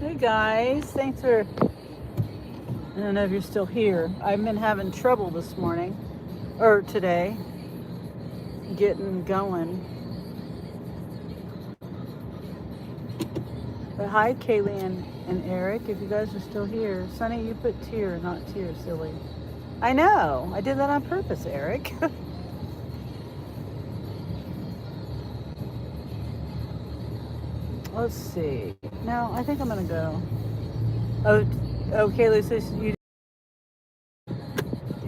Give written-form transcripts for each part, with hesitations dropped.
Hey guys, thanks for. I don't know if you're still here. I've been having trouble this morning or today getting going. But hi, Kaylee and Eric, if you guys are still here. Sonny, you put tear, not tear, silly. I know. I did that on purpose, Eric. Let's see. No, I think I'm gonna go. Oh, oh, Kaylee says you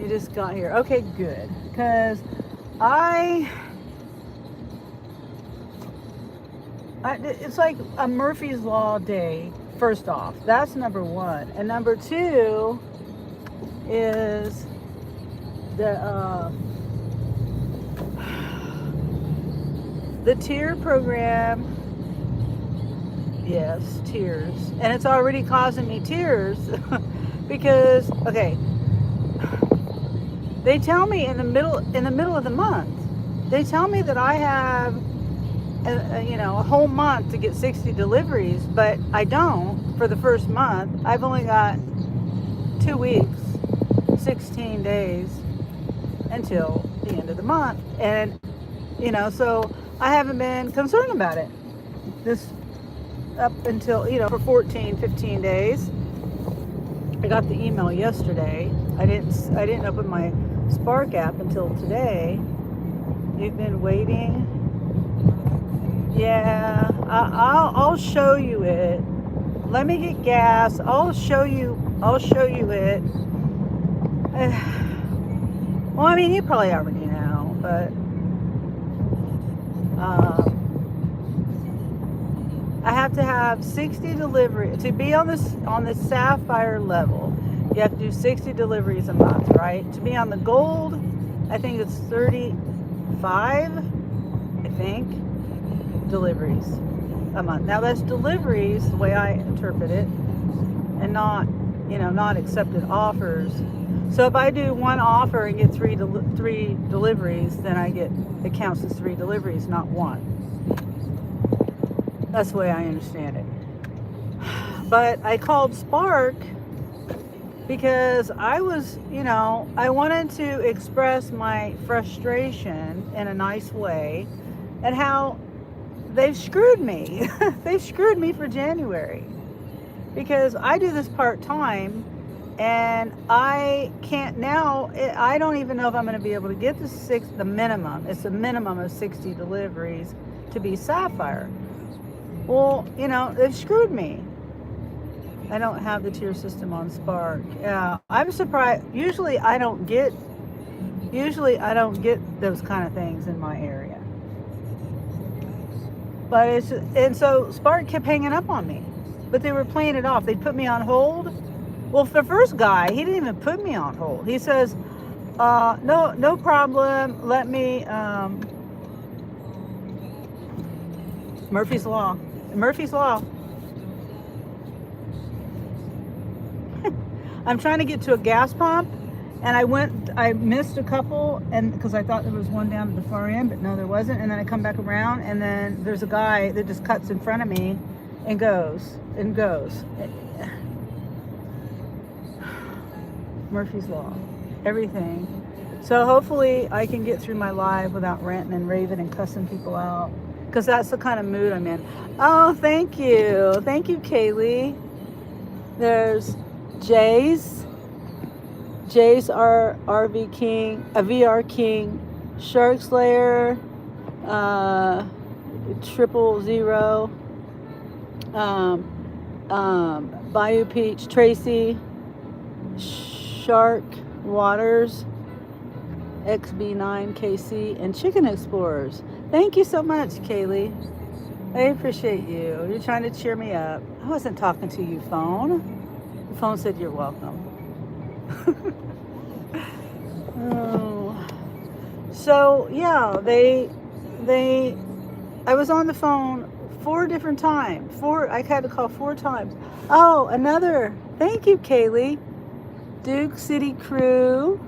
just got here. Okay, good. Because I it's like a Murphy's Law day, first off. That's number one. And number two is the tier program. Yes, tears. And it's already causing me tears because, okay, they tell me in the middle of the month, they tell me that I have a whole month to get 60 deliveries, but I don't for the first month. I've only got 2 weeks, 16 days until the end of the month. And, so I haven't been concerned about it this up until, for 14, 15 days. I got the email yesterday. I didn't open my Spark app until today. You've been waiting. Yeah, I'll show you it. Let me get gas. I'll show you it. Well, I mean, you probably already know, but I have to have 60 deliveries to be on the Sapphire level. You have to do 60 deliveries a month, right? To be on the Gold, I think it's 35. I think deliveries a month. Now that's deliveries the way I interpret it, and not accepted offers. So if I do one offer and get three deliveries, then it counts as 3 deliveries, not one. That's the way I understand it. But I called Spark because I wanted to express my frustration in a nice way and how they've screwed me. They've screwed me for January because I do this part-time and I can't now. I don't even know if I'm going to be able to get the minimum. It's a minimum of 60 deliveries to be Sapphire. Well, they've screwed me. I don't have the tier system on Spark. Yeah, I'm surprised. Usually I don't get those kind of things in my area. But so Spark kept hanging up on me. But they were playing it off. They put me on hold. Well, the first guy, he didn't even put me on hold. He says, no problem. Let me, Murphy's Law. Murphy's Law. I'm trying to get to a gas pump, and I missed a couple, and because I thought there was one down at the far end, but no, there wasn't. And then I come back around, and then there's a guy that just cuts in front of me and goes. Murphy's Law. Everything. So hopefully I can get through my live without ranting and raving and cussing people out, because that's the kind of mood I'm in. Oh, thank you, Kaylee. There's Jay's RV King, a VR King, Shark Slayer, 000, Bayou Peach, Tracy, Shark Waters, XB9KC, and Chicken Explorers. Thank you so much, Kaylee. I appreciate you. You're trying to cheer me up. I wasn't talking to you, phone. The phone said you're welcome. Oh. So yeah, I was on the phone 4 different times. I had to call 4 times. Oh, thank you, Kaylee. Duke City Crew,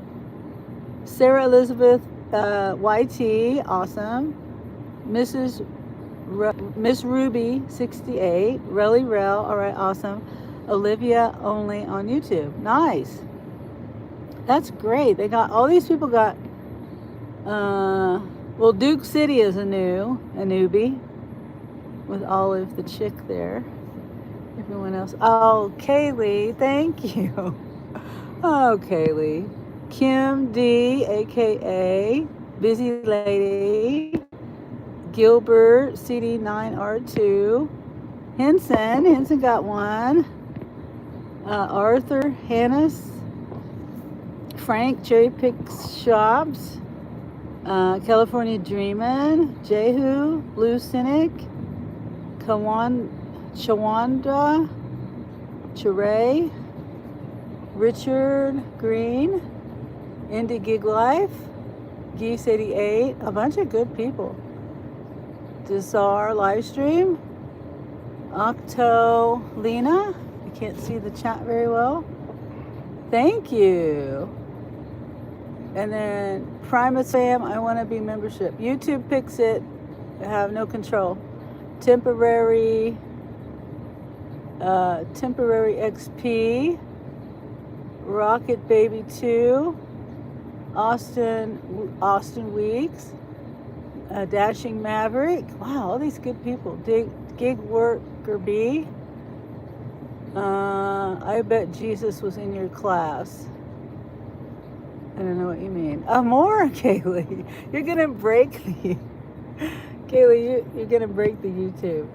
Sarah Elizabeth YT, awesome. Mrs. Miss Ruby 68, Relly Rel, all right, awesome. Olivia only on YouTube. Nice. That's great. They got all these people got well, Duke City is a newbie with Olive the chick there. Everyone else. Oh, Kaylee, thank you. Oh, Kaylee. Kim D, aka Busy Lady. Gilbert CD9R2. Henson got one. Arthur Hannes. Frank Cherry Pick Shops. California Dreamin'. Jehu Blue Cynic. Chawanda. Chiray. Richard Green. Indie Gig Life. Geese 88. A bunch of good people. Desar Livestream. Octo Lena. I can't see the chat very well. Thank you. And then Primus Fam, I want to be membership. YouTube picks it. I have no control. Temporary XP. Rocket Baby 2. Austin Weeks. Dashing Maverick. Wow, all these good people. Gig Worker B. I bet Jesus was in your class. I don't know what you mean. More, Kaylee. You're gonna break the Kaylee. You're gonna break the YouTube.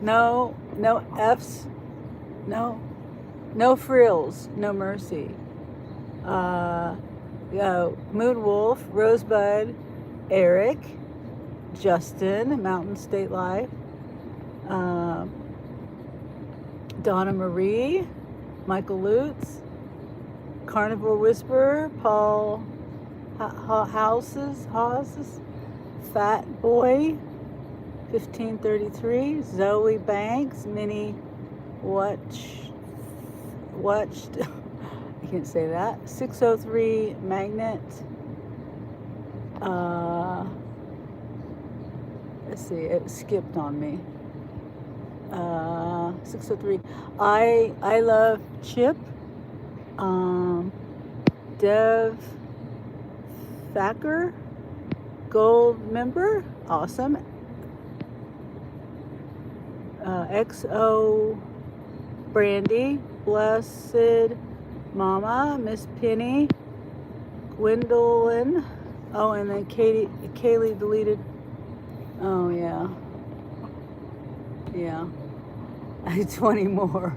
No F's. No frills. No mercy. Moonwolf, Rosebud, Eric, Justin, Mountain State Life, Donna Marie, Michael Lutz, Carnivore Whisperer, Paul Houses, Fat Boy, 1533, Zoe Banks, Minnie Watched, I can't say that, 603 Magnet, let's see, it skipped on me. 603. I love Chip. Dev Thacker, gold member, awesome. XO Brandy, Blessed Mama, Miss Penny, Gwendolyn. Oh, and then Kaylee deleted. Oh yeah. Yeah. 20 more.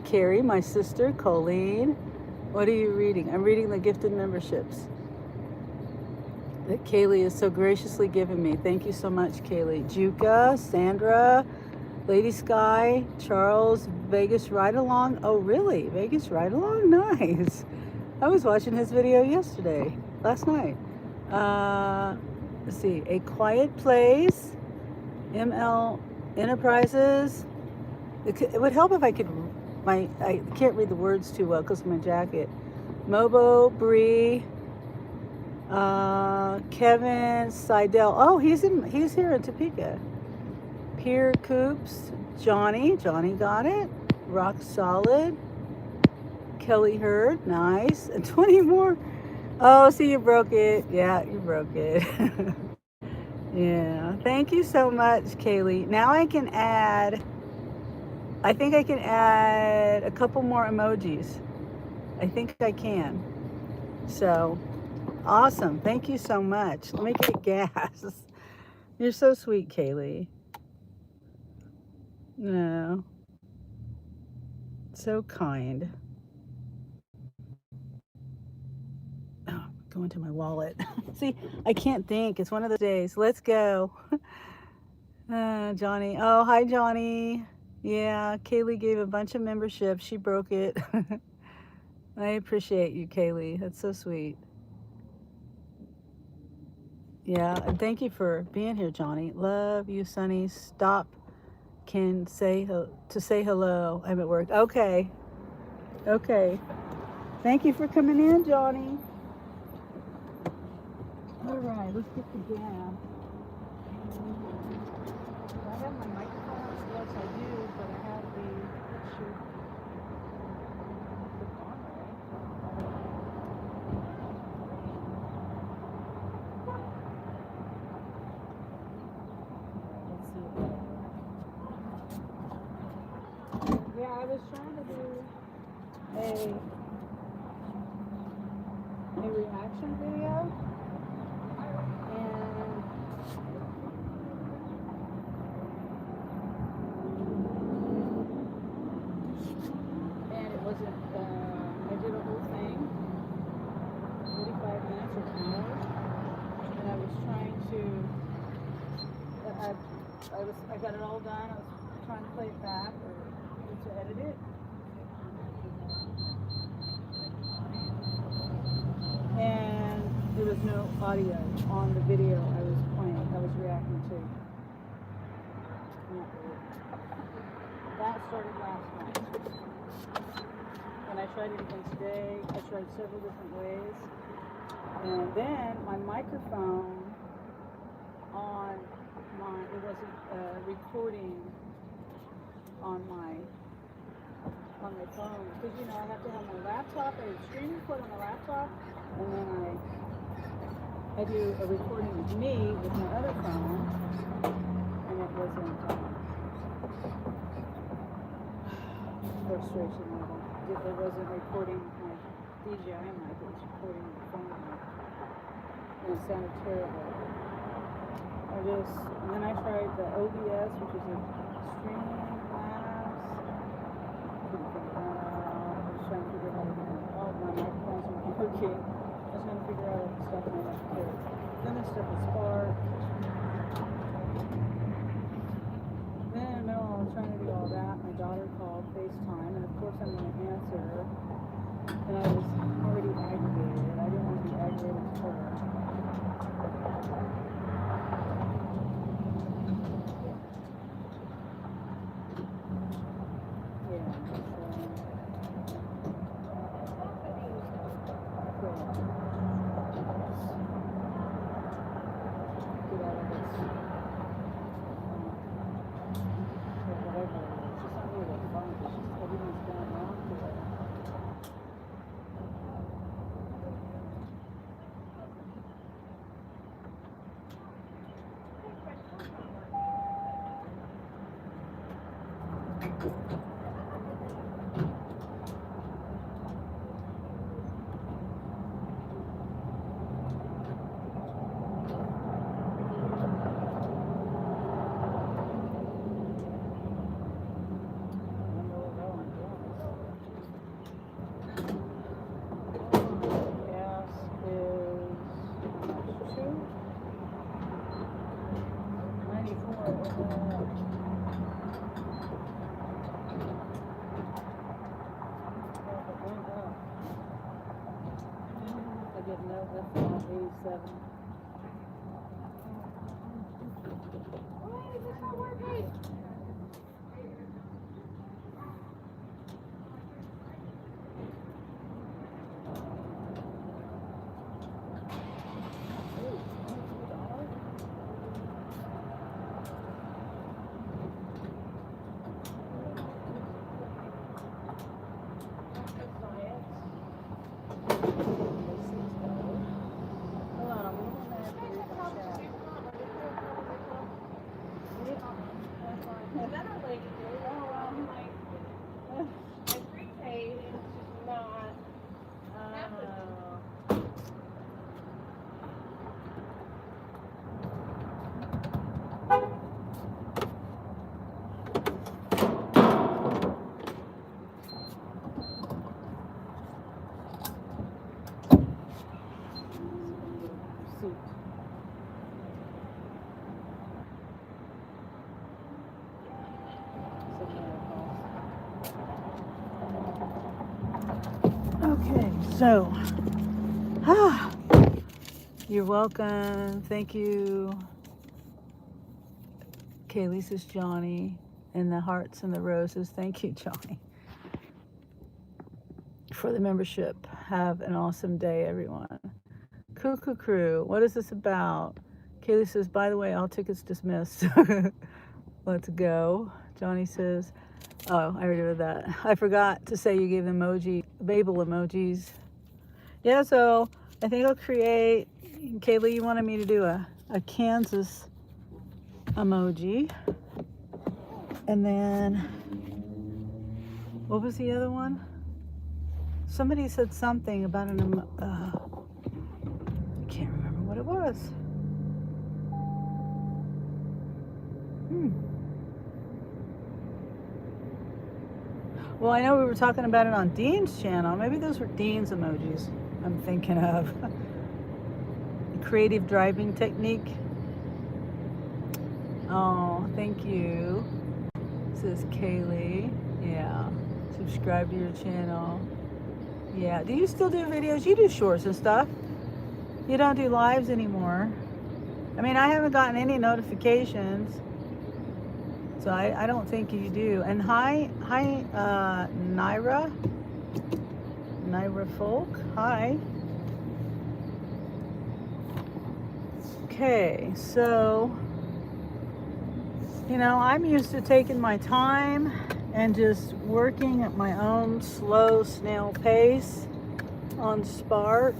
Carrie, my sister, Colleen. What are you reading? I'm reading the gifted memberships that Kaylee is so graciously giving me. Thank you so much, Kaylee. Juka, Sandra, Lady Sky, Charles, Vegas Ride Along. Oh, really? Vegas Ride Along? Nice. I was watching his video last night. Let's see. A Quiet Place, ML Enterprises. It would help if I could, I can't read the words too well because of my jacket. Mobo, Bree, Kevin Seidel. Oh, he's here in Topeka. Pierre Coops, Johnny got it. Rock Solid, Kelly Hurd, nice. And 20 more. Oh, see, you broke it. Yeah, you broke it. Yeah, thank you so much, Kaylee. Now I think I can add a couple more emojis. I think I can. So, awesome. Thank you so much. Let me get gas. You're so sweet, Kaylee. No. So kind. Oh, go into my wallet. See, I can't think. It's one of those days. Let's go. Johnny. Oh, hi, Johnny. Yeah, Kaylee gave a bunch of memberships. She broke it. I appreciate you, Kaylee. That's so sweet. Yeah, and thank you for being here, Johnny. Love you, Sonny. Stop. Can say hello. I'm at work. Okay. Thank you for coming in, Johnny. All right, let's get the gas. I have my microphone? Yes, I do, but I have the picture. The camera. Let's see. Yeah, I was trying to do a reaction video, and it wasn't. I did a whole thing, 45 minutes or an hour, and I was trying to. I got it all done. I was trying to play it back or to edit it. And there was no audio on the video I was reacting to. That started last night. And I tried it again today. I tried several different ways. And then my microphone it wasn't recording on my phone. Because, I have to have my laptop. I screen record on the laptop. And then I do a recording of me with my other phone. And it wasn't frustration level. It wasn't recording my DJI mic. It was recording the phone mic. And it sounded terrible. And then I tried the OBS, which is a streaming class. Couldn't figure that out. I was trying to figure out how to get all my microphones were working. I was trying to figure out stuff and I had to. Then this stuff was Spark. Then in the middle, I was trying to do all that. My daughter called FaceTime, and of course I'm going to answer her. And I was already aggravated. I didn't want to be aggravated with her. Okay, so, you're welcome. Thank you. Kaylee says Johnny, and the hearts and the roses. Thank you, Johnny, for the membership. Have an awesome day, everyone. Cuckoo Crew, what is this about? Kaylee says, by the way, all tickets dismissed. Let's go. Johnny says, oh, I already read that. I forgot to say you gave Babel emojis. Yeah, so I think I'll create, Kaylee, you wanted me to do a Kansas emoji. And then, what was the other one? Somebody said something about I can't remember what it was. Well, I know we were talking about it on Dean's channel. Maybe those were Dean's emojis I'm thinking of. Creative driving technique. Oh, thank you. Says Kaylee. Yeah. Subscribe to your channel. Yeah. Do you still do videos? You do shorts and stuff. You don't do lives anymore. I mean, I haven't gotten any notifications. So I don't think you do. And hi, Naira Folk. Hi. Okay, so, you know, I'm used to taking my time and just working at my own slow snail pace on Spark.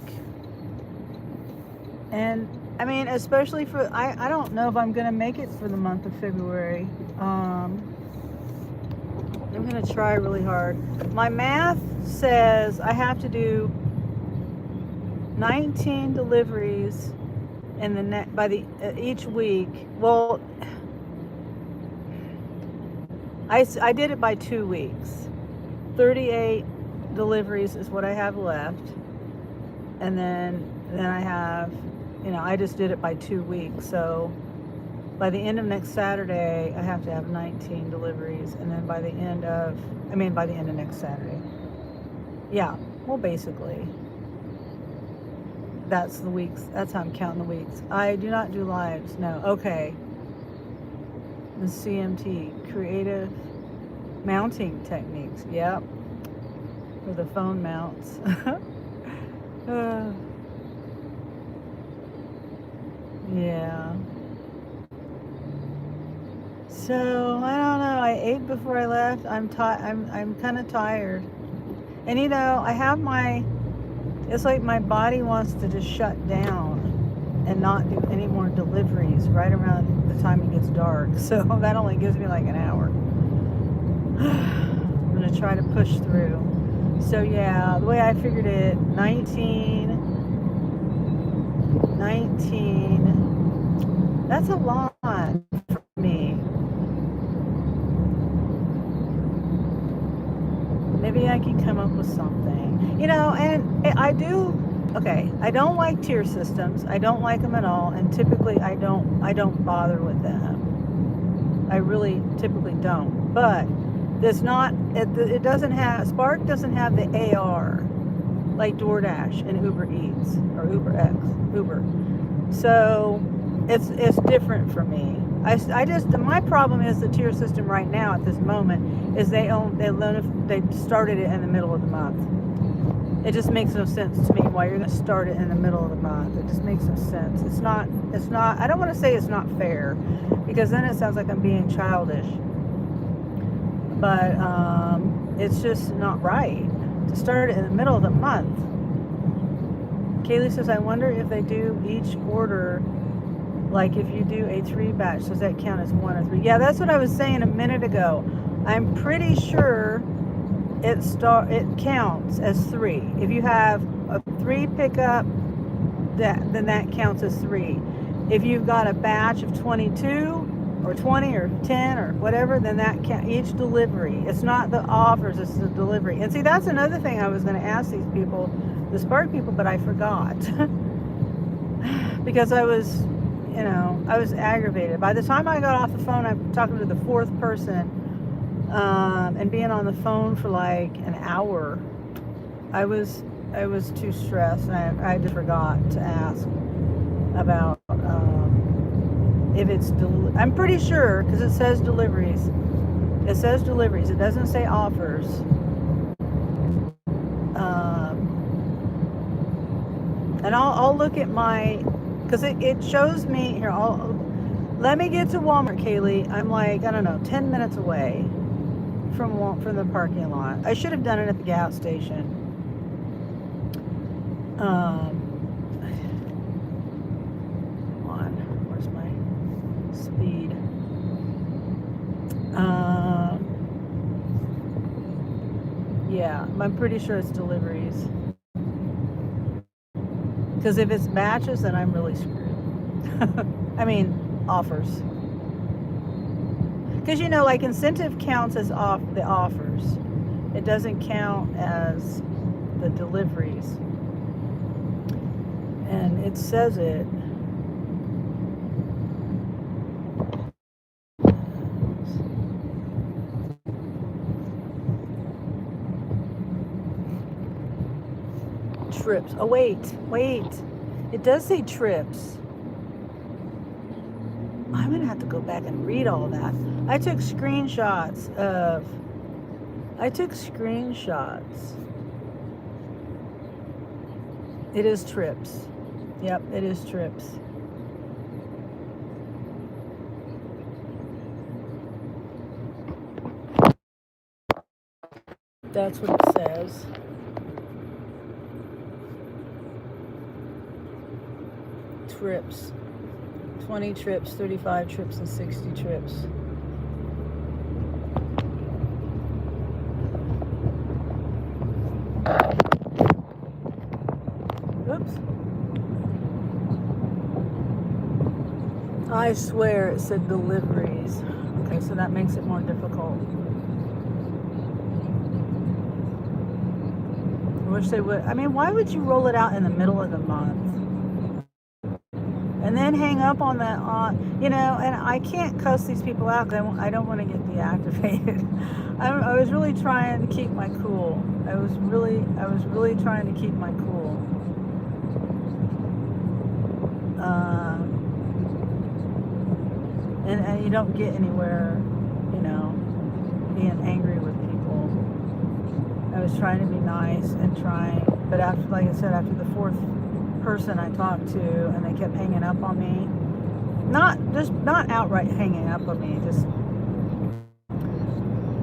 And I mean, especially for, I don't know if I'm going to make it for the month of February. I'm going to try really hard. My math says I have to do 19 deliveries in the each week. Well, I did it by 2 weeks. 38 deliveries is what I have left. And then I have, you know, I just did it by 2 weeks. So by the end of next Saturday, I have to have 19 deliveries. And then by the end of next Saturday. Yeah, well, basically, that's the weeks. That's how I'm counting the weeks. I do not do lives. No. Okay. The CMT, creative mounting techniques. Yep. For the phone mounts. Yeah. So I don't know. I ate before I left. I'm kind of tired, and you know, I have it's like my body wants to just shut down and not do any more deliveries right around the time it gets dark. So that only gives me like an hour. I'm gonna try to push through. So yeah, the way I figured it, 19. That's a lot for me. Maybe I can come up with something. You know, and I don't like tier systems. I don't like them at all, and typically I don't bother with them. I really typically don't. But Spark doesn't have the AR like DoorDash and Uber Eats or Uber. So it's different for me. My problem is the tier system right now at this moment is they started it in the middle of the month. It just makes no sense to me why you're going to start it in the middle of the month. It just makes no sense. It's not, I don't want to say it's not fair, because then it sounds like I'm being childish. But it's just not right to start it in the middle of the month. Kaylee says, I wonder if they do each order, like if you do a 3 batch, does that count as 1 or 3? Yeah, that's what I was saying a minute ago. I'm pretty sure it counts as 3. If you have a 3 pickup, then that counts as 3. If you've got a batch of 22 or 20 or 10 or whatever, then that each delivery. It's not the offers, it's the delivery. And see, that's another thing I was going to ask these people, the Spark people, but I forgot. Because I was aggravated. By the time I got off the phone, I'm talking to the 4th person, and being on the phone for like an hour, I was too stressed, and I just forgot to ask about if it's I'm pretty sure, because it says deliveries. It says deliveries. It doesn't say offers. And I'll look at because because it shows me here. Let me get to Walmart, Kaylee. I'm like, I don't know, 10 minutes away from the parking lot. I should have done it at the gas station. Where's my speed? Yeah, I'm pretty sure it's deliveries. Because if it's matches, then I'm really screwed. I mean, offers. Because like incentive counts as the offers. It doesn't count as the deliveries. And it says it. Trips. Oh, wait. It does say trips. I'm going to have to go back and read all that. I took screenshots. It is trips. Yep, it is trips. That's what it says. Trips. 20 trips, 35 trips, and 60 trips. Oops. I swear it said deliveries. Okay, so that makes it more difficult. I wish they would. I mean, why would you roll it out in the middle of the month? And then hang up on that and I can't cuss these people out because I don't want to get deactivated. I was really trying to keep my cool. I was really trying to keep my cool. And you don't get anywhere, being angry with people. I was trying to be nice and but after, like I said, after the fourth person I talked to, and they kept hanging up on me. Not outright hanging up on me, just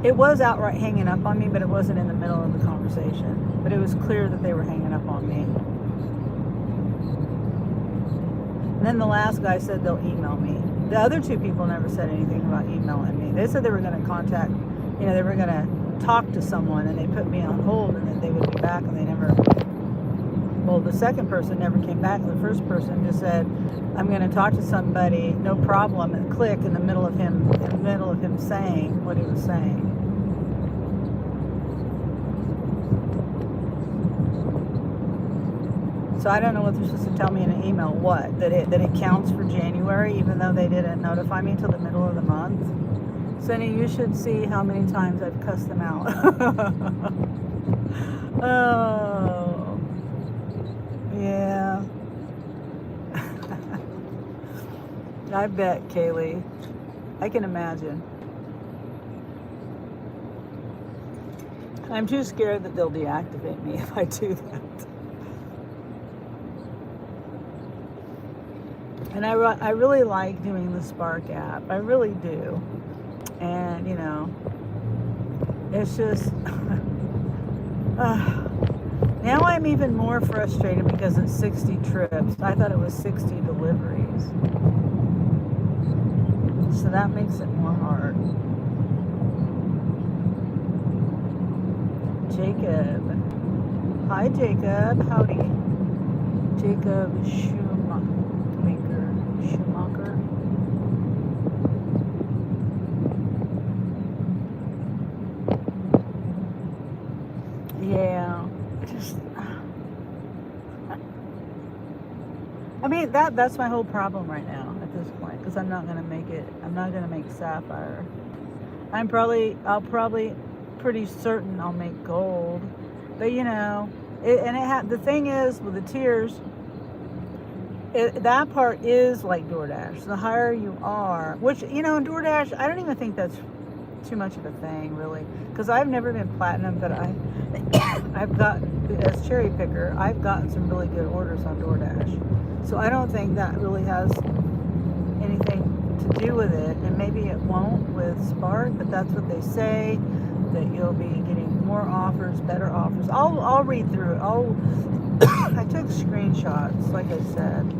it was outright hanging up on me, but it wasn't in the middle of the conversation. But it was clear that they were hanging up on me. And then the last guy said they'll email me. The other two people never said anything about emailing me. They said they were going to contact, they were going to talk to someone, and they put me on hold, and then they would be back, and they never. Well, the second person never came back. The first person just said, "I'm going to talk to somebody, no problem," and click in the middle of him saying what he was saying. So I don't know what they're supposed to tell me in an email. What? That it counts for January, even though they didn't notify me until the middle of the month. Sonny, you should see how many times I've cussed them out. Oh, yeah. I bet, Kaylee. I can imagine. I'm too scared that they'll deactivate me if I do that. And I really like doing the Spark app. I really do. And, it's just... now I'm even more frustrated because it's 60 trips. I thought it was 60 deliveries. So that makes it more hard. Jacob. Hi, Jacob. Howdy. Jacob Schumacher. Yeah. I mean, that's my whole problem right now at this point, because I'm not going to make it. I'm not going to make Sapphire. I'll probably pretty certain I'll make Gold. But the thing is with the tiers, that part is like DoorDash. The higher you are, which, DoorDash, I don't even think that's too much of a thing, really. Because I've never been platinum, but I've gotten, as cherry picker, I've gotten some really good orders on DoorDash. So I don't think that really has anything to do with it, and maybe it won't with Spark, but that's what they say, that you'll be getting more offers, better offers. I'll read through it. I took screenshots, like I said.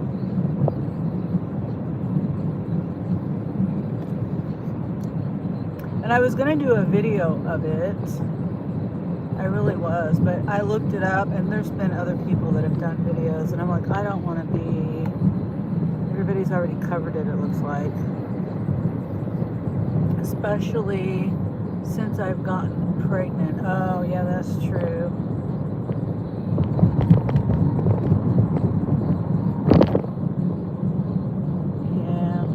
And I was going to do a video of it. I really was, but I looked it up, and there's been other people that have done videos, and I'm like, I don't want to be, everybody's already covered it looks like. Especially since I've gotten pregnant. Oh, yeah, that's true. Yeah.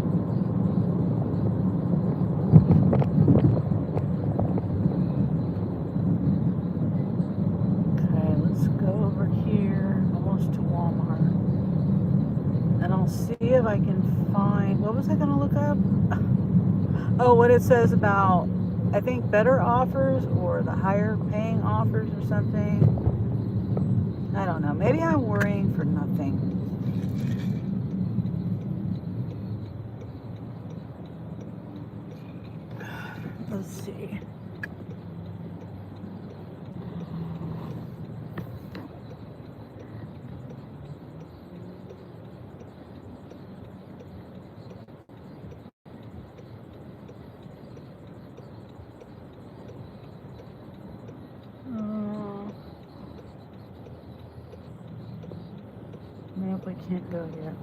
Okay, let's go over here, almost to Walmart. And I'll see if I can find, what was I going to look up? Oh, what it says about, I think, better offers or the higher paying offers or something. I don't know. Maybe I'm worrying for nothing. Let's see. Nope, I can't go yet.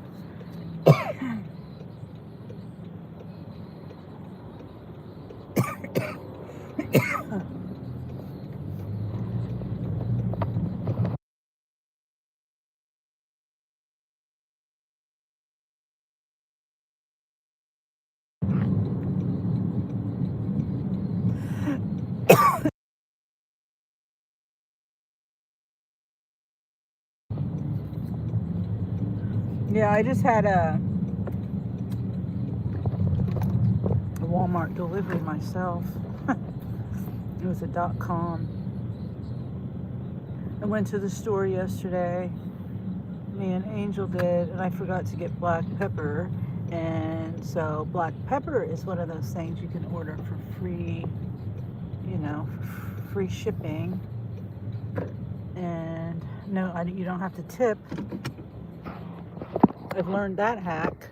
Yeah, I just had a Walmart delivery myself. It was a .com. I went to the store yesterday. Me and Angel did, and I forgot to get black pepper. And so black pepper is one of those things you can order for free, free shipping. And no, you don't have to tip. I've learned that hack.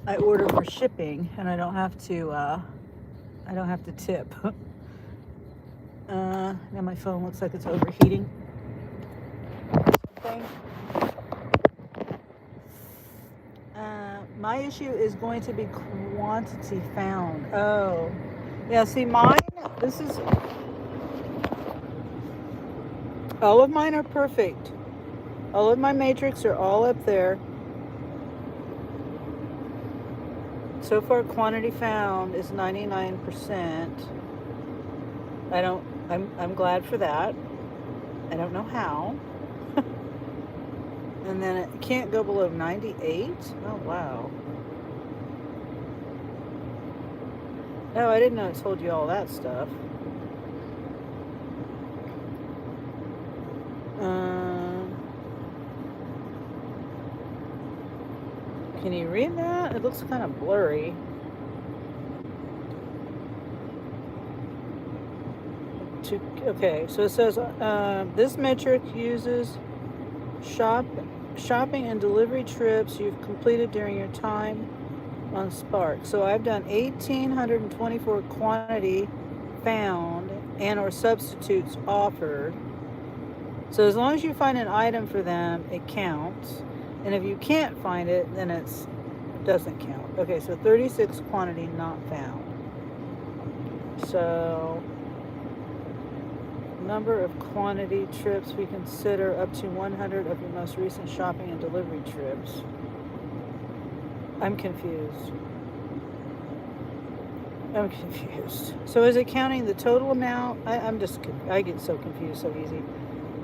I order for shipping, and I don't have to tip. Now my phone looks like it's overheating. My issue is going to be quantity found. Oh, yeah. See, mine. All of mine are perfect. All of my matrix are all up there. So far, quantity found is 99%. I'm glad for that. I don't know how. And then it can't go below 98. Oh, wow. Oh, I didn't know it told you all that stuff. Can you read that? It looks kind of blurry. Okay, so it says this metric uses shopping and delivery trips you've completed during your time on Spark. So I've done 1,824 quantity found and or substitutes offered. So as long as you find an item for them, it counts. And if you can't find it, then it doesn't count. Okay, so 36 quantity not found. So number of quantity trips we consider up to 100 of your most recent shopping and delivery trips. I'm confused. So is it counting the total amount? I get so confused so easy.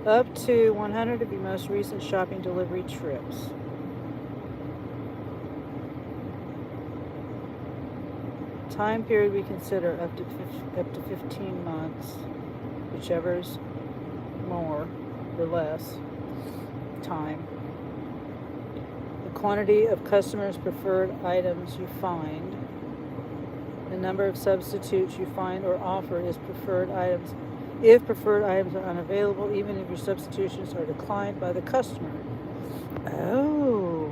Up to 100 of your most recent shopping delivery trips. Time period we consider up to 15 months, whichever's more or less time. The quantity of customers' preferred items you find. The number of substitutes you find or offer is preferred items. If preferred items are unavailable, even if your substitutions are declined by the customer. Oh.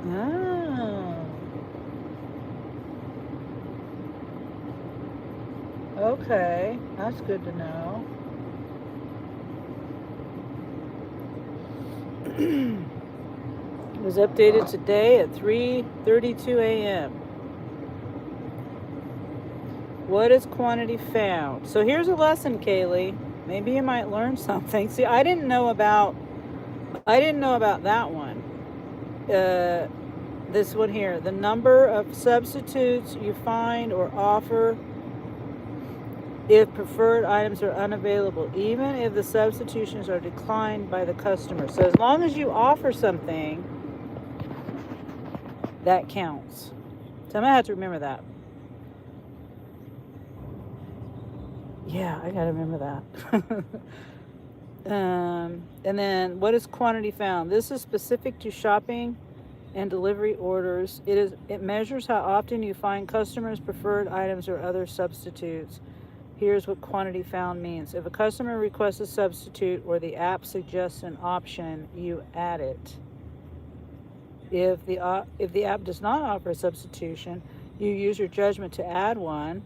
Oh. Okay, that's good to know. It was updated today at 3:32 a.m. What is quantity found? So here's a lesson, Kaylee. Maybe you might learn something. See, I didn't know about that one. This one here. The number of substitutes you find or offer if preferred items are unavailable, even if the substitutions are declined by the customer. So as long as you offer something, that counts. So I'm going to have to remember that. Yeah, I got to remember that. And then what is quantity found? This is specific to shopping and delivery orders. It measures how often you find customers' preferred items or other substitutes. Here's what quantity found means. If a customer requests a substitute or the app suggests an option, you add it. If the app does not offer a substitution, you use your judgment to add one.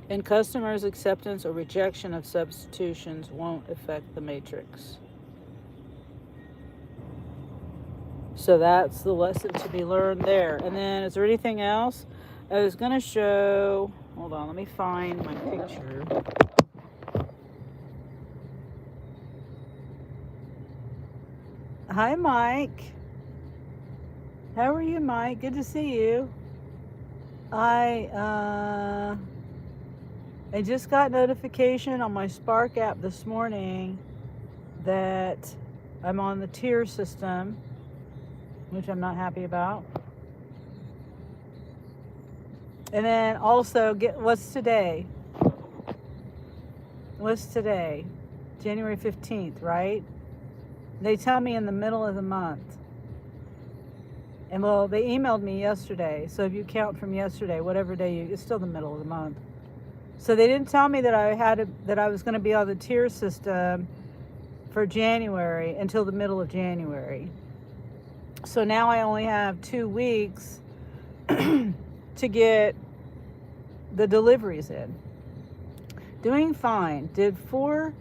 And customers' acceptance or rejection of substitutions won't affect the matrix. So that's the lesson to be learned there. And then is there anything else? I was going to show, hold on, let me find my picture. Hi, Mike. How are you, Mike? Good to see you. I just got notification on my Spark app this morning that I'm on the tier system, which I'm not happy about. And then also, what's today? What's today? January 15th, right? They tell me in the middle of the month. And well, they emailed me yesterday. So if you count from yesterday, whatever day it's still the middle of the month. So they didn't tell me that I was going to be on the tier system for January until the middle of January. So now I only have 2 weeks to get the deliveries in. Doing fine. Did 4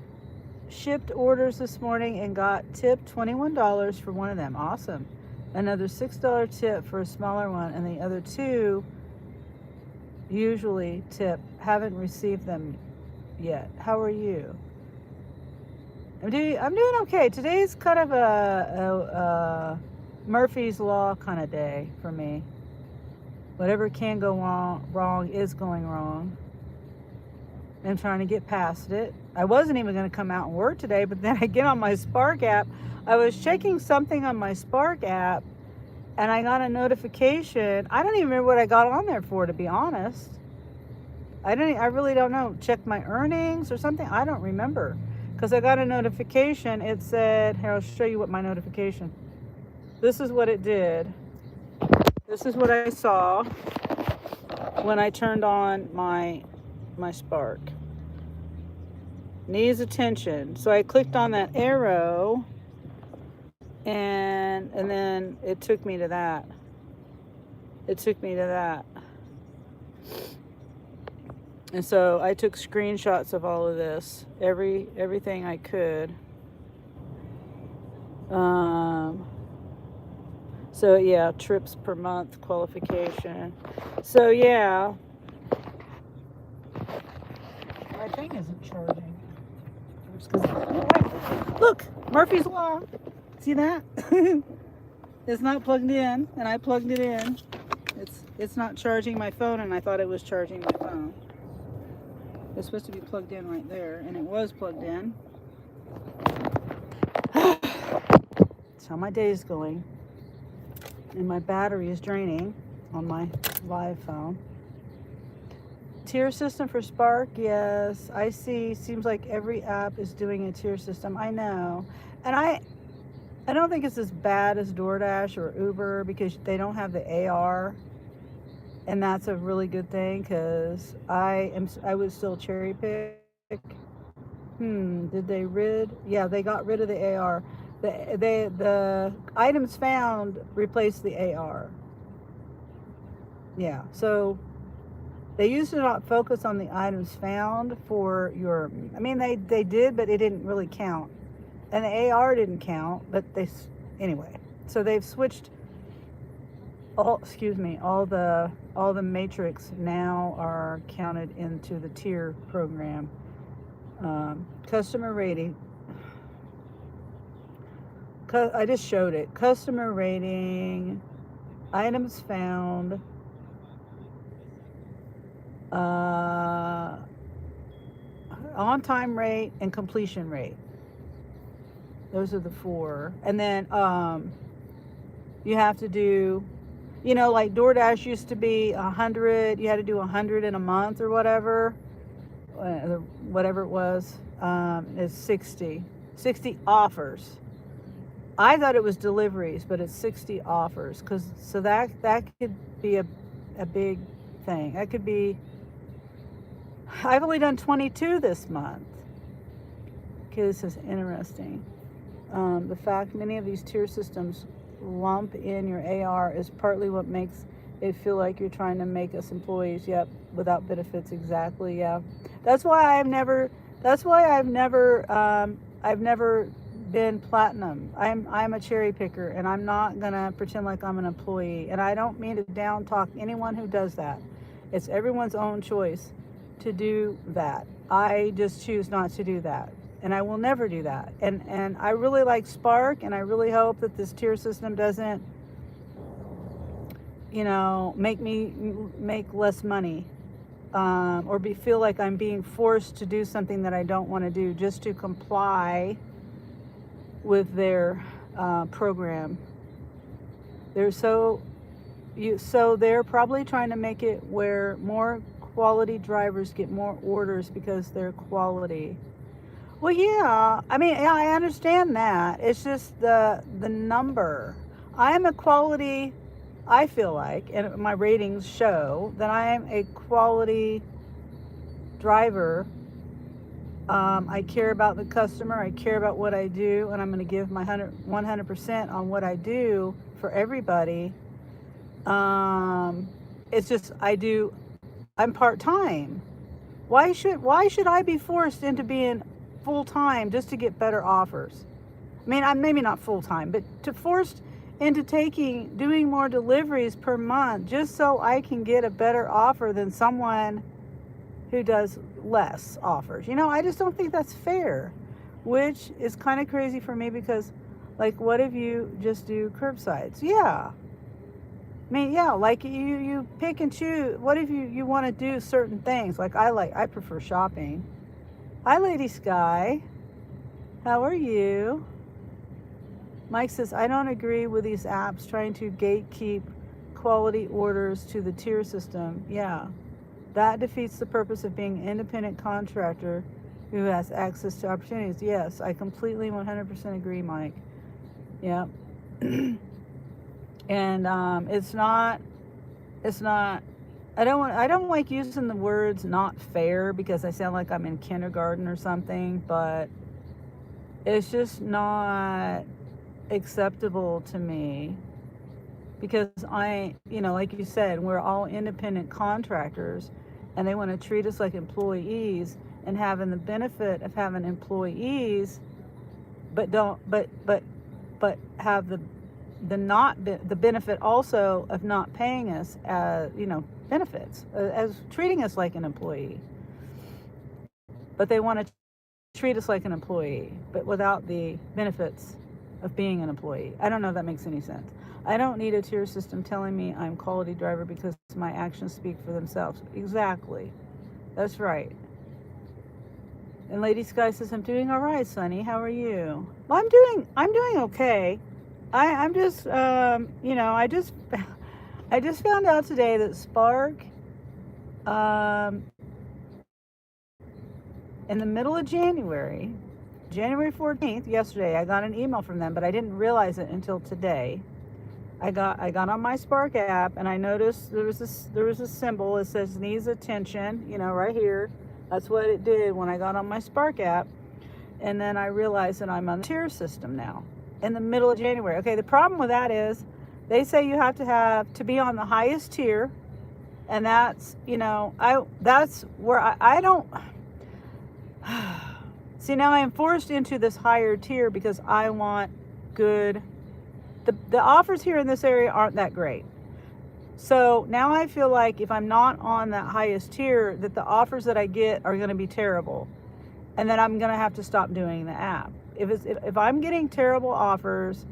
shipped orders this morning and got tipped $21 for one of them. Awesome. Another $6 tip for a smaller one, and the other 2 usually tip. Haven't received them yet. How are you? I'm doing okay. Today's kind of a Murphy's Law kind of day for me. Whatever can go wrong is going wrong. I'm trying to get past it. I wasn't even going to come out and work today, but then I get on my Spark app. I was checking something on my Spark app, and I got a notification. I don't even remember what I got on there for, to be honest. I really don't know. Check my earnings or something. I don't remember, because I got a notification. It said, here, I'll show you what my notification. This is what it did. This is what I saw when I turned on my Spark. Needs attention. So I clicked on that arrow, and then it took me to that. And so I took screenshots of all of this, everything I could. So yeah, trips per month qualification. So yeah, my thing isn't charging. Look, Murphy's Law. See that? It's not plugged in, and I plugged it in. It's not charging my phone, and I thought it was charging my phone. It's supposed to be plugged in right there, and it was plugged in. That's how my day is going. And my battery is draining. on my live phone. Tier system for Spark, yes. I see. Seems like every app is doing a tier system. I know. And I don't think it's as bad as DoorDash or Uber because they don't have the AR, and that's a really good thing because I would still cherry pick. Did they rid? Yeah, they got rid of the AR. The items found replaced the AR. Yeah, so they used to not focus on the items found for your. I mean, they did, but it didn't really count, and the AR didn't count. But anyway. So they've switched all the matrix now are counted into the tier program. Customer rating. I just showed it. Customer rating, items found, on-time rate, and completion rate. Those are the four. And then you have to do, like DoorDash used to be 100. You had to do 100 in a month or whatever. Whatever it was, is 60 offers. I thought it was deliveries, but it's 60 offers, so that could be a big thing. That could be. I've only done 22 this month. Okay, this is interesting. The fact many of these tier systems lump in your AR is partly what makes it feel like you're trying to make us employees. Yep, without benefits. Exactly. Yeah, that's why I've never been platinum. I'm a cherry picker, and I'm not gonna pretend like I'm an employee. And I don't mean to down talk anyone who does that. It's everyone's own choice to do that. I just choose not to do that, and I will never do that. And I really like Spark, and I really hope that this tier system doesn't, make me make less money, or feel like I'm being forced to do something that I don't want to do just to comply with their program. So they're probably trying to make it where more quality drivers get more orders because they're quality. Well, yeah, I mean, yeah, I understand that. It's just the number. I'm a quality. I feel like, and my ratings show that I am a quality driver. I care about the customer. I care about what I do, and I'm going to give my 100% on what I do for everybody. It's just I'm part-time. Why should I be forced into being full-time just to get better offers? I mean, I'm maybe not full-time, but forced into doing more deliveries per month just so I can get a better offer than someone who does less offers. I just don't think that's fair, which is kind of crazy for me because, like, what if you just do curbsides? Yeah. I mean, yeah, like you pick and choose. What if you want to do certain things? Like I prefer shopping. Hi, Lady Sky. How are you? Mike says, I don't agree with these apps trying to gatekeep quality orders to the tier system. Yeah. That defeats the purpose of being an independent contractor who has access to opportunities. Yes, I completely 100% agree, Mike. Yeah. And it's not I don't like using the words not fair because I sound like I'm in kindergarten or something, but it's just not acceptable to me because like you said, we're all independent contractors and they want to treat us like employees and having the benefit of having employees but have the benefit also of not paying us benefits as treating us like an employee, but they want to treat us like an employee but without the benefits of being an employee. I don't know if that makes any sense. I don't need a tier system telling me I'm quality driver because my actions speak for themselves. Exactly. That's right. And Lady Sky says, I'm doing all right, Sonny. How are you? Well, I'm doing okay. I'm just I just found out today that Spark, um, in the middle of January, January 14th, yesterday, I got an email from them, but I didn't realize it until today. I got on my Spark app and I noticed there was a symbol that says needs attention, right here. That's what it did when I got on my Spark app. And then I realized that I'm on the tier system now in the middle of January. Okay, the problem with that is they say you have to be on the highest tier, and that's, that's where I don't see. Now I am forced into this higher tier because I want good. The offers here in this area aren't that great. So now I feel like if I'm not on that highest tier, that the offers that I get are going to be terrible, and then I'm going to have to stop doing the app. If I'm getting terrible offers,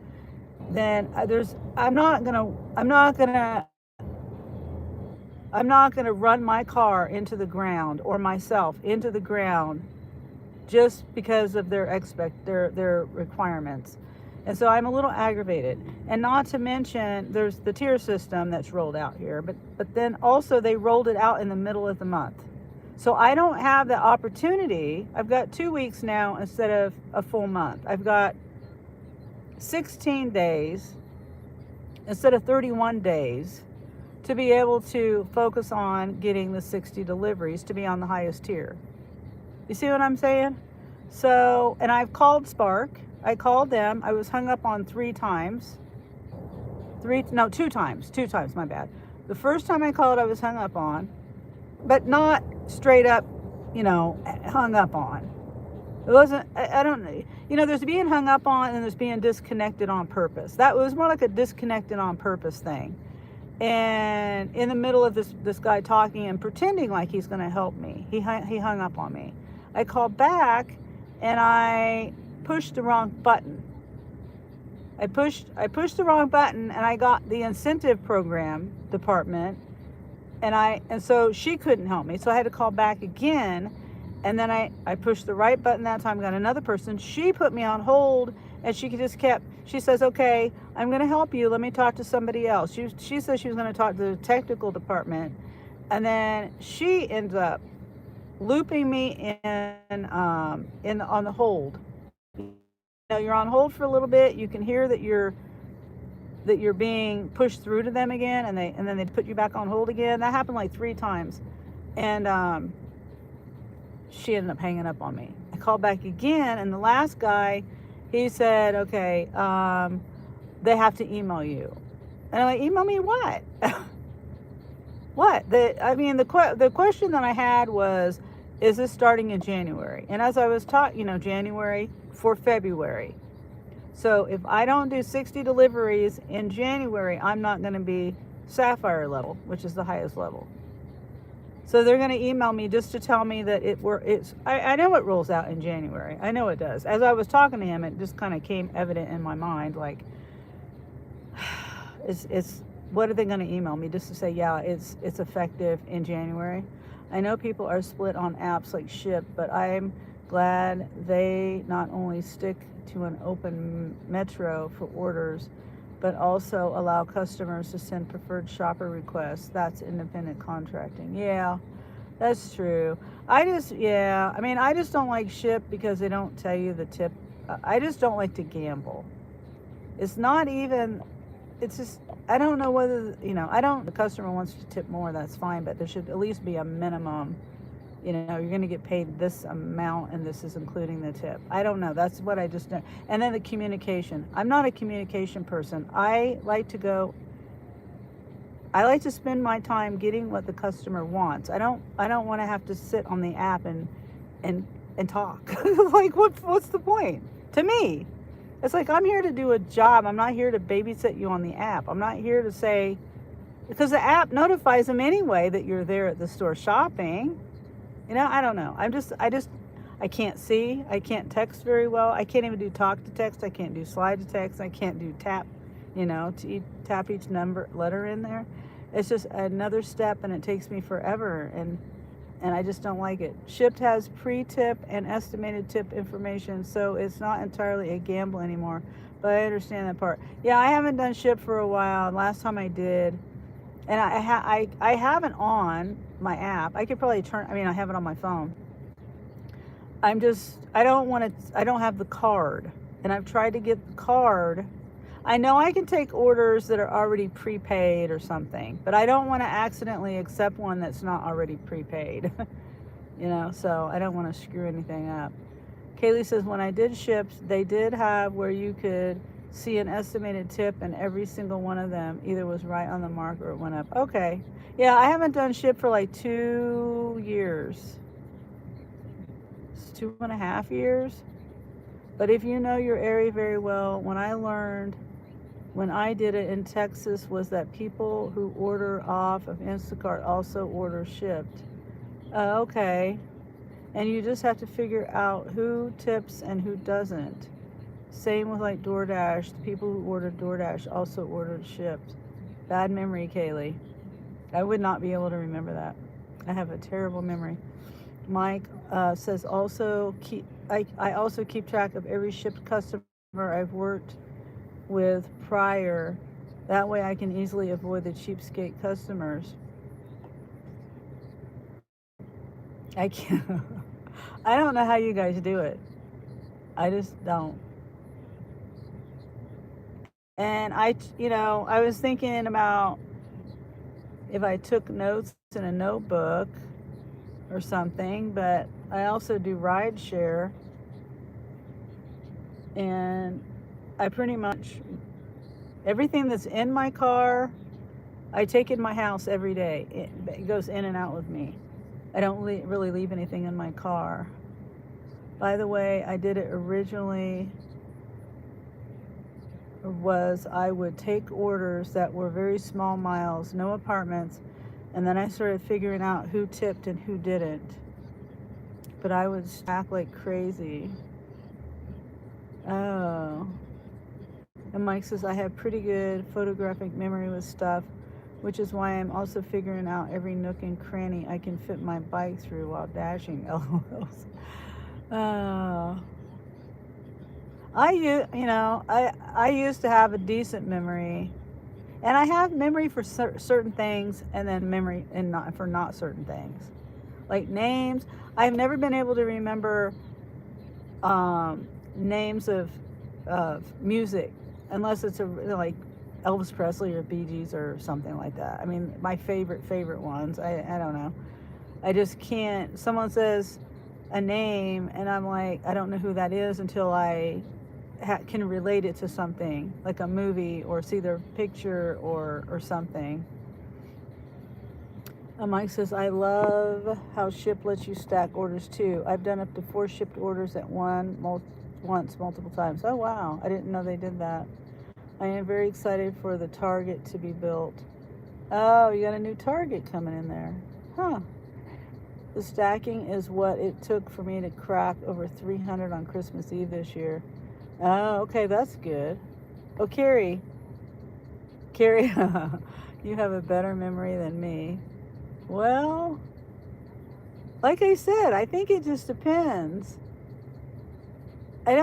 then I'm not gonna run my car into the ground or myself into the ground just because of their requirements. And so I'm a little aggravated. And not to mention there's the tier system that's rolled out here, but then also they rolled it out in the middle of the month. So I don't have the opportunity. I've got 2 weeks now instead of a full month. I've got 16 days instead of 31 days to be able to focus on getting the 60 deliveries to be on the highest tier. You see what I'm saying? So, and I've called Spark. I called them. I was hung up on 3 times. 2 times. 2 times, my bad. The first time I called, I was hung up on, but not straight up, hung up on. It wasn't, I don't know. There's being hung up on and there's being disconnected on purpose. That was more like a disconnected on purpose thing. And in the middle of this guy talking and pretending like he's going to help me, he hung up on me. I called back and I pushed the wrong button. I pushed the wrong button and I got the incentive program department, and so she couldn't help me. So I had to call back again, and then I pushed the right button that time, got another person. She put me on hold, and she says, okay, I'm going to help you. Let me talk to somebody else. She said she was going to talk to the technical department, and then she ends up looping me on the hold. You're on hold for a little bit. You can hear that you're being pushed through to them again, and then they put you back on hold again. That happened like 3 times, and she ended up hanging up on me. I called back again, and the last guy, he said, okay, they have to email you. And I'm like, email me what? What? The question that I had was, is this starting in January? And as I was taught, January for February. So if I don't do 60 deliveries in January, I'm not going to be Sapphire level, which is the highest level. So they're going to email me just to tell me that I know it rolls out in January. I know it does. As I was talking to him, it just kind of came evident in my mind, like, it's what are they going to email me just to say, yeah, it's effective in January? I know people are split on apps like Ship, but I'm glad they not only stick to an open metro for orders, but also allow customers to send preferred shopper requests. That's independent contracting. Yeah, that's true. I just don't like Ship because they don't tell you the tip. I just don't like to gamble. It's not even, it's just, I don't know whether, the customer wants to tip more, that's fine, but there should at least be a minimum. You're going to get paid this amount, and this is including the tip. I don't know. That's what I just know. And then the communication. I'm not a communication person. I like to spend my time getting what the customer wants. I don't want to have to sit on the app and talk. Like, what's the point? To me, it's like, I'm here to do a job. I'm not here to babysit you on the app. I'm not here to say, because the app notifies them anyway that you're there at the store shopping. I don't know. I can't see. I can't text very well. I can't even do talk to text. I can't do slide to text. I can't do tap, tap each letter in there. It's just another step, and it takes me forever, and I just don't like it. Shipped has pre-tip and estimated tip information, so it's not entirely a gamble anymore, but I understand that part. Yeah, I haven't done Ship for a while. Last time I did, And I have it on my app. I could probably turn. I mean, I have it on my phone. I don't want to. I don't have the card, and I've tried to get the card. I know I can take orders that are already prepaid or something, but I don't want to accidentally accept one that's not already prepaid. So I don't want to screw anything up. Kaylee says, when I did ships, they did have where you could see an estimated tip, and every single one of them either was right on the mark or it went up. Okay. Yeah, I haven't done ship for like 2 years. It's 2.5 years. But if you know your area very well, when I did it in Texas, was that people who order off of Instacart also order shipped. Okay. And you just have to figure out who tips and who doesn't. Same with like DoorDash. The people who ordered DoorDash also ordered shipped. Bad memory, Kaylee. I would not be able to remember that. I have a terrible memory. Mike says I also keep track of every shipped customer I've worked with prior. That way I can easily avoid the cheapskate customers. I can't. I don't know how you guys do it. I just don't. And I was thinking about if I took notes in a notebook or something, but I also do ride share, and I pretty much everything that's in my car, I take in my house every day. It goes in and out with me. I don't really leave anything in my car. By the way, I did it originally was I would take orders that were very small miles, no apartments, and then I started figuring out who tipped and who didn't. But I would stack like crazy. Oh. And Mike says, I have pretty good photographic memory with stuff, which is why I'm also figuring out every nook and cranny I can fit my bike through while dashing. LOLs. I used to have a decent memory, and I have memory for certain things, and then memory and not for not certain things, like names. I've never been able to remember names of music unless it's like Elvis Presley or Bee Gees or something like that. I mean, my favorite ones. I don't know. I just can't. Someone says a name, and I'm like, I don't know who that is until I can relate it to something, like a movie or see their picture or something. Mike says, I love how Ship lets you stack orders too. I've done up to 4 shipped orders at once multiple times. Oh wow, I didn't know they did that. I am very excited for the Target to be built. Oh, you got a new Target coming in there. Huh. The stacking is what it took for me to crack over 300 on Christmas Eve this year. Oh, okay, that's good. Oh, Carrie, you have a better memory than me. Well, like I said, I think it just depends. Like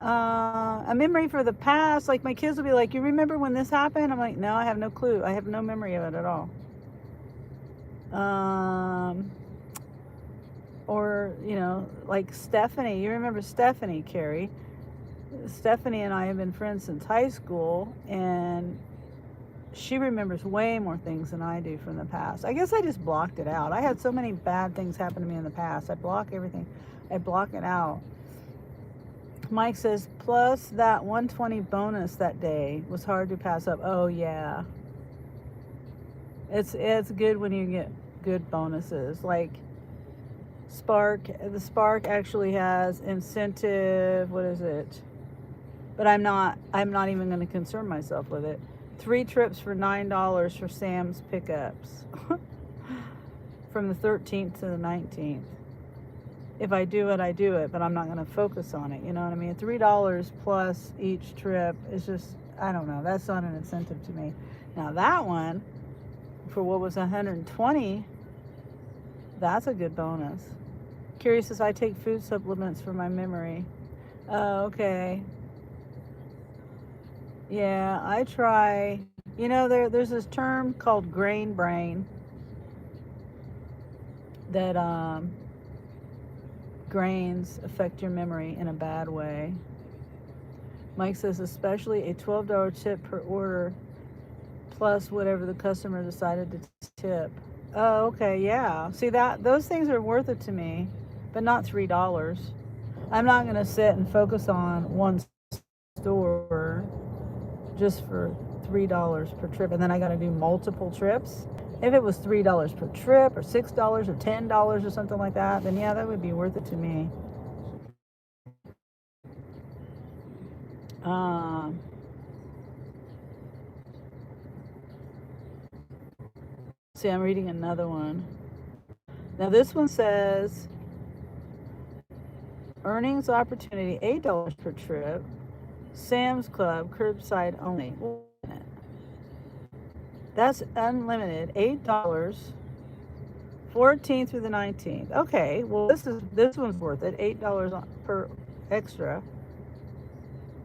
a memory for the past, like my kids will be like, you remember when this happened? I'm like, no, I have no clue. I have no memory of it at all. Or, like Stephanie, you remember Stephanie, Carrie? Stephanie and I have been friends since high school, and she remembers way more things than I do from the past. I guess I just blocked it out. I had so many bad things happen to me in the past. I block everything. I block it out. Mike says, plus that 120 bonus that day was hard to pass up. Oh yeah. It's good when you get good bonuses. Like the Spark actually has incentive, what is it? But I'm not even going to concern myself with it. 3 trips for $9 for Sam's pickups from the 13th to the 19th. If I do it, I do it, but I'm not going to focus on it. You know what I mean? $3 plus each trip is just, I don't know. That's not an incentive to me. Now that one, for what was 120, that's a good bonus. Carrie says, I take food supplements for my memory. Oh, okay. Yeah, I try You know, there's this term called grain brain that grains affect your memory in a bad way. Mike says, especially a $12 tip per order plus whatever the customer decided to tip. Oh, okay, yeah. See, that those things are worth it to me, but not $3. I'm not going to sit and focus on one store just for $3 per trip, and then I got to do multiple trips. If it was $3 per trip, or $6, or $10, or something like that, then yeah, that would be worth it to me. See, I'm reading another one. Now this one says earnings opportunity $8 per trip, Sam's Club curbside only. That's unlimited, $8, 14th through the 19th. Okay, well this one's worth it, $8 per extra.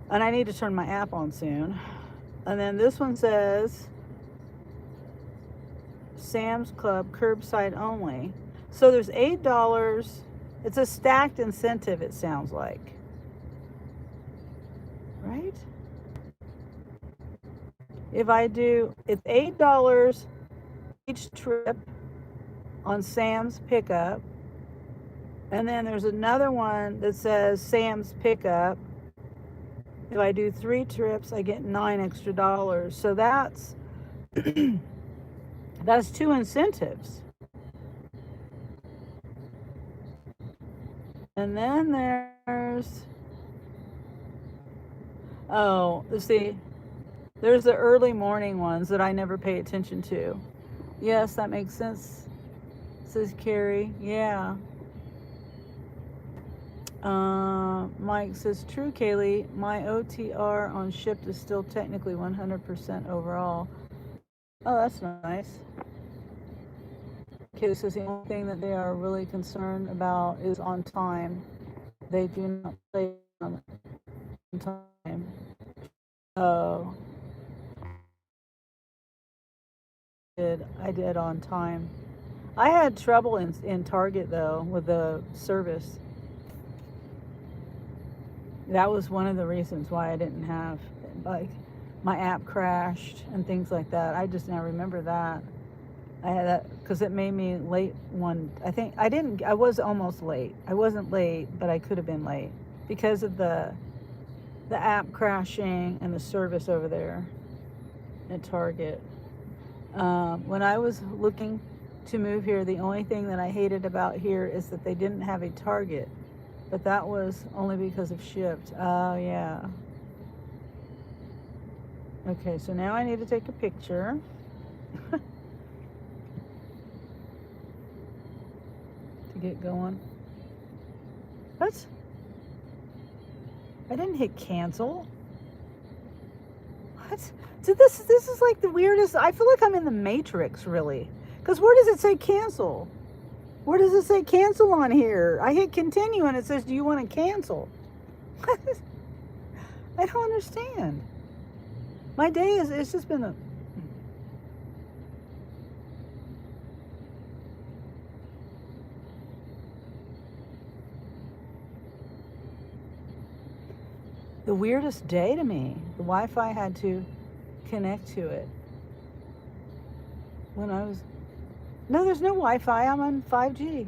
And I need to turn my app on soon. And then this one says Sam's Club curbside only. So there's $8. It's a stacked incentive, it sounds like. Right? If I do, it's $8 each trip on Sam's pickup. And then there's another one that says Sam's pickup. If I do 3 trips, I get $9 extra. So that's that's 2 incentives. And then there's, oh, let's see, there's the early morning ones that I never pay attention to. Yes, that makes sense, says Carrie. Yeah. Mike says, true, Kaylee. My OTR on Shipt is still technically 100% overall. Oh, that's nice. Kaylee says the only thing that they are really concerned about is on time. They do not play on time. Oh. I did on time. I had trouble in Target though with the service. That was one of the reasons why I didn't have, like, my app crashed and things like that. I just now remember that. I had that because it made me late I was almost late. I wasn't late, but I could have been late because of the app crashing and the service over there at Target. When I was looking to move here, the only thing that I hated about here is that they didn't have a Target. But that was only because of Shipt. Oh, yeah. Okay, so now I need to take a picture. To get going. What? I didn't hit cancel. What? So this is like the weirdest. I feel like I'm in the Matrix, really. Because where does it say cancel? Where does it say cancel on here? I hit continue and it says, do you want to cancel? I don't understand. My day it's just been the weirdest day to me. The Wi-Fi had to connect to it. When I was, no, there's no Wi-Fi. I'm on 5G.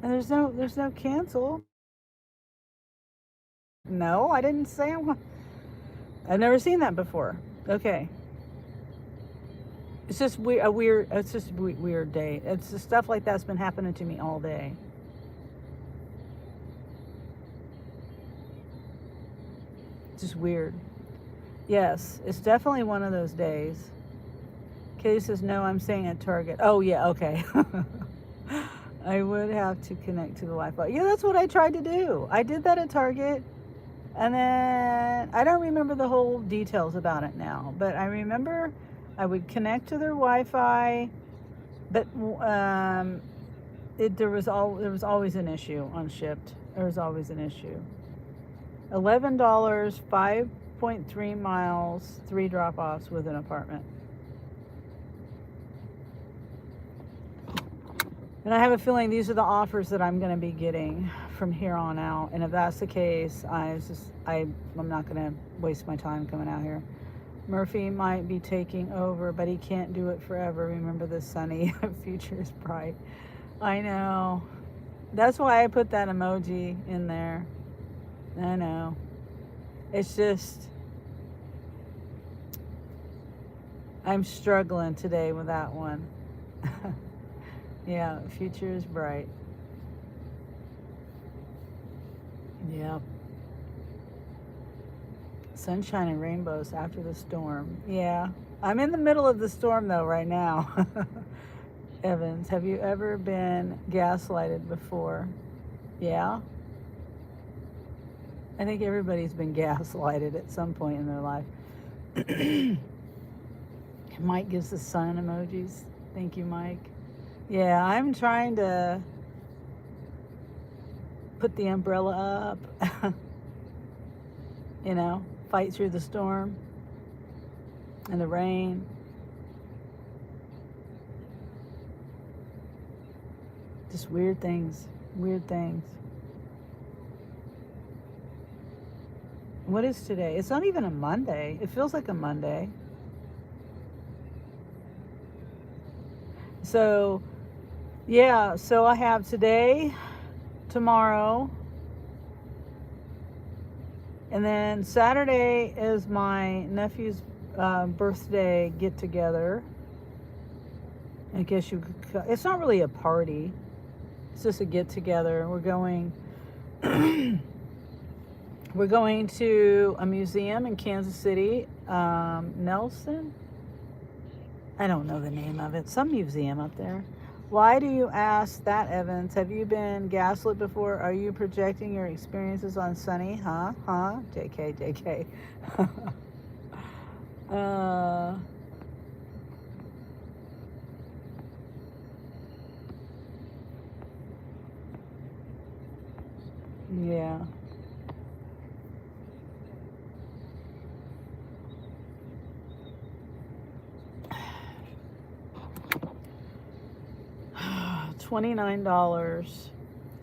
And there's no cancel. No, I didn't say I've never seen that before. Okay. It's just it's just a weird day. It's the stuff like that's been happening to me all day. It's just weird. Yes, it's definitely one of those days. Katie says, no, I'm staying at Target. Oh, yeah, okay. I would have to connect to the Wi-Fi. Yeah, that's what I tried to do. I did that at Target. And then I don't remember the whole details about it now. But I remember I would connect to their Wi-Fi. But there was always an issue on Shipt. There was always an issue. $11, 5.3 miles, 3 drop-offs with an apartment. And I have a feeling these are the offers that I'm going to be getting from here on out. And if that's the case, I'm not going to waste my time coming out here. Murphy might be taking over, but he can't do it forever. Remember the sunny future is bright. I know. That's why I put that emoji in there. I know. It's just, I'm struggling today with that one. Yeah, the future is bright. Yep. Sunshine and rainbows after the storm. Yeah. I'm in the middle of the storm though right now. Evans, have you ever been gaslighted before? Yeah. I think everybody's been gaslighted at some point in their life. Mike gives the sun emojis. Thank you, Mike. Yeah, I'm trying to put the umbrella up. You know, fight through the storm and the rain. Just weird things. Weird things. What is today? It's not even a Monday. It feels like a Monday. So, yeah, so I have today, tomorrow, and then Saturday is my nephew's birthday get together. I guess you could, it's not really a party. It's just a get together. We're going to a museum in Kansas City, Nelson. I don't know the name of it. Some museum up there. Why do you ask that, Evans? Have you been gaslit before? Are you projecting your experiences on Sunny? Huh? JK, JK. Yeah. $29,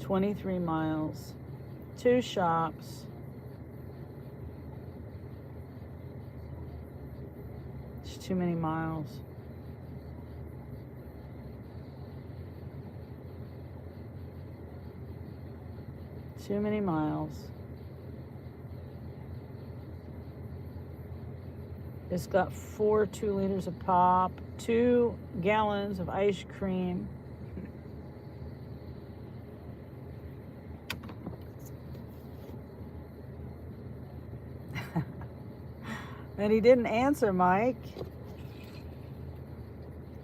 23 miles, 2 shops. It's too many miles. Too many miles. It's got 4 2-liters of pop, 2 gallons of ice cream. And he didn't answer, Mike.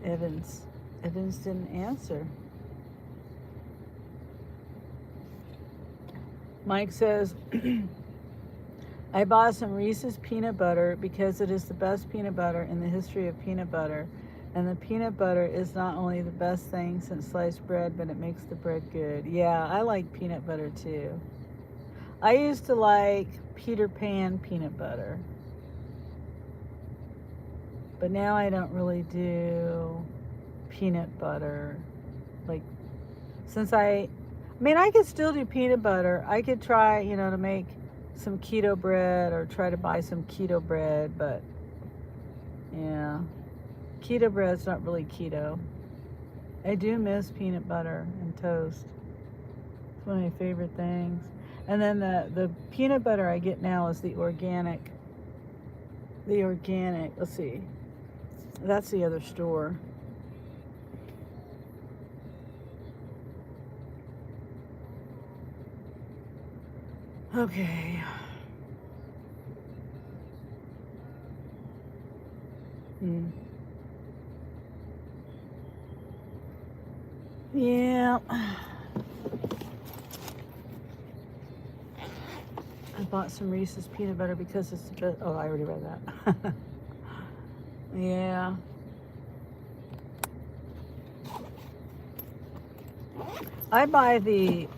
Evans didn't answer. Mike says, I bought some Reese's peanut butter because it is the best peanut butter in the history of peanut butter. And the peanut butter is not only the best thing since sliced bread, but it makes the bread good. Yeah, I like peanut butter too. I used to like Peter Pan peanut butter. But now I don't really do peanut butter. Like, since I could still do peanut butter. I could try, to make some keto bread or try to buy some keto bread, but yeah, keto bread's not really keto. I do miss peanut butter and toast. It's one of my favorite things. And then the peanut butter I get now is the organic, let's see. That's the other store. Okay. Yeah. I bought some Reese's peanut butter because it's the best. Oh, I already read that. Yeah. I buy the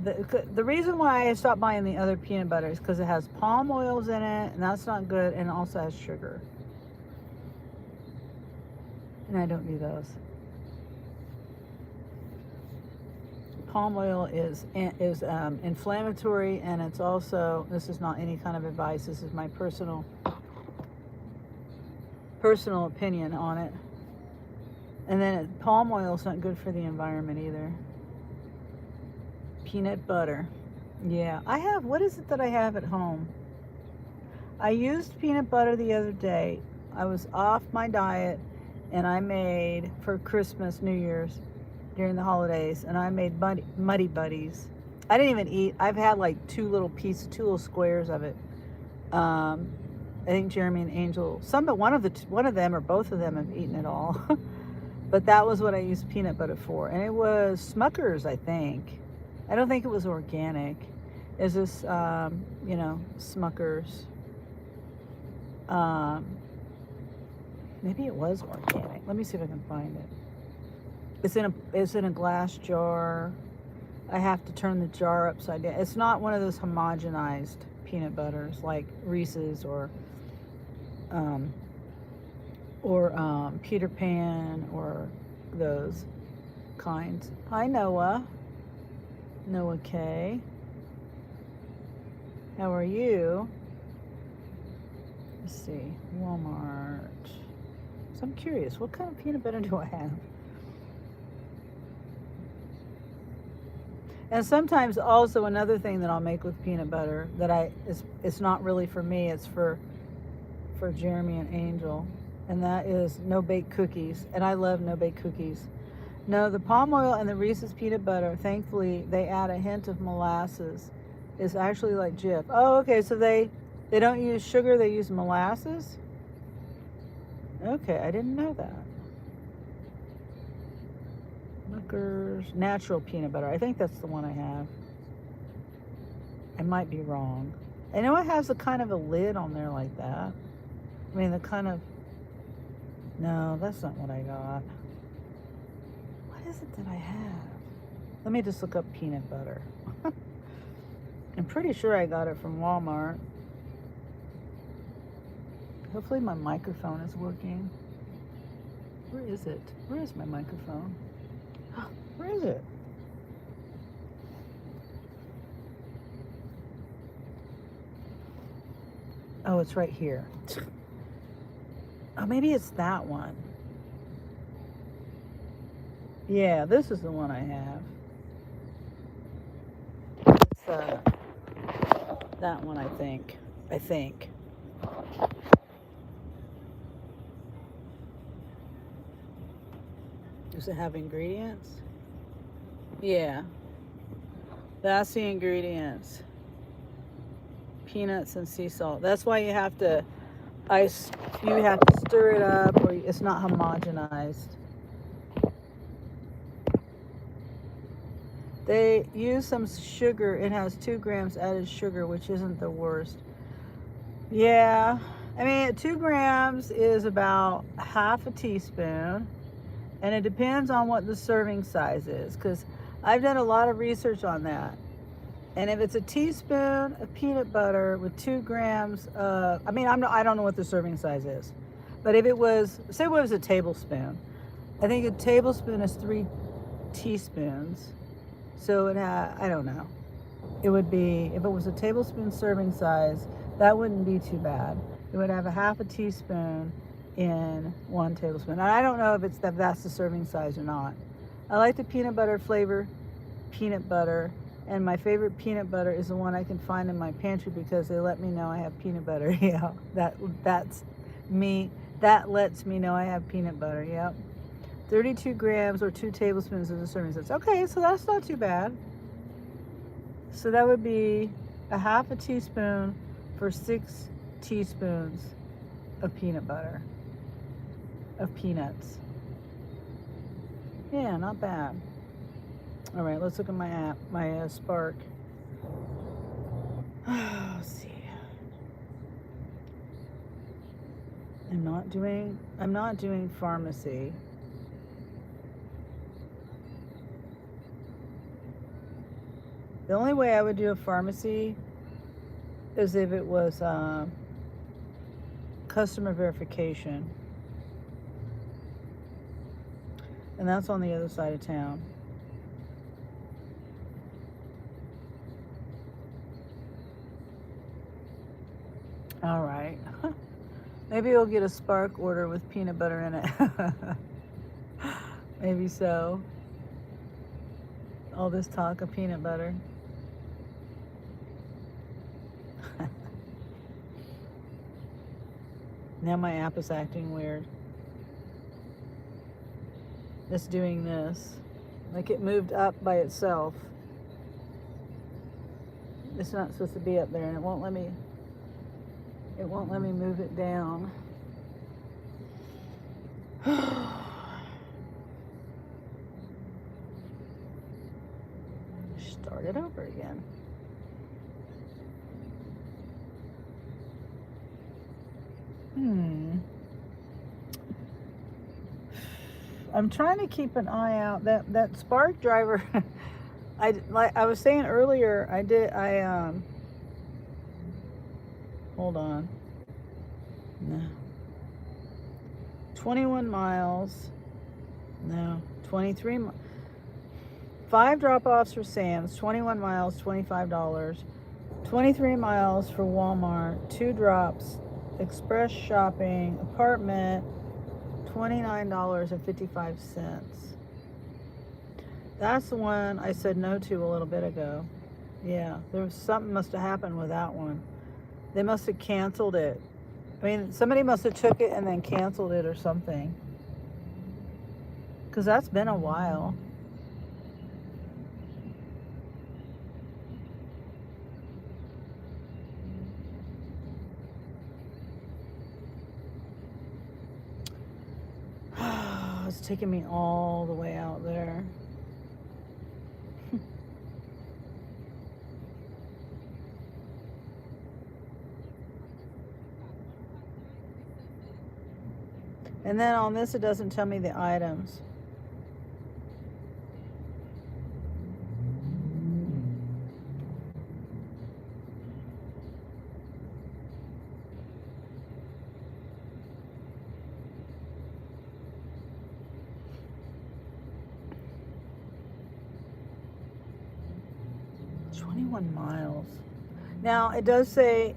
the reason why I stopped buying the other peanut butter is because it has palm oils in it, and that's not good, and it also has sugar. And I don't do those. Palm oil is inflammatory, and it's also, this is not any kind of advice, this is my personal opinion on it. And then palm oil is not good for the environment either. Peanut butter. Yeah, I have, what is it that I have at home? I used peanut butter the other day. I was off my diet, and I made, for Christmas, New Year's, during the holidays, and I made Muddy Buddies. I didn't even eat. I've had like two little squares of it. I think Jeremy and Angel, one of them or both of them have eaten it all. But that was what I used peanut butter for, and it was Smucker's, I think. I don't think it was organic. It's just, Smucker's. Maybe it was organic. Let me see if I can find it. It's in a glass jar. I have to turn the jar upside down. It's not one of those homogenized peanut butters like Reese's or Peter Pan or those kinds. Hi, Noah. Noah K. How are you? Let's see. Walmart. So I'm curious, what kind of peanut butter do I have? And sometimes also another thing that I'll make with peanut butter that it's not really for me, it's for Jeremy and Angel, and that is no-bake cookies. And I love no-bake cookies. No, the palm oil and the Reese's peanut butter, thankfully, they add a hint of molasses. It's actually like Jif. Oh, okay, so they don't use sugar, they use molasses? Okay, I didn't know that. Smucker's natural peanut butter. I think that's the one I have. I might be wrong. I know it has a kind of a lid on there like that. I mean, the kind of... No, that's not what I got. What is it that I have? Let me just look up peanut butter. I'm pretty sure I got it from Walmart. Hopefully my microphone is working. Where is it? Where is my microphone? Where is it? Oh, it's right here. Oh, maybe it's that one. Yeah, this is the one I have. It's that one, I think. Does it have ingredients? Yeah. That's the ingredients. Peanuts and sea salt. That's why you have to stir it up, or it's not homogenized. They use some sugar. It has 2 grams added sugar, which isn't the worst. Yeah. I mean, 2 grams is about half a teaspoon. And it depends on what the serving size is, because I've done a lot of research on that. And if it's a teaspoon of peanut butter with 2 grams of, I don't know what the serving size is. But if it was, say it was a tablespoon. I think a tablespoon is 3 teaspoons. So I don't know. It would be, if it was a tablespoon serving size, that wouldn't be too bad. It would have a half a teaspoon in 1 tablespoon. And I don't know if that's the serving size or not. I like the peanut butter flavor, peanut butter, and my favorite peanut butter is the one I can find in my pantry because they let me know I have peanut butter. Yeah, that's me. That lets me know I have peanut butter. Yep. 32 grams or 2 tablespoons is the serving size. Okay, so that's not too bad. So that would be a half a teaspoon for 6 teaspoons of peanut butter. Of peanuts. Yeah, not bad. All right, let's look at my app, my Spark. Let's see. I'm not doing pharmacy. The only way I would do a pharmacy is if it was customer verification. And that's on the other side of town. All right. Maybe we'll get a Spark order with peanut butter in it. Maybe so. All this talk of peanut butter. Now my app is acting weird. It's doing this. Like it moved up by itself. It's not supposed to be up there, and it won't let me move it down. Start it over again. I'm trying to keep an eye out. That Spark driver, like I was saying earlier, hold on. No. 21 miles. No. 23 5 drop-offs for Sam's, 21 miles, $25. 23 miles for Walmart, 2 drops, express shopping, apartment, $29.55. That's the one I said no to a little bit ago. Yeah, there was something must have happened with that one. They must have canceled it. I mean, somebody must have took it and then canceled it or something. Because that's been a while. It's taking me all the way out there. And then on this, it doesn't tell me the items. Miles. Now it does say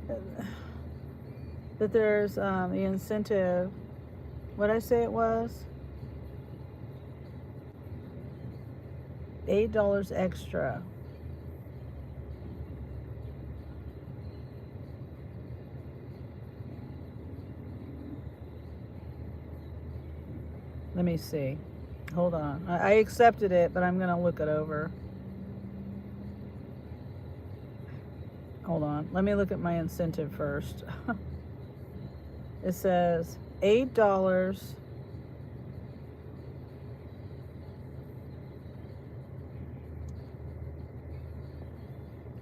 that there's the incentive. What did I say it was? $8 extra. Let me see. Hold on. I accepted it, but I'm gonna look it over. Hold on. Let me look at my incentive first. It says $8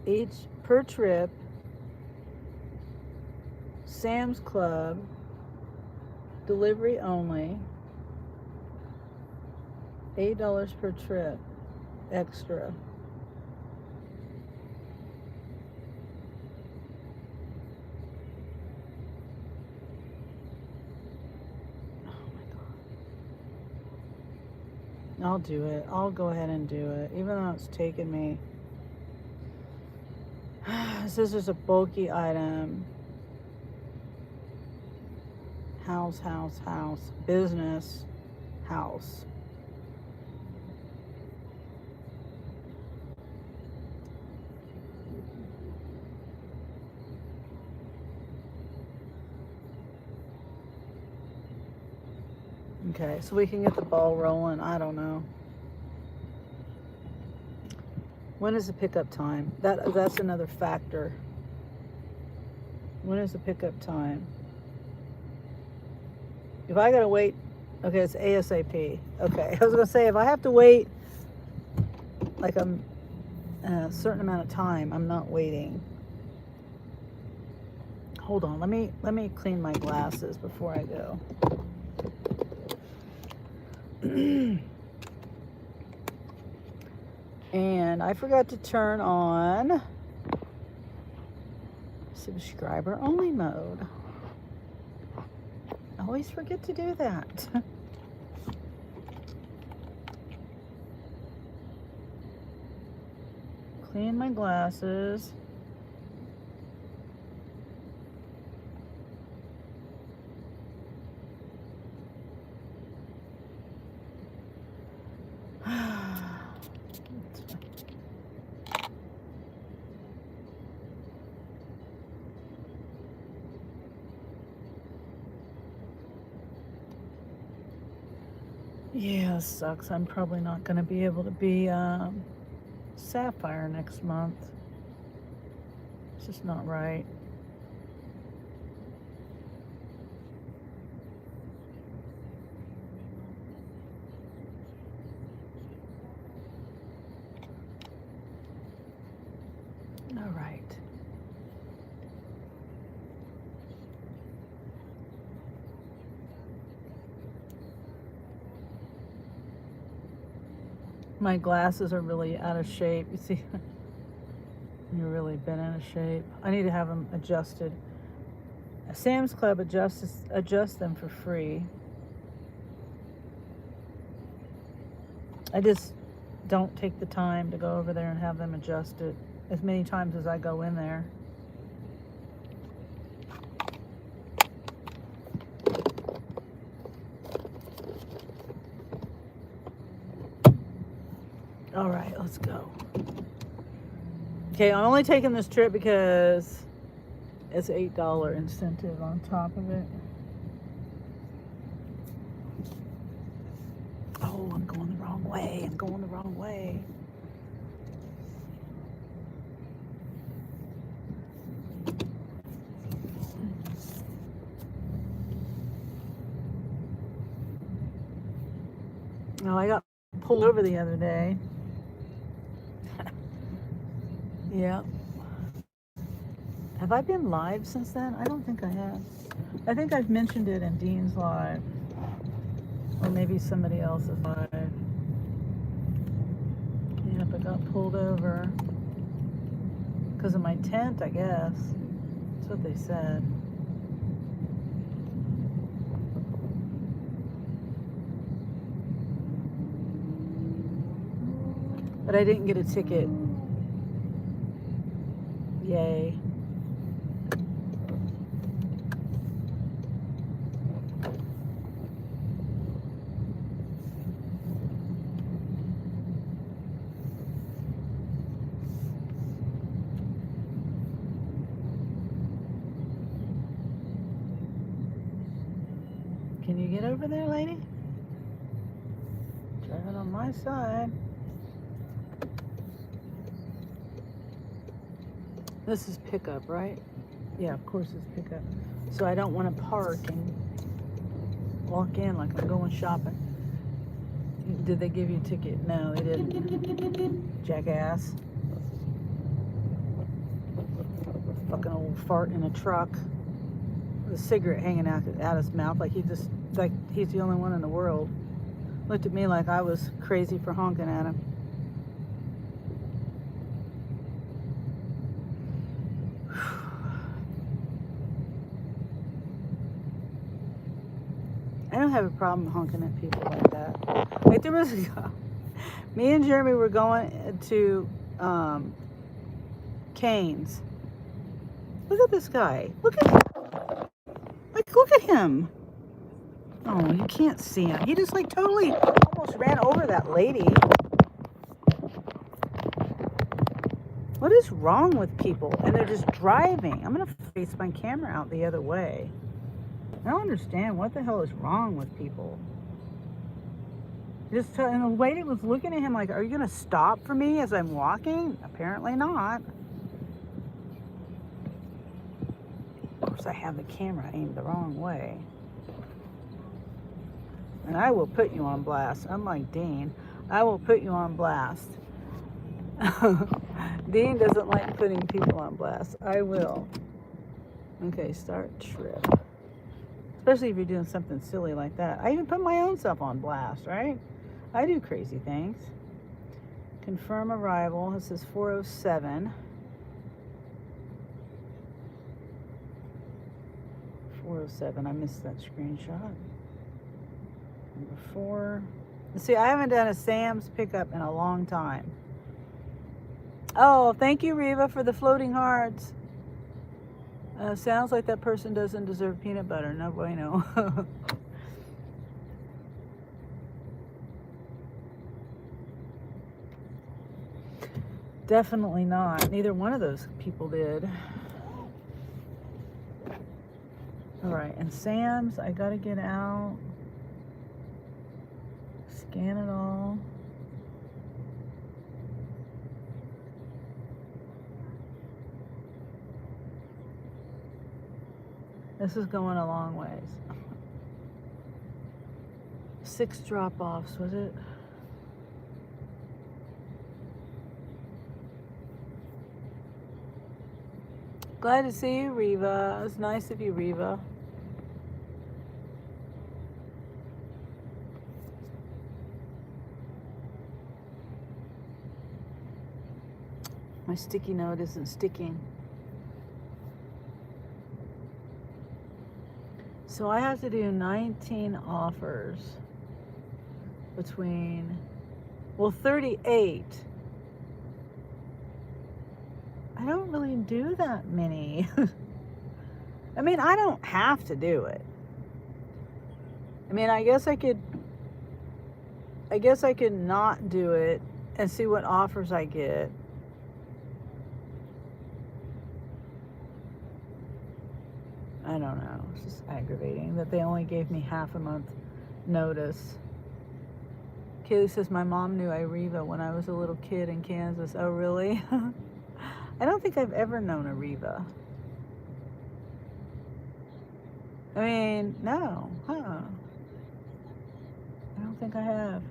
each per trip. Sam's Club delivery only. $8 per trip extra. I'll do it. I'll go ahead and do it, even though it's taken me. This is a bulky item. House, business, house. Okay, so we can get the ball rolling. I don't know. When is the pickup time? That's another factor. When is the pickup time? If I gotta wait, okay, it's ASAP. Okay, I was gonna say if I have to wait like a certain amount of time, I'm not waiting. Hold on, let me clean my glasses before I go. And I forgot to turn on subscriber only mode. I always forget to do that. Clean my glasses. Yeah, sucks. I'm probably not going to be able to be Sapphire next month. It's just not right. All right. My glasses are really out of shape. You see, you've really been out of shape. I need to have them adjusted. Sam's Club adjusts them for free. I just don't take the time to go over there and have them adjusted as many times as I go in there. All right, let's go. Okay, I'm only taking this trip because it's $8 incentive on top of it. Oh, I'm going the wrong way. I'm going the wrong way. Oh, I got pulled over the other day. Yeah. Have I been live since then? I don't think I have. I think I've mentioned it in Dean's live. Or maybe somebody else's live. Yep, I got pulled over. Because of my tent, I guess. That's what they said. But I didn't get a ticket. Yay. Can you get over there, lady? Driving on my side. This is pickup, right? Yeah, of course it's pickup. So I don't want to park and walk in like I'm going shopping. Did they give you a ticket? No, they didn't. Jackass. Fucking old fart in a truck with a cigarette hanging out his mouth like he's the only one in the world. Looked at me like I was crazy for honking at him. I don't have a problem honking at people like that. Like there was me and Jeremy were going to Cane's. Look at this guy. Look at him. Oh, you can't see him. He just like totally almost ran over that lady. What is wrong with people? And they're just driving. I'm gonna face my camera out the other way. I don't understand what the hell is wrong with people. And the lady was looking at him like, are you gonna stop for me as I'm walking? Apparently not. Of course I have the camera aimed the wrong way. And I will put you on blast. Unlike Dean, I will put you on blast. Dean doesn't like putting people on blast. I will. Okay, start trip. Especially if you're doing something silly like that. I even put my own self on blast, right? I do crazy things. Confirm arrival. This is 407. 407. I missed that screenshot. Number 4. See, I haven't done a Sam's pickup in a long time. Oh, thank you, Reva, for the floating hearts. Sounds like that person doesn't deserve peanut butter. No bueno. Definitely not. Neither one of those people did. All right, and Sam's, I gotta get out. Scan it all. This is going a long ways. 6 drop-offs, was it? Glad to see you, Reva. It was nice of you, Reva. My sticky note isn't sticking. So I have to do 19 offers between, well, 38. I don't really do that many. I mean, I don't have to do it. I mean, I guess I could not do it and see what offers I get. I don't know. It's just aggravating that they only gave me half a month notice. Kaylee says, my mom knew Ireva when I was a little kid in Kansas. Oh, really? I don't think I've ever known Ireva. I mean, no. I don't think I have.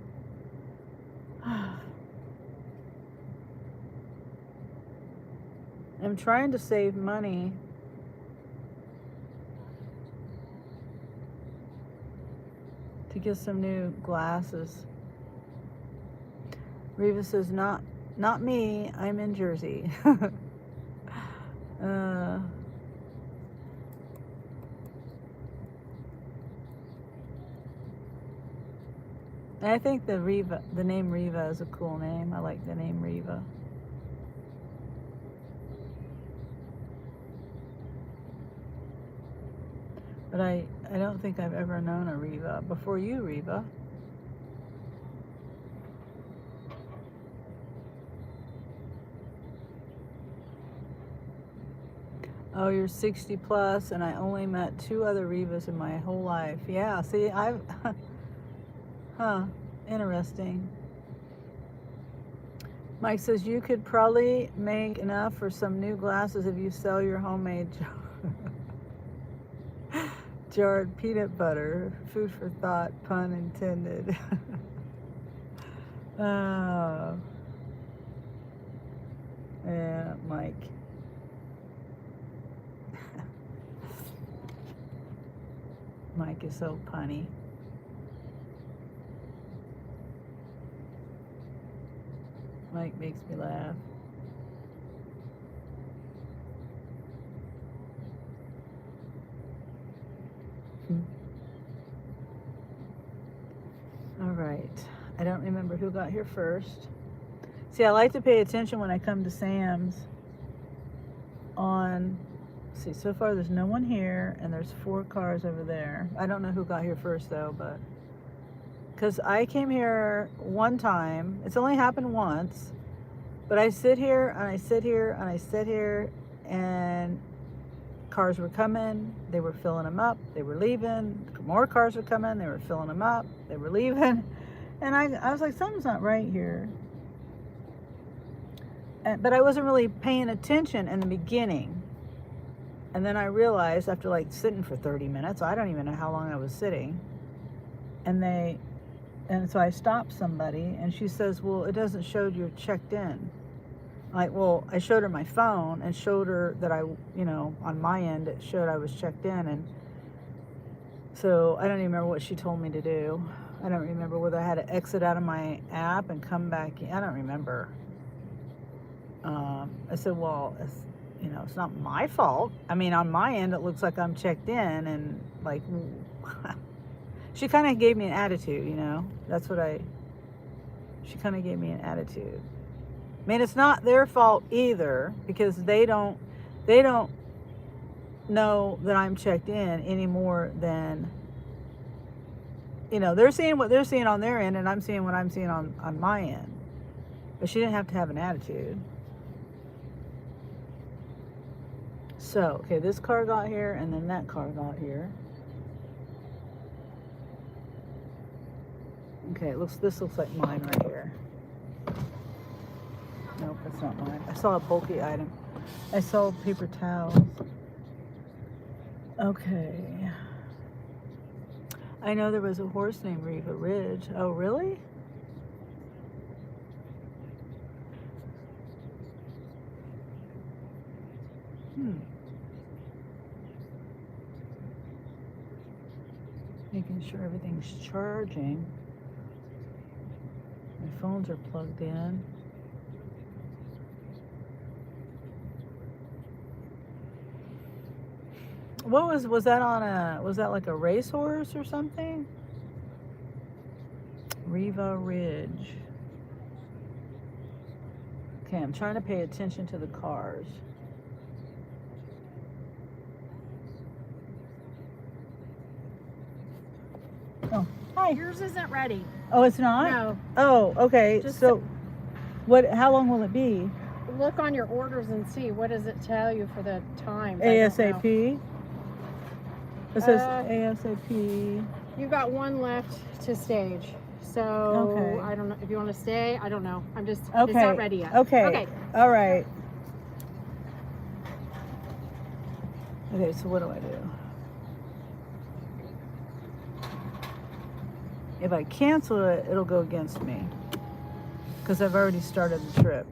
I'm trying to save money. To get some new glasses. Reva says, not me, I'm in Jersey. I think the name Reva is a cool name. I like the name Reva. But I don't think I've ever known a Reva before you, Reva. Oh, you're 60 plus, and I only met 2 other Revas in my whole life. Yeah, see, interesting. Mike says, you could probably make enough for some new glasses if you sell your homemade jarred peanut butter. Food for thought, pun intended. Oh. Yeah, Mike. Mike is so punny. Mike makes me laugh. All right. I don't remember who got here first. See, I like to pay attention when I come to Sam's on, see, so far there's no one here, and there's 4 cars over there. I don't know who got here first, though, but because I came here one time. It's only happened once, but I sit here, and I sit here, and I sit here, and cars were coming. They were filling them up. They were leaving. More cars were coming. They were filling them up. They were leaving. And I was like, something's not right here. But I wasn't really paying attention in the beginning. And then I realized after like sitting for 30 minutes, I don't even know how long I was sitting. And so I stopped somebody, and she says, well, it doesn't show you're checked in. Like, well, I showed her my phone and showed her that on my end, it showed I was checked in. And so I don't even remember what she told me to do. I don't remember whether I had to exit out of my app and come back in. I don't remember. I said, well, it's not my fault. I mean, on my end, it looks like I'm checked in, and like, she kind of gave me an attitude, That's what she kind of gave me an attitude. I mean, it's not their fault either, because they don't know that I'm checked in any more than, they're seeing what they're seeing on their end, and I'm seeing what I'm seeing on my end. But she didn't have to have an attitude. So, okay, this car got here, and then that car got here. Okay, this looks like mine right here. Nope, that's not mine. I saw a bulky item. I saw paper towels. Okay. I know there was a horse named Riva Ridge. Oh, really? Making sure everything's charging. My phones are plugged in. What was that was that like a racehorse or something? Riva Ridge. Okay, I'm trying to pay attention to the cars. Oh, hi. Yours isn't ready. Oh, it's not? No. Oh, okay. So how long will it be? Look on your orders and see. What does it tell you for the time? ASAP? It says ASAP. You got one left to stage. So okay. I don't know if you want to stay. I don't know. I'm just okay. It's not ready yet. Okay. All right. Okay, so what do I do? If I cancel it, it'll go against me because I've already started the trip.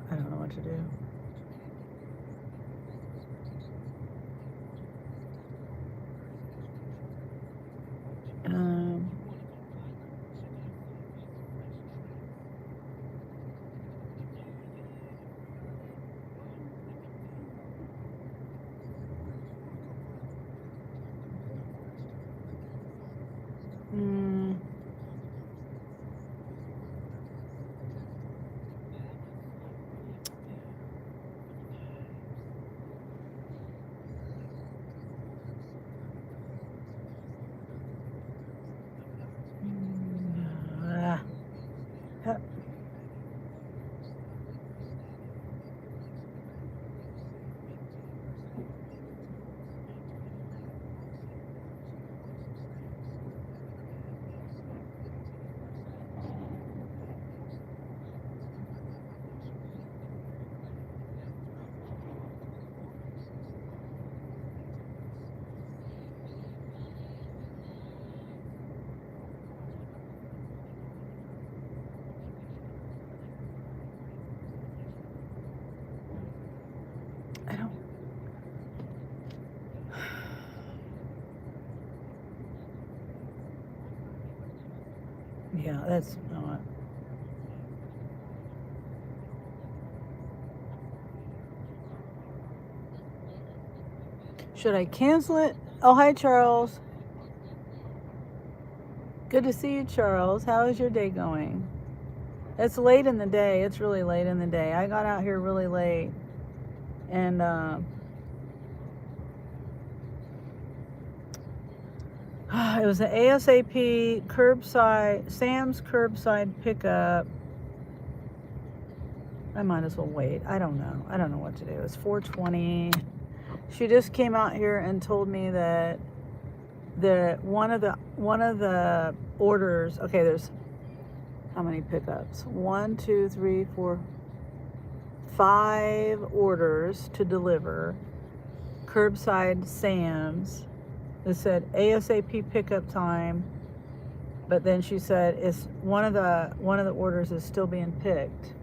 I don't know what to do. Yeah, that's not. Should I cancel it? Oh, hi, Charles. Good to see you, Charles. How is your day going? It's late in the day. It's really late in the day. I got out here really late. And, it was an ASAP curbside, Sam's curbside pickup. I might as well wait. I don't know. I don't know what to do. It's 4:20. She just came out here and told me that one of the orders. Okay, there's how many pickups? 1, 2, 3, 4, 5 orders to deliver, curbside Sam's. It said ASAP pickup time, but then she said it's one of the orders is still being picked.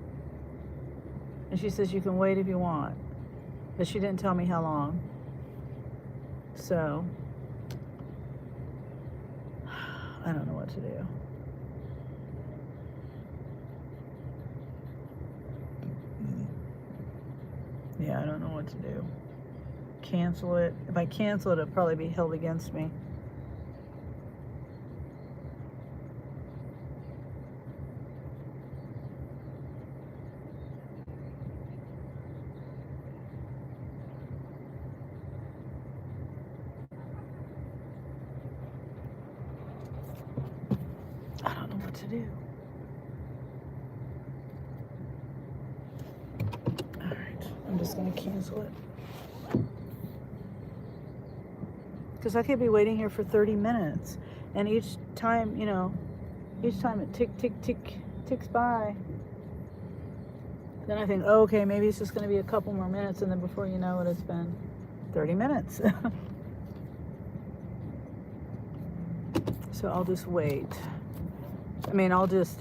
And she says you can wait if you want. But she didn't tell me how long. So I don't know what to do. Yeah, I don't know what to do. Cancel it. If I cancel it, it'll probably be held against me. I don't know what to do. All right, I'm just going to cancel it. Because I could be waiting here for 30 minutes. And each time, each time it ticks by. Then I think, oh, okay, maybe it's just going to be a couple more minutes. And then before you know it, it's been 30 minutes. So I'll just wait. I mean, I'll just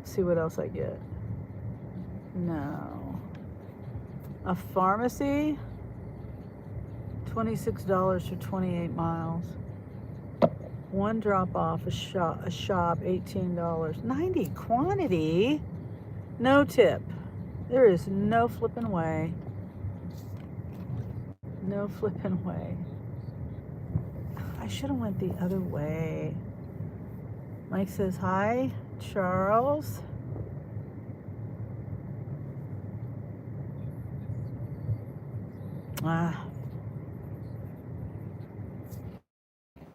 see what else I get. No. A pharmacy? $26 for 28 miles. One drop off, a shop, $18. 90 quantity? No tip. There is no flipping way. No flipping way. I should have went the other way. Mike says, hi, Charles.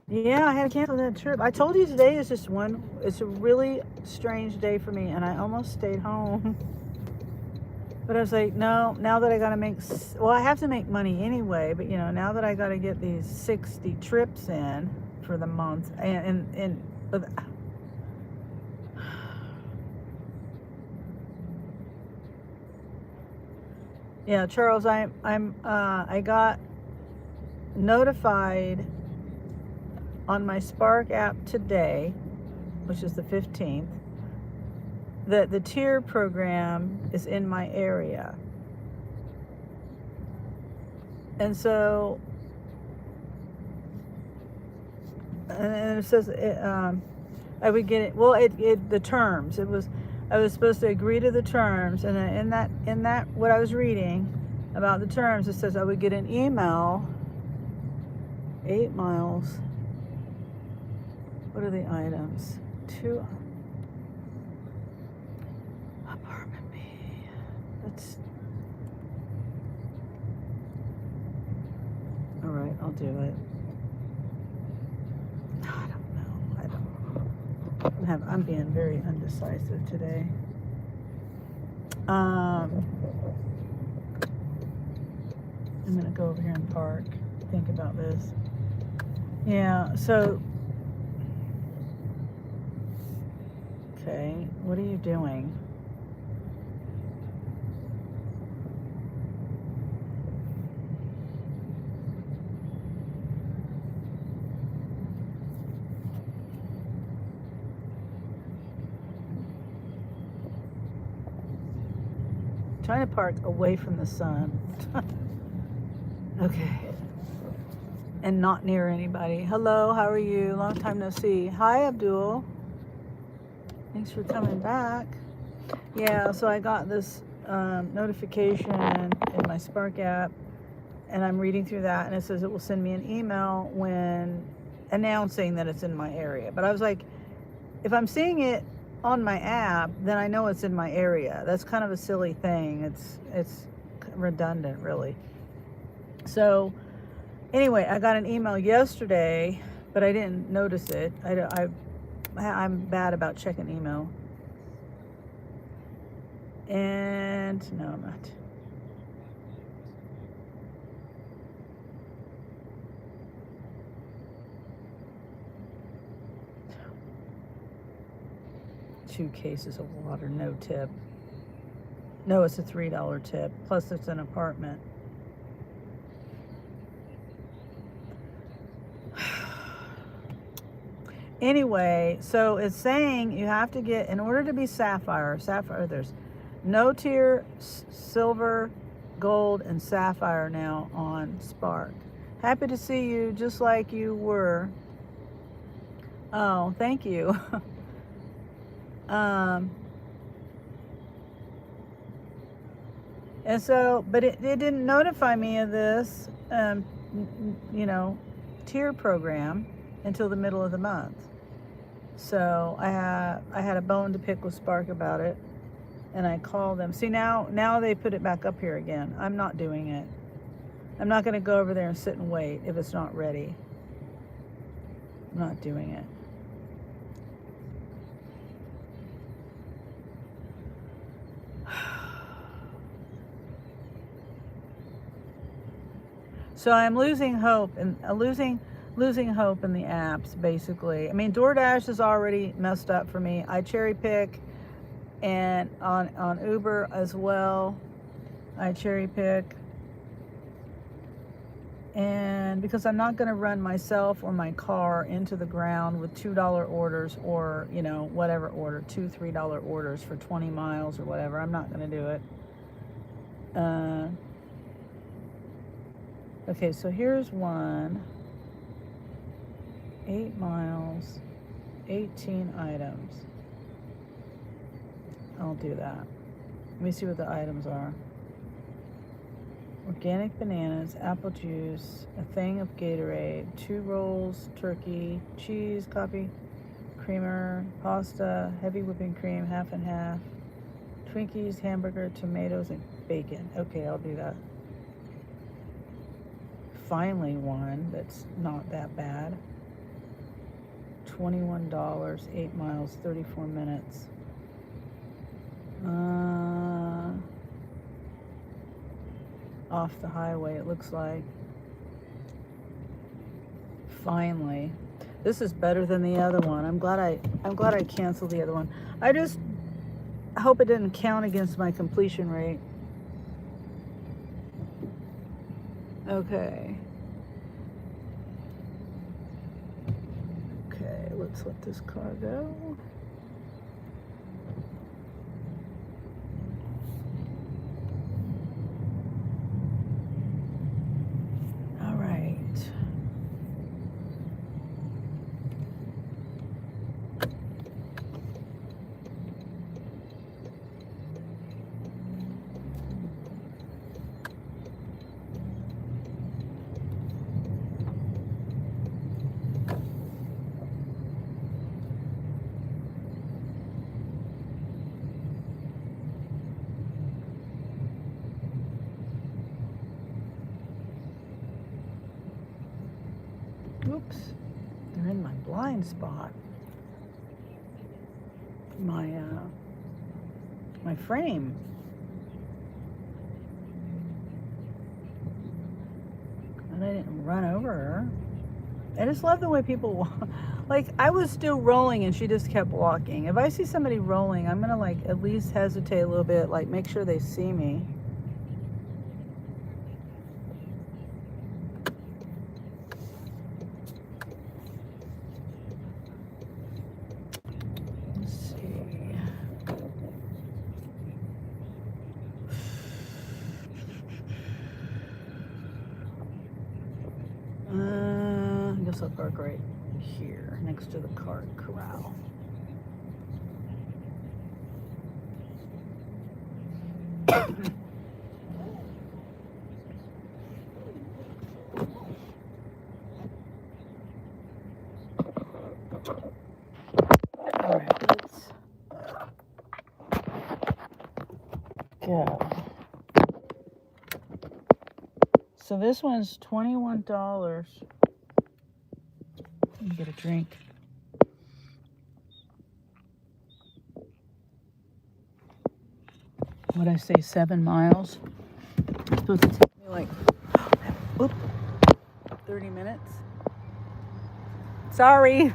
Yeah, I had to cancel that trip. I told you today is just it's a really strange day for me, and I almost stayed home. But I was like, no, now that I got to I have to make money anyway, but now that I got to get these 60 trips in for the month, but yeah, Charles, I got notified on my Spark app today, which is the 15th, that the tier program is in my area. And so, and it says I would get it. Well, the terms. I was supposed to agree to the terms, and in that what I was reading about the terms, it says I would get an email. 8 miles. What are the items? 2 apartment B. That's all right. I'll do it. I don't know. I'm being very undecisive today. I'm gonna go over here and park. Think about this. Yeah. So. Okay, what are you doing? Trying to park away from the sun. Okay. And not near anybody. Hello, how are you? Long time no see. Hi, Abdul. Thanks for coming back. Yeah, so I got this notification in my Spark app, and I'm reading through that, and it says it will send me an email when announcing that it's in my area. But I was like, if I'm seeing it on my app, then I know it's in my area. That's kind of a silly thing. It's redundant, really. So anyway, I got an email yesterday, but I didn't notice it. I'm bad about checking email. And no, I'm not. Two cases of water, no tip. No, it's a $3 tip. Plus, it's an apartment. Anyway, so it's saying you have to get, in order to be sapphire, there's no tier, silver, gold, and sapphire now on Spark. Happy to see you just like you were. Oh, thank you. And so, but it didn't notify me of this, tier program until the middle of the month. So I had a bone to pick with Spark about it, and I called them. See, now they put it back up here again. I'm not doing it. I'm not going to go over there and sit and wait if it's not ready. I'm not doing it. So I'm losing hope and losing hope in the apps, basically. I mean, DoorDash is already messed up for me. I cherry pick, and on Uber as well, I cherry pick. And because I'm not going to run myself or my car into the ground with $2 orders, or whatever order, $2-3 orders for 20 miles or whatever. I'm not going to do it. Okay, so here's one. 8 miles, 18 items. I'll do that. Let me see what the items are. Organic bananas, apple juice, a thing of Gatorade, 2 rolls, turkey, cheese, coffee, creamer, pasta, heavy whipping cream, half and half, Twinkies, hamburger, tomatoes, and bacon. Okay, I'll do that. Finally one that's not that bad. $21, 8 miles, 34 minutes. Off the highway, it looks like. Finally. This is better than the other one. I'm glad I canceled the other one. I just hope it didn't count against my completion rate. Okay. Okay, let's let this car go. All right. Oops, they're in my blind spot. My frame. And I didn't run over her. I just love the way people walk. Like, I was still rolling and she just kept walking. If I see somebody rolling, I'm gonna at least hesitate a little bit, make sure they see me. I guess I'll park right here next to the cart corral. All right, let's go. So this one's $21. Let me get a drink. What'd I say, 7 miles? It's supposed to take me 30 minutes. Sorry.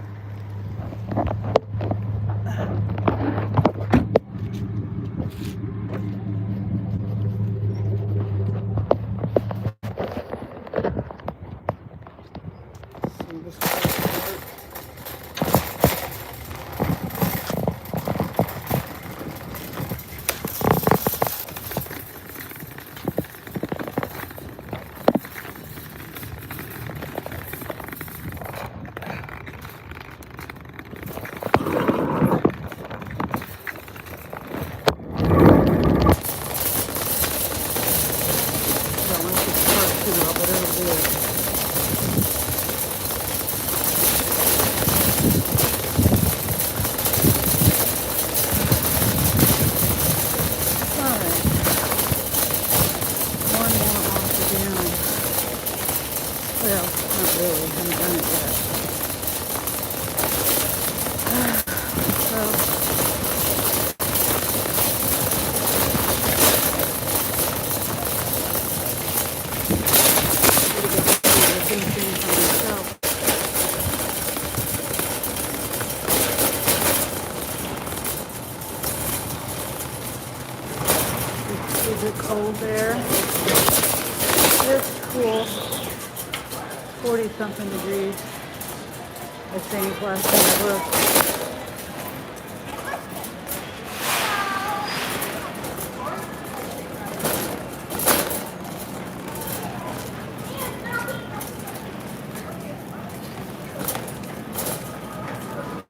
Is it cold there? It's cool. 40 something degrees, I think, last time I looked.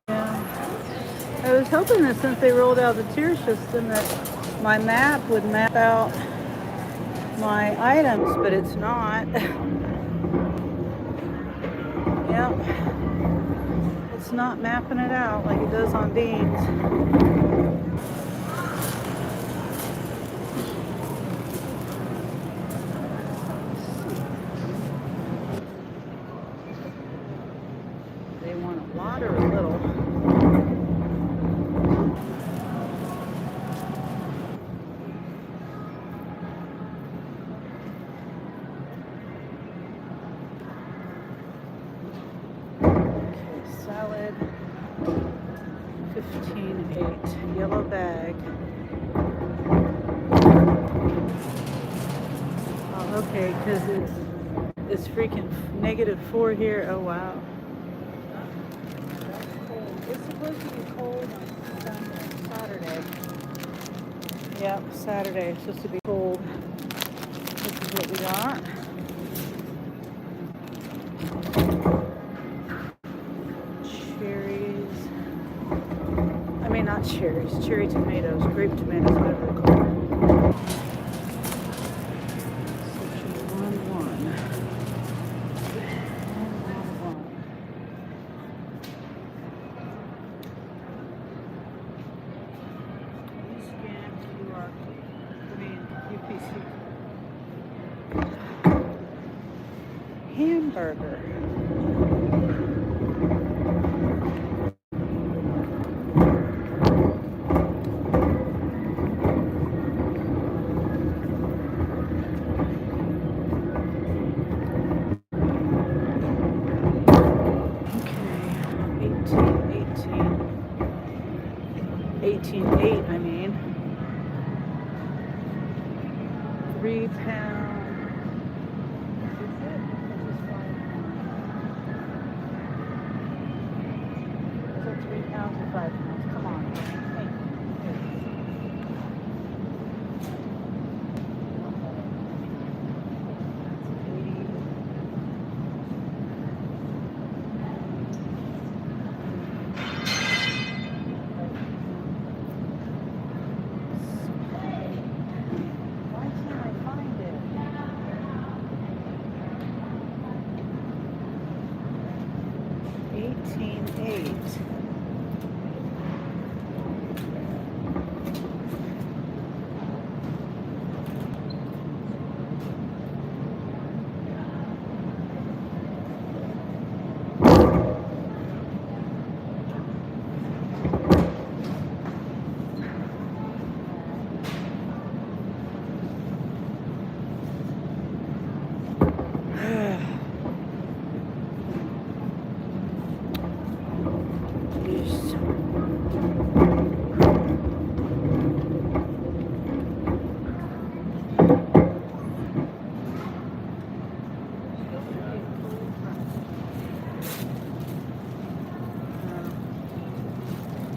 Yeah. I was hoping that since they rolled out the tier system that my map would map out my items, but it's not. Yep. It's not mapping it out like it does on Dean's. They want a lot or a little. Salad, 15.8, yellow bag. Oh, okay, because it's freaking -4 here. Oh wow. It's supposed to be cold on Saturday. Yep, Saturday. It's supposed to be cold. This is what we got. Not cherries, cherry tomatoes, grape tomatoes, whatever they're called. Section 1-1. Scan QR, UPC. Hamburger.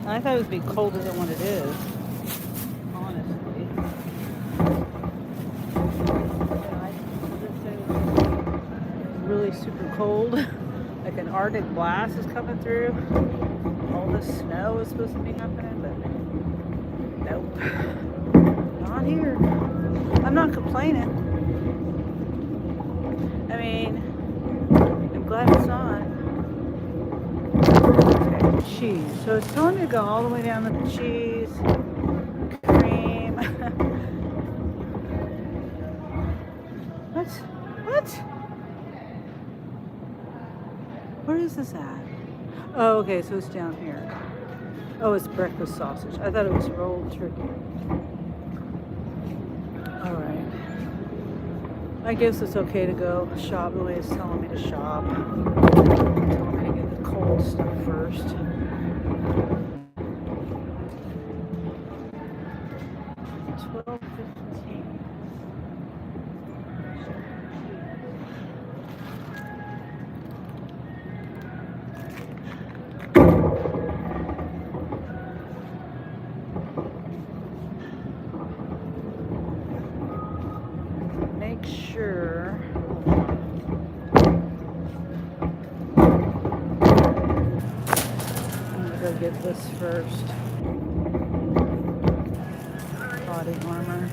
I thought it would be colder than what it is, honestly. It's really super cold. Like an Arctic blast is coming through. All this snow is supposed to be happening, but nope. Not here. I'm not complaining. I mean, I'm glad it's not. Cheese. So it's telling me to go all the way down to the cheese, cream. What? What? Where is this at? Oh, okay, so it's down here. Oh, it's breakfast sausage. I thought it was rolled turkey. All right. I guess it's okay to go shop the way it's telling me to shop. Telling me to get the cold stuff first. 12:15. Make sure. I'm gonna go get this first. Body armor.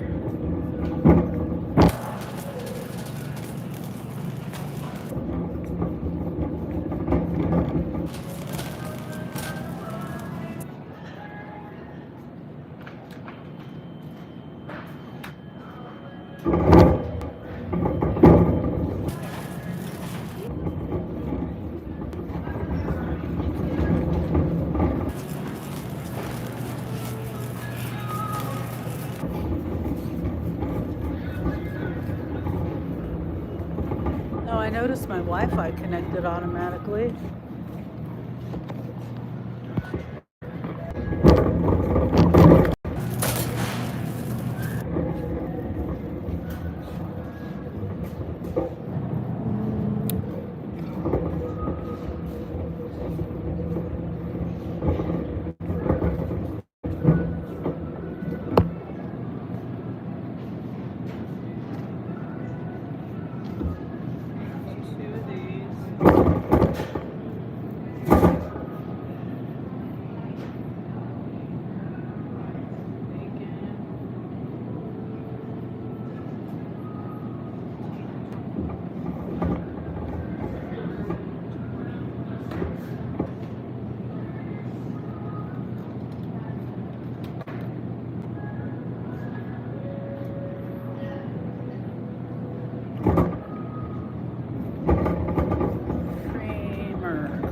Oh, I noticed my Wi-Fi connected automatically.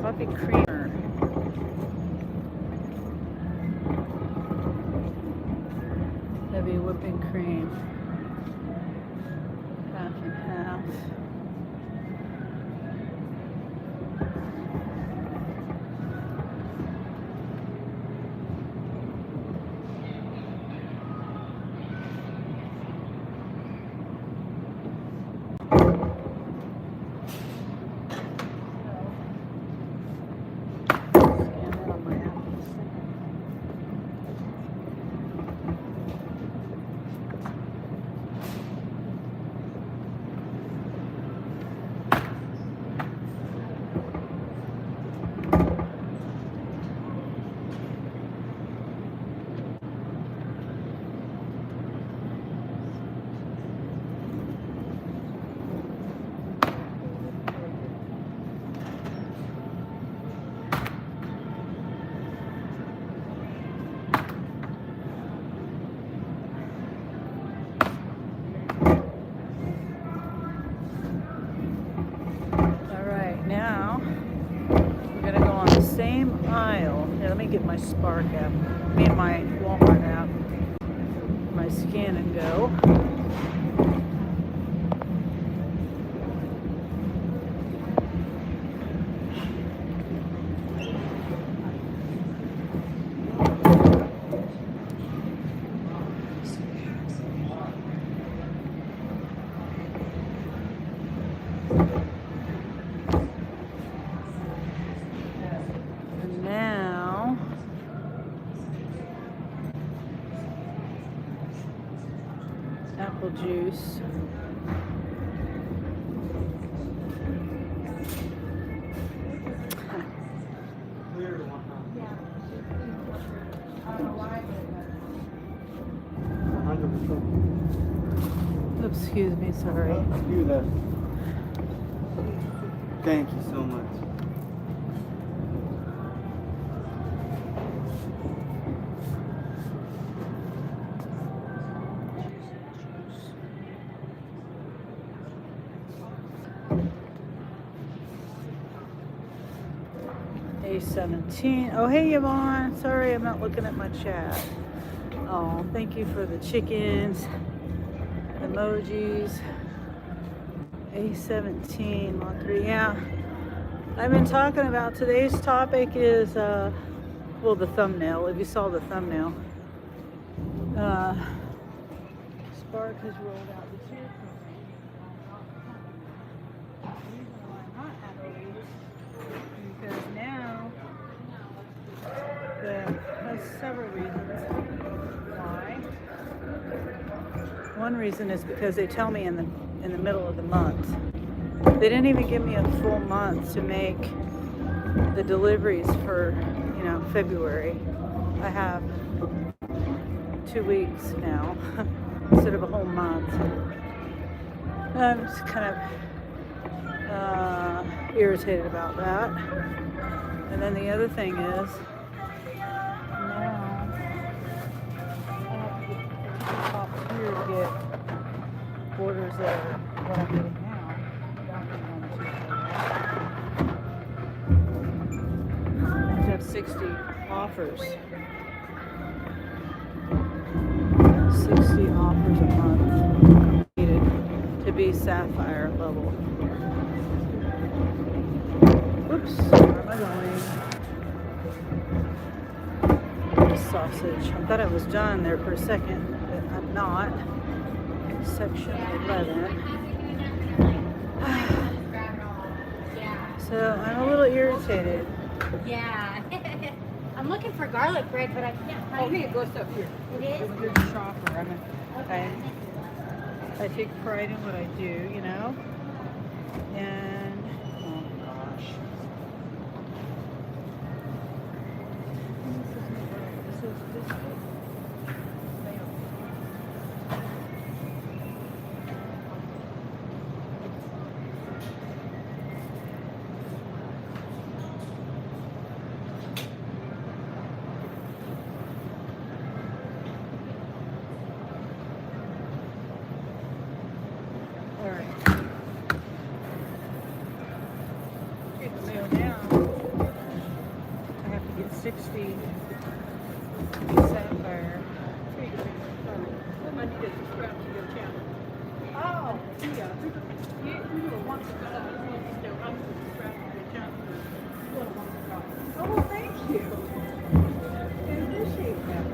Coffee creamer. Heavy whipping cream. Half and half. Same aisle. Here, let me get my Spark app. My Walmart app. My Scan and Go. Apple juice. Excuse me, sorry. Do that. Thank you so much. A17. Oh, hey, Yvonne. Sorry, I'm not looking at my chat. Oh, thank you for the chickens, emojis. A17, Mod 3. Yeah, I've been talking about today's topic is, well, the thumbnail. If you saw the thumbnail, Spark has rolled out the tier program. The reason why I'm not happy is because now there's several reasons why. One reason is because they tell me in the middle of the month. They didn't even give me a full month to make the deliveries for, February. I have 2 weeks now instead of a whole month. I'm just kind of irritated about that. And then the other thing is, now I have to get to the top here to get orders that are what I'm getting now. I have to have 60 offers. 60 offers a month needed to be Sapphire level. Oops, where am I going? Sausage. I thought I was done there for a second, but I'm not. Section 11. So I'm a little irritated. Yeah. I'm looking for garlic bread, but I can't find it. It goes up here. It is? I'm a good shopper. I take pride in what I do, And oh gosh. This is I have to get 60 Sapphire. Oh, yeah. Oh, thank you. I appreciate that.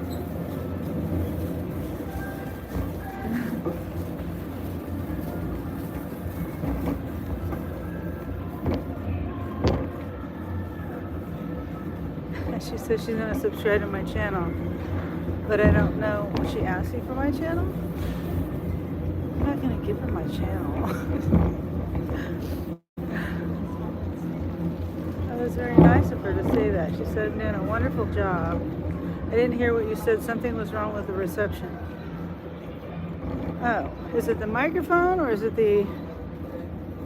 She says she's going to subscribe to my channel, but I don't know. Will she ask me for my channel? I'm not going to give her my channel. That was very nice of her to say that. She said, "You did a wonderful job." I didn't hear what you said. Something was wrong with the reception. Oh, is it the microphone or is it the...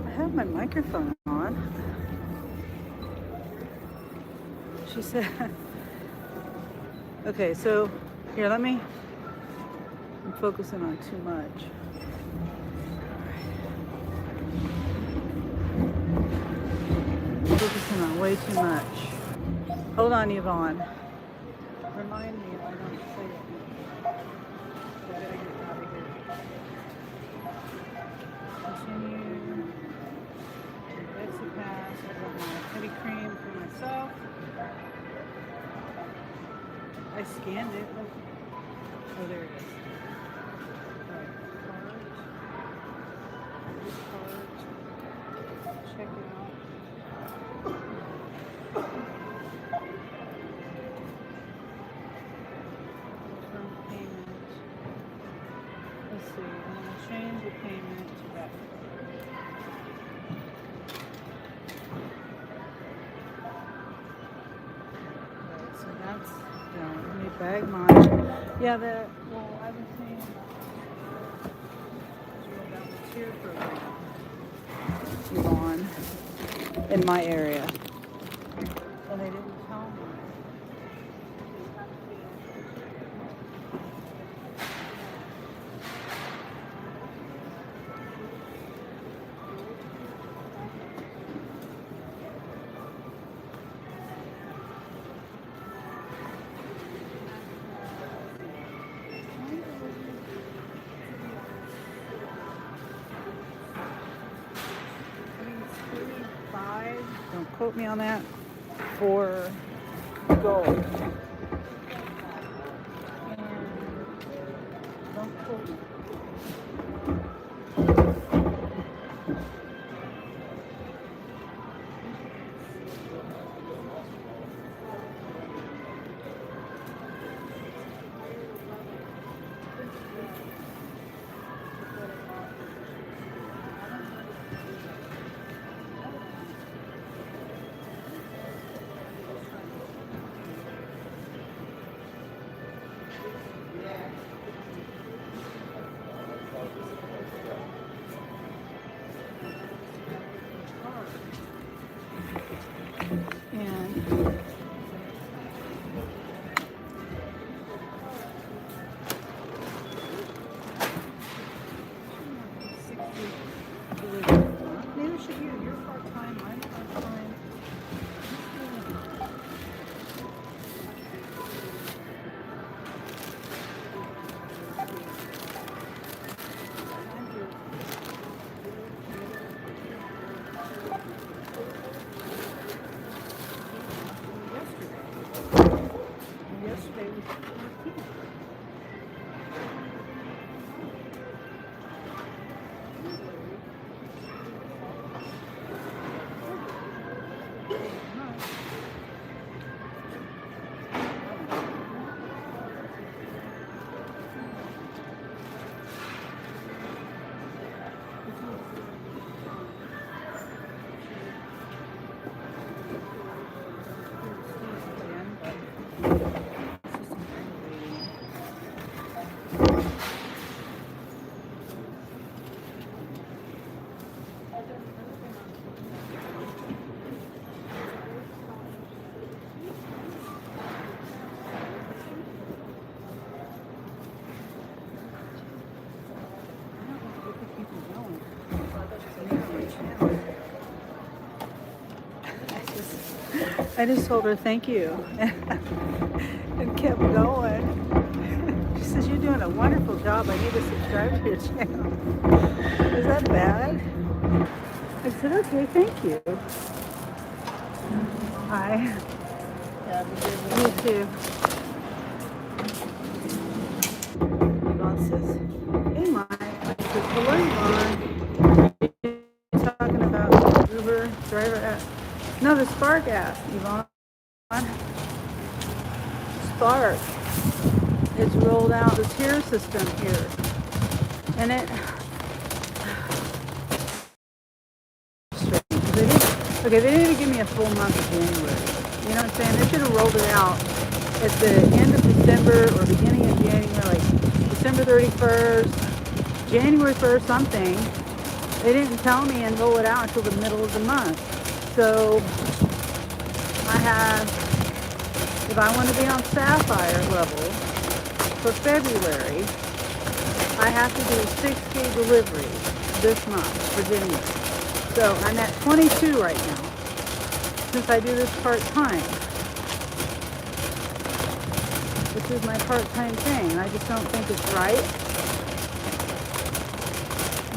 I have my microphone on. She said, okay, so here, I'm focusing on too much. Focusing on way too much. Hold on, Yvonne. Remind me if I don't say it. I gotta get out of here. Continue. Betsy pass. I got my heavy cream for myself. I scanned it. Oh, there it is. Alright, cart. Check it out. Confirm payment. Let's see. I'm going to change the payment to that. Okay, so that's done. Let me bag mine. Yeah, I was saying about the tier program, Yvonne, in my area. And they didn't tell me. Don't quote me on that, for gold. And don't quote me. I just told her thank you and kept going. She says, you're doing a wonderful job. I need to subscribe to your channel. Is that bad? I said, okay, thank you. Hi. Yeah, You too. Yvonne says, hey, Mike. I said, hello, Yvonne. You're talking about Uber driver app. No, the Spark app, Yvonne. Spark. It's rolled out the tier system here. And it, they didn't even give me a full month of January. You know what I'm saying? They should have rolled it out at the end of December or beginning of January, like December 31st, January 1st, something. They didn't tell me and roll it out until the middle of the month. So I have, if I want to be on Sapphire level for February, I have to do 60 deliveries this month for January. So I'm at 22 right now, since I do this part-time. This is my part-time thing. I just don't think it's right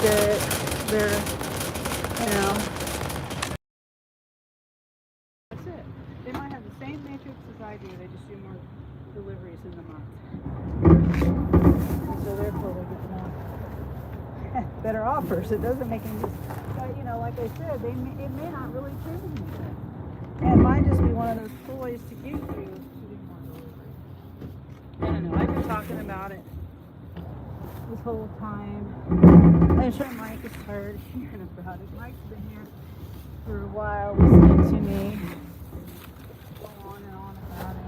that they're, you know, that's it. They might have the same matrix as I do. They just do more deliveries in the month. And so therefore they get more better offers. It doesn't make any sense. But, you know, like I said, it may not really change anything. And it might just be one of those ploys to get you to do more deliveries. I don't know. I've been talking about it this whole time. I'm sure Mike is tired of hearing about it. Mike's been here for a while listening to me go on and on about it.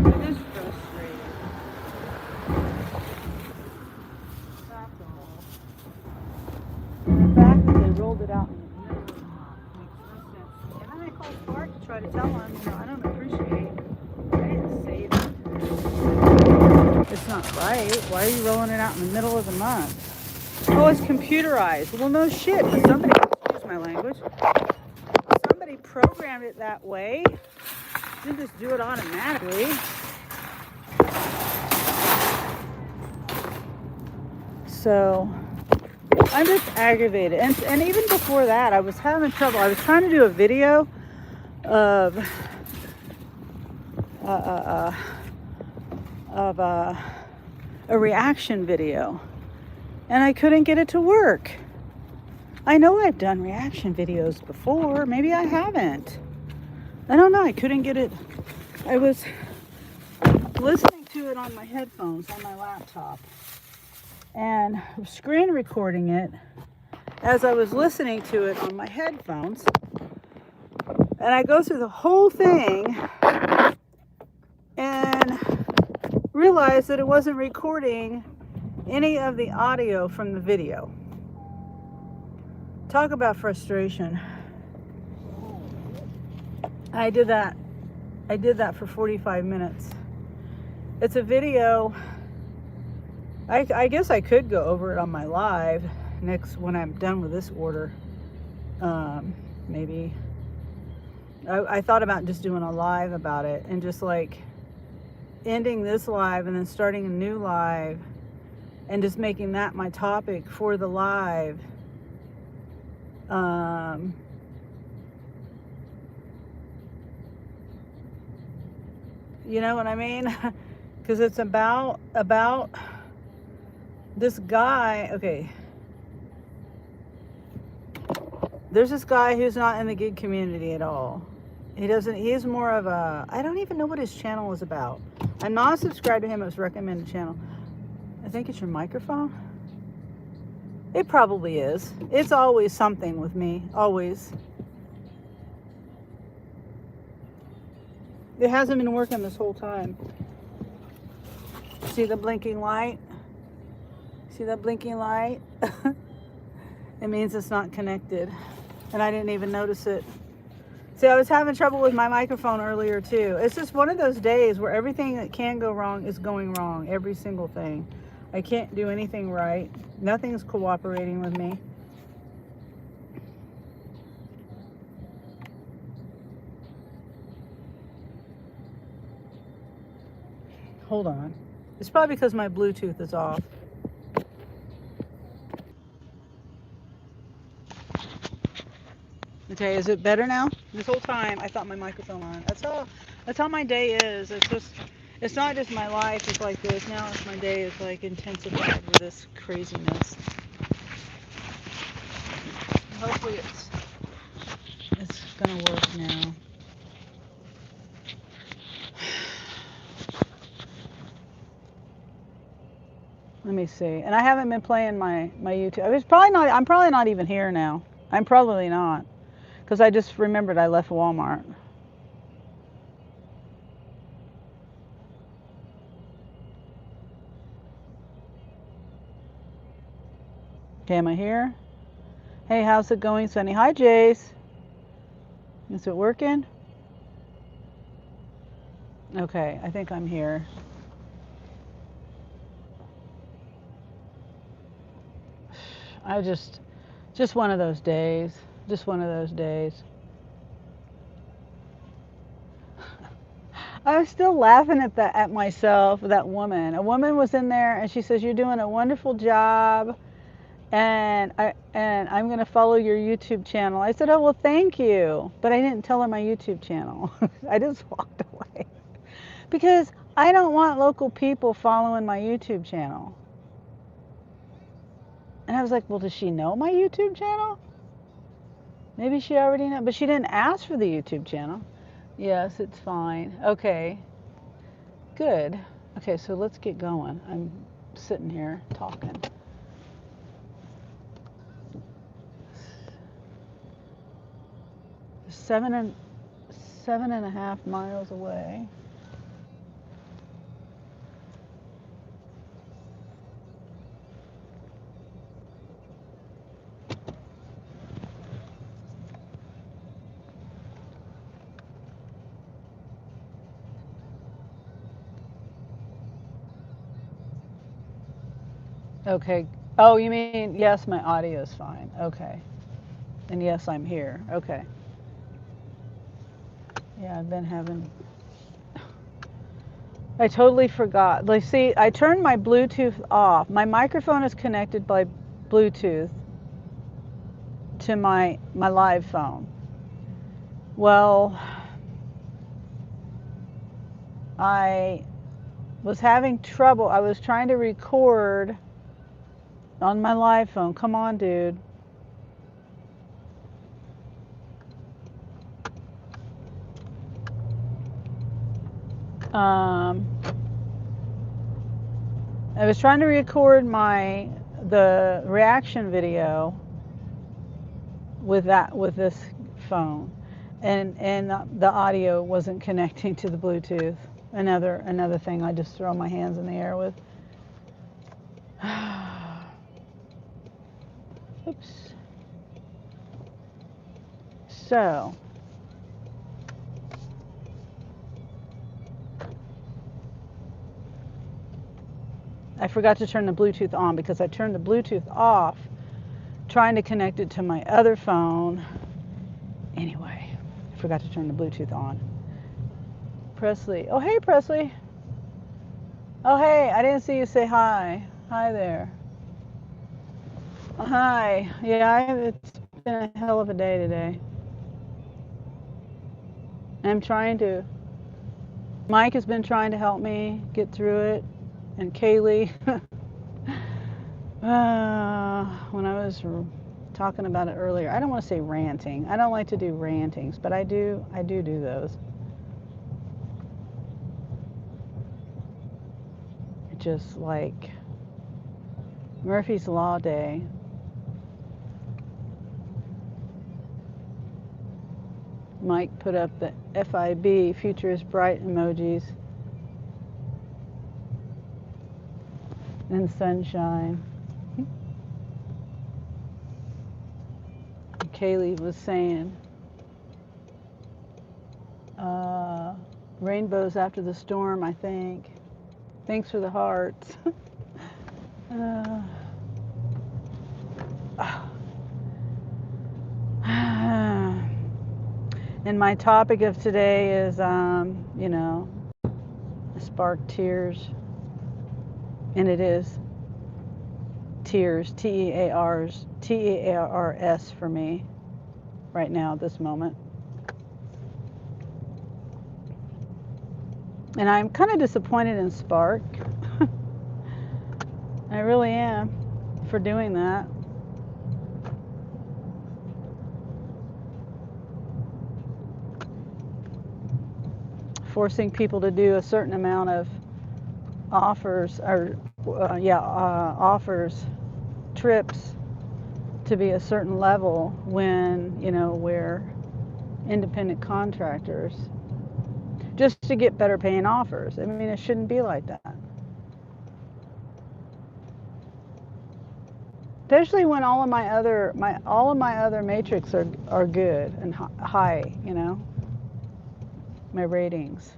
It is frustrating. That's all. And the fact that they rolled it out in the middle of the month makes no sense. And then I called Spark to try to tell him, you know, I don't appreciate. I didn't say that. It's not right. Why are you rolling it out in the middle of the month? Oh, it's computerized. Well, no shit. But somebody, excuse my language, somebody programmed it that way. Didn't just do it automatically. So I'm just aggravated. And even before that, I was having trouble. I was trying to do a video of a reaction video, and I couldn't get it to work. I know I've done reaction videos before. Maybe I haven't. I don't know. I couldn't get it. I was listening to it on my headphones on my laptop and screen recording it as I was listening to it on my headphones. And I go through the whole thing and realize that it wasn't recording any of the audio from the video. Talk about frustration. I did that for 45 minutes. It's a video. I guess I could go over it on my live next when I'm done with this order. Maybe. I thought about just doing a live about it and just like ending this live and then starting a new live and just making that my topic for the live. You know what I mean? Because it's about this guy. Okay, there's this guy who's not in the gig community at all. He's more of a, I don't even know what his channel is about. I'm not subscribed to him as recommended channel. I think it's your microphone. It probably is. It's always something with me, always. It hasn't been working this whole time. See the blinking light? See that blinking light? It means it's not connected. And I didn't even notice it. See, I was having trouble with my microphone earlier too. It's just one of those days where everything that can go wrong is going wrong. Every single thing. I can't do anything right. Nothing's cooperating with me. Hold on. It's probably because my Bluetooth is off. Okay, is it better now? This whole time I thought my microphone on. That's how my day is. It's not just my life is like this. Now it's my day is like intensified with this craziness. Hopefully it's gonna work now. Let me see. And I haven't been playing my YouTube. I'm probably not even here now. I'm probably not. Because I just remembered I left Walmart. Okay, am I here? Hey, how's it going, Sunny? Hi, Jace. Is it working? Okay, I think I'm here. I just one of those days. Just one of those days. I was still laughing at myself, that woman. A woman was in there and she says, "You're doing a wonderful job and I'm going to follow your YouTube channel." I said, "Oh, well, thank you." But I didn't tell her my YouTube channel. I just walked away. Because I don't want local people following my YouTube channel. And I was like, "Well, does she know my YouTube channel?" Maybe she already knows, but she didn't ask for the YouTube channel. Yes, it's fine. Okay. Good. Okay, so let's get going. I'm sitting here talking. Seven and a half miles away. Okay. Oh, you mean, yes, my audio is fine. Okay. And yes, I'm here. Okay. Yeah, I've been having. I totally forgot. Like, see, I turned my Bluetooth off. My microphone is connected by Bluetooth to my live phone. Well, I was having trouble. I was trying to record on my live phone. Come on, dude. I was trying to record the reaction video with this phone, and the audio wasn't connecting to the Bluetooth. Another thing I just throw my hands in the air with. Oops. So I forgot to turn the Bluetooth on because I turned the Bluetooth off trying to connect it to my other phone. Anyway, I forgot to turn the Bluetooth on. Presley. Oh, hey, Presley. Oh, hey, I didn't see you say hi. Hi there. Hi. Yeah, it's been a hell of a day today. Mike has been trying to help me get through it, and Kaylee. When I was talking about it earlier, I don't want to say ranting. I don't like to do rantings, but I do those. Just like Murphy's Law Day. Mike put up the FIB, future is bright emojis, and sunshine. Kaylee was saying, rainbows after the storm, I think. Thanks for the hearts. And my topic of today is, Spark Tears. And it is Tears, Tears for me right now at this moment. And I'm kind of disappointed in Spark. I really am for doing that. Forcing people to do a certain amount of offers or offers, trips to be a certain level when, we're independent contractors, just to get better paying offers. I mean, it shouldn't be like that. Especially when all of my other matrix are good and high, my ratings.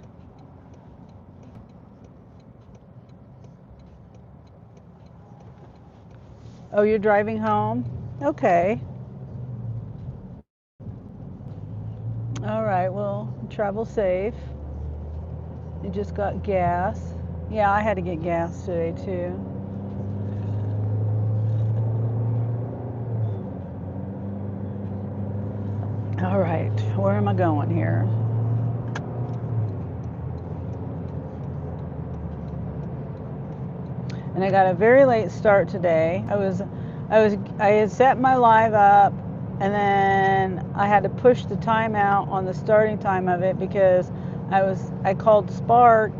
Oh, you're driving home? Okay. All right, well, travel safe. You just got gas. Yeah, I had to get gas today too. All right, where am I going here? And I got a very late start today. I had set my live up, and then I had to push the time out on the starting time of it because I called Spark.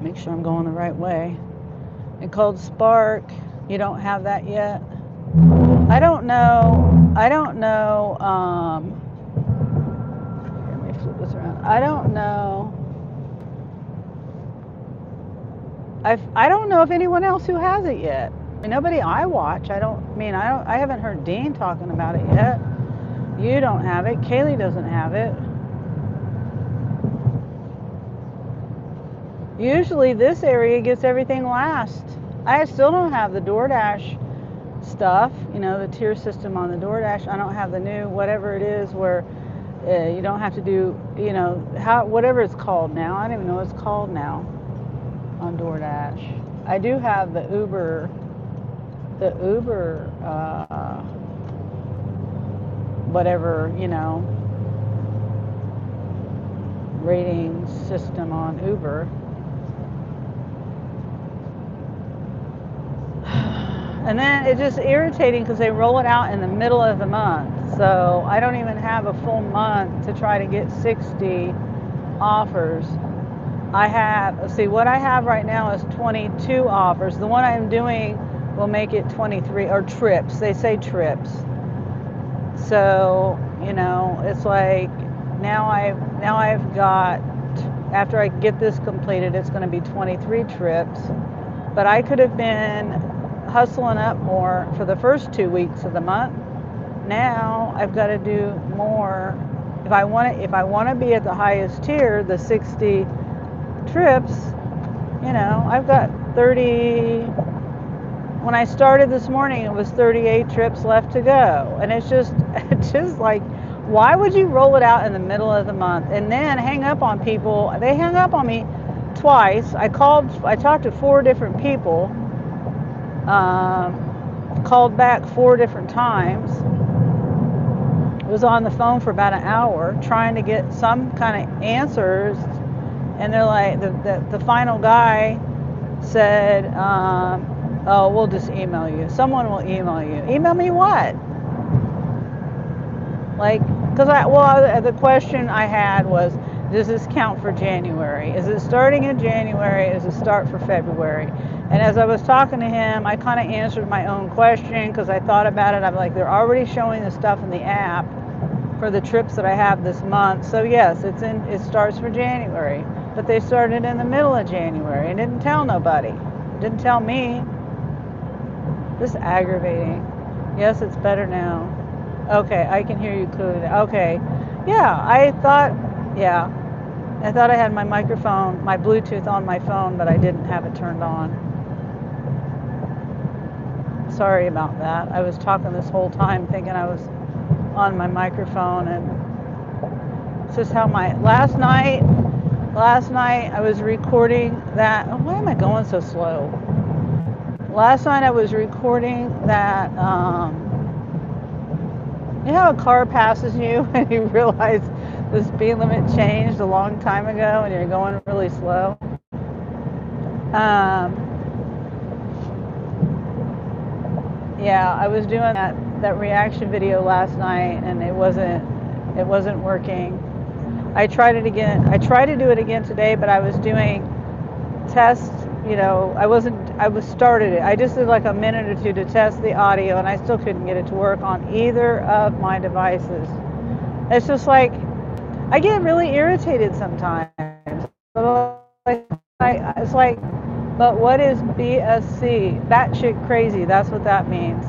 Make sure I'm going the right way. I called Spark. You don't have that yet? I don't know. Let me flip this around. I don't know. I don't know if anyone else who has it yet. I mean, nobody I watch. I haven't heard Dean talking about it yet. You don't have it. Kaylee doesn't have it. Usually this area gets everything last. I still don't have the DoorDash stuff, the tier system on the DoorDash. I don't have the new, whatever it is, where you don't have to do, whatever it's called now. I don't even know what it's called now on DoorDash. I do have the Uber, whatever, rating system on Uber. And then it's just irritating because they roll it out in the middle of the month. So I don't even have a full month to try to get 60 offers. What I have right now is 22 offers. The one I'm doing will make it 23, or trips. They say trips. So, it's like now I've got, after I get this completed, it's going to be 23 trips. But I could have been hustling up more for the first 2 weeks of the month. Now I've got to do more. If I want to be at the highest tier, the 60 trips, I've got 30. When I started this morning, it was 38 trips left to go. And it's just like, why would you roll it out in the middle of the month and then hang up on people? They hung up on me twice. I talked to 4 different people, called back 4 different times. Was on the phone for about an hour trying to get some kind of answers, and they're like, the final guy said, oh, we'll just email you. Someone will email you. Email me what? Like, because the question I had was, does this count for January? Is it starting in January? Is it start for February? And as I was talking to him, I kind of answered my own question because I thought about it. I'm like, they're already showing the stuff in the app for the trips that I have this month. So yes, it starts for January, but they started in the middle of January and didn't tell nobody. Didn't tell me. Just aggravating. Yes, it's better now. Okay, I can hear you clearly. Okay. Yeah, I thought I had my microphone, my Bluetooth on my phone, but I didn't have it turned on. Sorry about that. I was talking this whole time thinking I was on my microphone, and it's just how last night Last night I was recording that. Oh, why am I going so slow? Last night I was recording that. You know how a car passes you and you realize the speed limit changed a long time ago and you're going really slow? Yeah, I was doing that reaction video last night and it wasn't working. I tried it again. I tried to do it again today, but I was doing tests. I was started it. I just did like a minute or two to test the audio, and I still couldn't get it to work on either of my devices. It's just like I get really irritated sometimes. It's like, but what is BSC? Batshit crazy. That's what that means.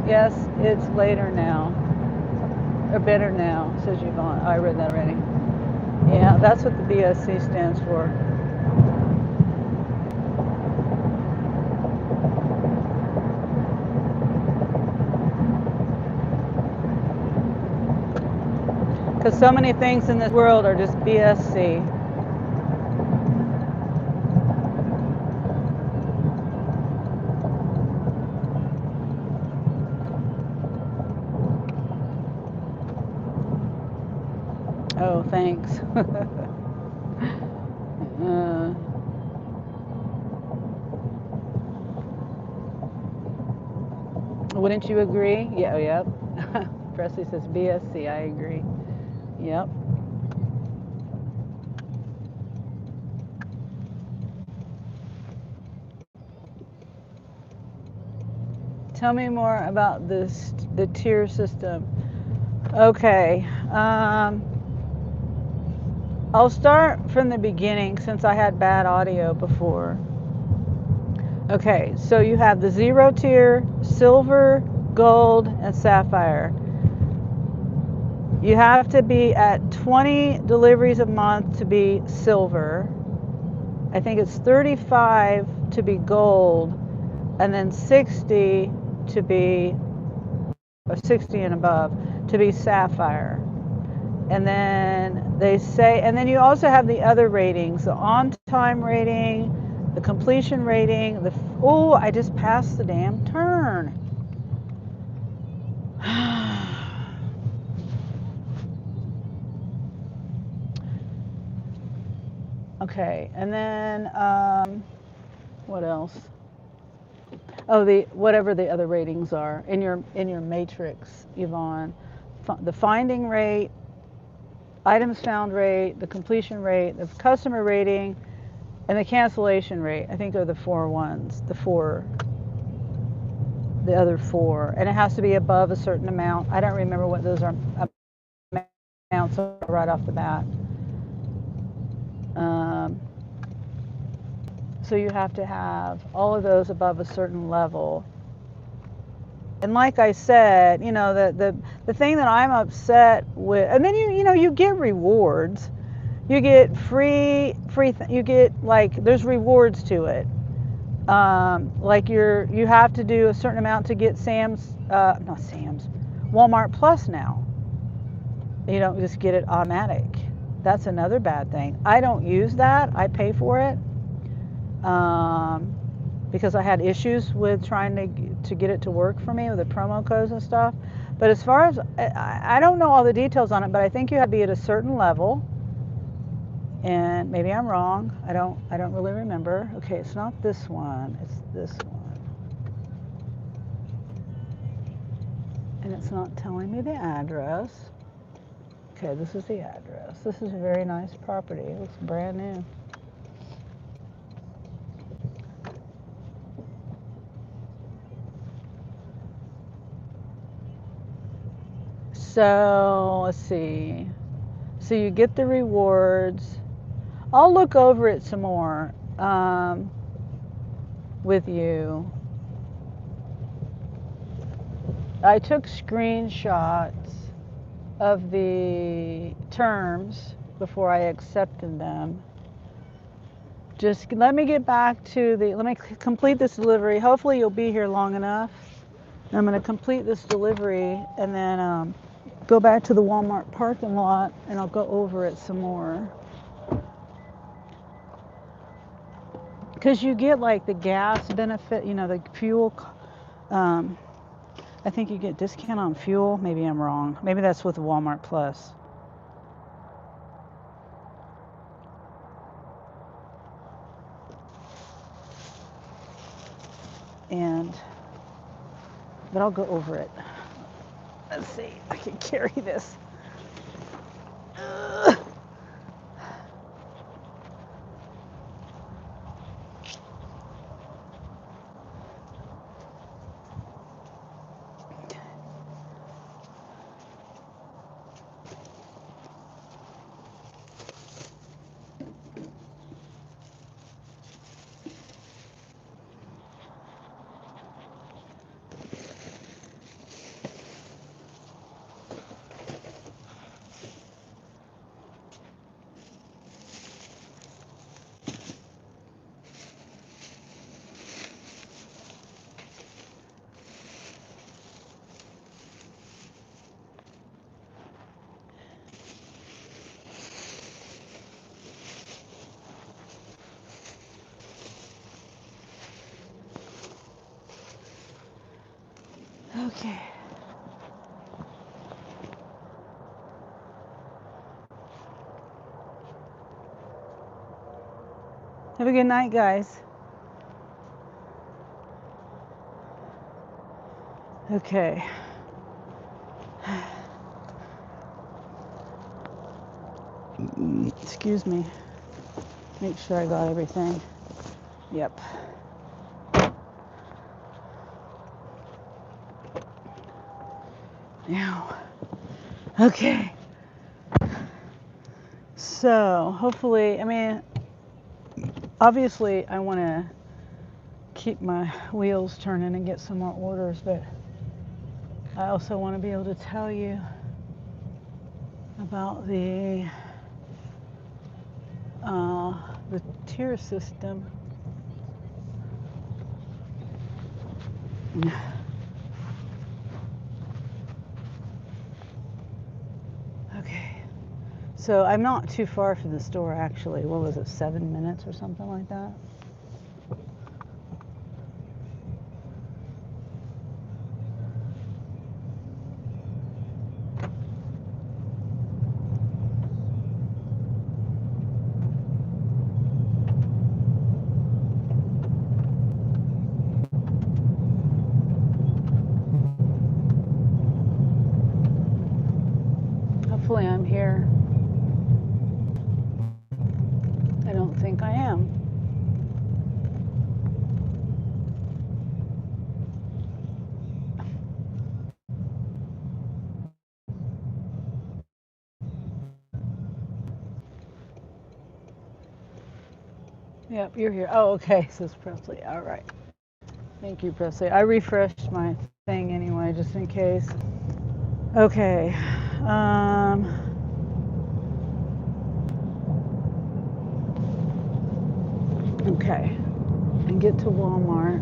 Yes, it's later now, or better now, says Yvonne. Oh, I read that already. Yeah, that's what the BSC stands for. Because so many things in this world are just BSC. Oh, thanks. Wouldn't you agree? Yeah, yep. Presley says BSC. I agree. Yep. Tell me more about the tier system. Okay. I'll start from the beginning since I had bad audio before. Okay, so you have the 0 tier, silver, gold, and sapphire. You have to be at 20 deliveries a month to be silver. I think it's 35 to be gold, and then 60 to be, or 60 and above, to be sapphire. And then they say, and then you also have the other ratings, the on-time rating, the completion rating, oh, I just passed the damn turn. Okay, and then what else? Oh, whatever the other ratings are in your matrix, Yvonne. The finding rate, items found rate, the completion rate, the customer rating, and the cancellation rate. I think are the four ones. The other four, and it has to be above a certain amount. I don't remember what those are amounts are right off the bat. So you have to have all of those above a certain level. And like I said, the thing that I'm upset with, and then you get rewards. You get free. You get there's rewards to it. Like you have to do a certain amount to get not Sam's, Walmart Plus now. You don't just get it automatic. That's another bad thing. I don't use that. I pay for it. Because I had issues with trying to get it to work for me with the promo codes and stuff. But as far as I don't know all the details on it, but I think you have to be at a certain level. And maybe I'm wrong. I don't really remember. Okay, it's not this one. It's this one. And it's not telling me the address. Okay, this is the address. This is a very nice property. It looks brand new. So let's see. So you get the rewards. I'll look over it some more with you. I took screenshots of the terms before I accepted them. Just let me get back to let me complete this delivery. Hopefully you'll be here long enough. I'm going to complete this delivery and then go back to the Walmart parking lot and I'll go over it some more. because you get like the gas benefit, you know, the fuel. Um, I think you get discount on fuel. Maybe I'm wrong. Maybe that's with Walmart Plus. But I'll go over it. Let's see. I can carry this. Ugh. Okay. Have a good night, guys. Okay. Excuse me. Make sure I got everything. Yep. Now. Okay. So, hopefully, I mean, obviously, I want to keep my wheels turning and get some more orders, but I also want to be able to tell you about the tier system. Okay. So I'm not too far from the store, actually. What was it, 7 minutes or something like that? Hopefully I'm here. I don't think I am. Yep, you're here. Oh, okay, says Presley. All right. Thank you, Presley. I refreshed my thing anyway, just in case. Okay. Okay. And get to Walmart.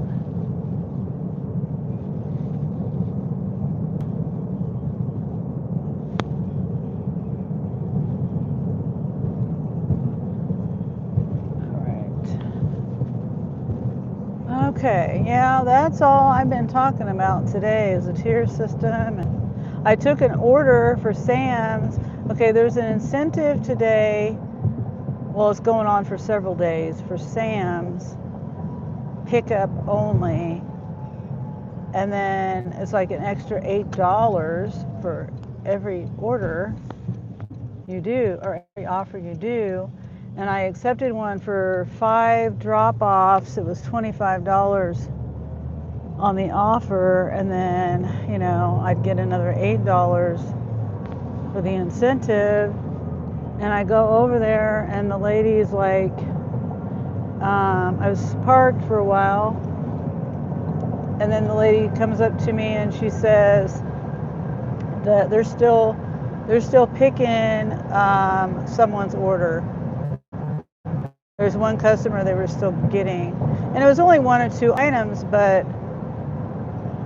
Okay, yeah, that's all I've been talking about today is a tier system. And I took an order for Sam's. Okay, there's an incentive today. Well, it's going on for several days for Sam's pickup only. And then it's like an extra $8 for every order you do, or every offer you do. And I accepted one for 5 drop-offs. It was $25 on the offer, and then, you know, I'd get another $8 for the incentive. And I go over there, and the lady's like, I was parked for a while, and then the lady comes up to me and she says that they're still picking someone's order. There's one customer they were still getting, and it was only 1 or 2 items, but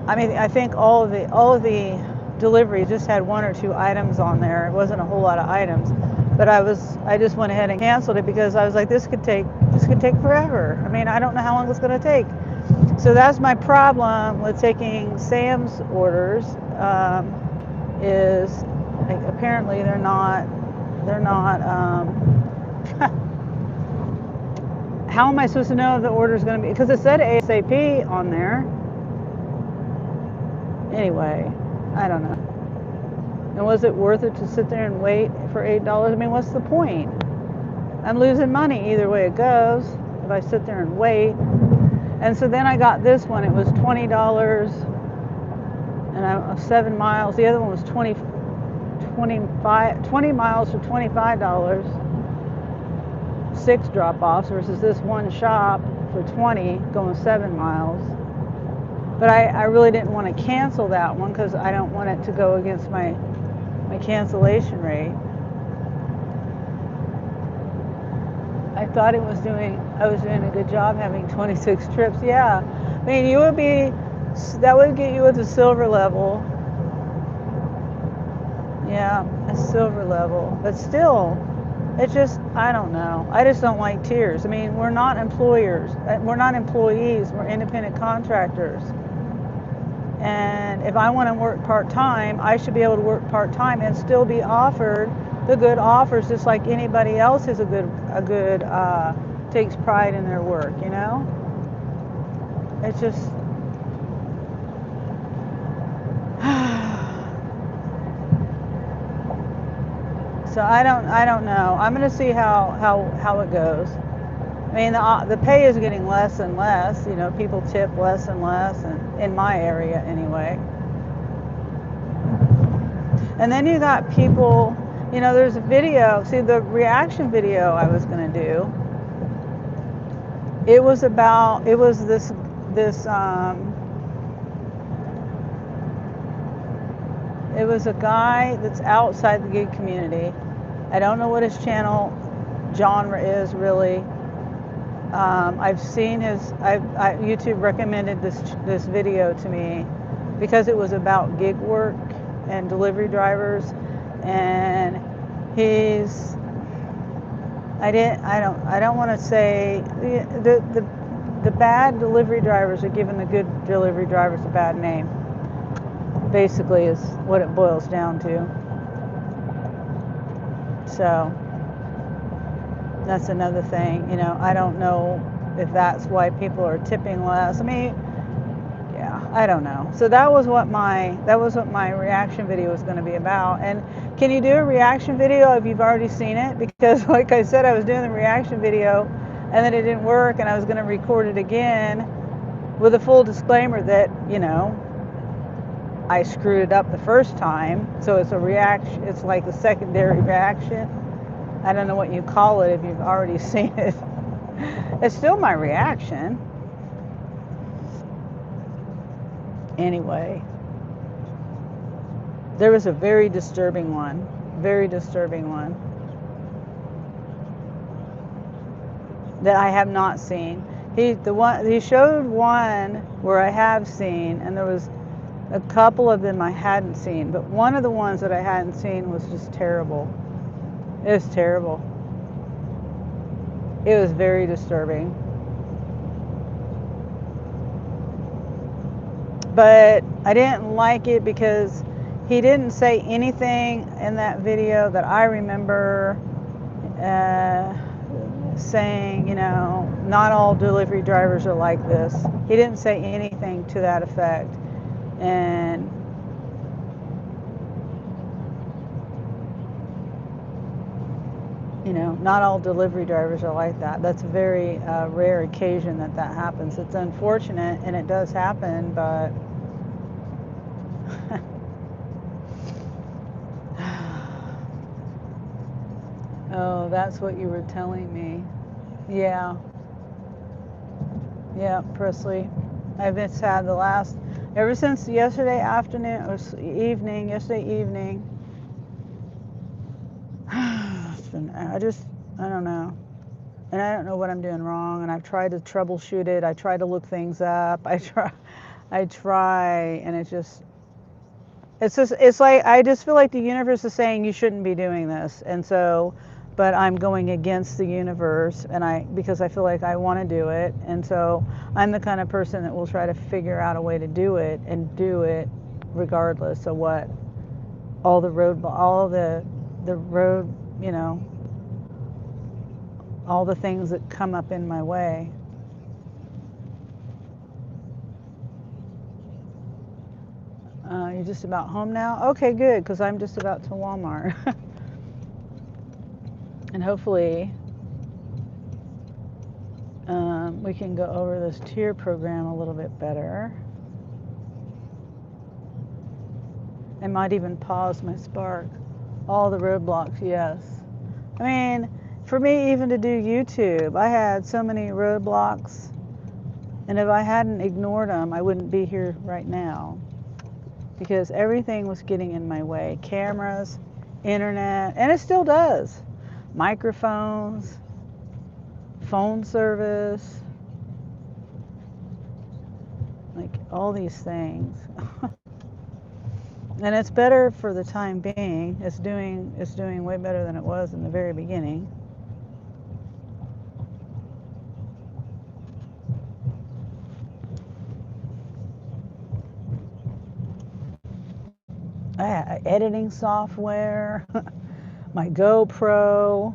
I mean, I think all of the deliveries just had 1 or 2 items on there. It wasn't a whole lot of items, But I just went ahead and canceled it because I was like, this could take forever. I mean, I don't know how long it's going to take. So that's my problem with taking Sam's orders. Is like, apparently they're not. How am I supposed to know if the order is going to be? Because it said ASAP on there. Anyway, I don't know. And was it worth it to sit there and wait for $8? I mean, what's the point? I'm losing money either way it goes if I sit there and wait. And so then I got this one. It was $20 and 7 miles. The other one was 20 miles for $25. 6 drop-offs versus this one shop for 20 going 7 miles. But I really didn't want to cancel that one because I don't want it to go against my cancellation rate. I thought I was doing a good job having 26 trips. Yeah, I mean that would get you at the silver level. Yeah, a silver level. But still, it's just, I don't know. I just don't like tiers. I mean, we're not employers. We're not employees. We're independent contractors. And if I want to work part-time, I should be able to work part-time and still be offered the good offers just like anybody else is takes pride in their work, you know? It's just so I don't know. I'm going to see how it goes. I mean, the pay is getting less and less. You know, people tip less and less, and in my area anyway. And then you got people. You know, there's a video. See, the reaction video I was going to do. It was this. It was a guy that's outside the gig community. I don't know what his channel genre is really. I've seen YouTube recommended this video to me because it was about gig work and delivery drivers, and I don't want to say the bad delivery drivers are giving the good delivery drivers a bad name. Basically, is what it boils down to. So that's another thing, you know. I don't know if that's why people are tipping less. I mean, yeah, I don't know. So that was what my reaction video was going to be about. And can you do a reaction video if you've already seen it? Because like I said, I was doing the reaction video and then it didn't work, and I was going to record it again with a full disclaimer that, you know, I screwed it up the first time. So it's a reaction. It's like a secondary reaction. I don't know what you call it if you've already seen it. It's still my reaction. Anyway, there was a very disturbing one that I have not seen. He showed one where I have seen, and there was a couple of them I hadn't seen, but one of the ones that I hadn't seen was just terrible. It was terrible. It was very disturbing. But I didn't like it because he didn't say anything in that video that I remember saying, you know, not all delivery drivers are like this. He didn't say anything to that effect. And you know, not all delivery drivers are like that. That's a very rare occasion that happens. It's unfortunate, and it does happen, but oh, that's what you were telling me. Yeah, Presley. I've just had ever since yesterday afternoon, or yesterday evening. I don't know. And I don't know what I'm doing wrong, and I've tried to troubleshoot it. I try to look things up. I try, and it's just, It's just, it's like, I just feel like the universe is saying you shouldn't be doing this. And so, but I'm going against the universe, and because I feel like I want to do it. And so I'm the kind of person that will try to figure out a way to do it, and do it regardless of what all the road, you know, all the things that come up in my way. You're just about home now? Okay, good, because I'm just about to Walmart. And hopefully we can go over this tier program a little bit better. I might even pause my Spark. All the roadblocks, yes. I mean, for me, even to do YouTube, I had so many roadblocks, and if I hadn't ignored them, I wouldn't be here right now, because everything was getting in my way. Cameras, internet, and it still does. Microphones, phone service, like all these things. And it's better for the time being. It's doing way better than it was in the very beginning. I had editing software, my GoPro,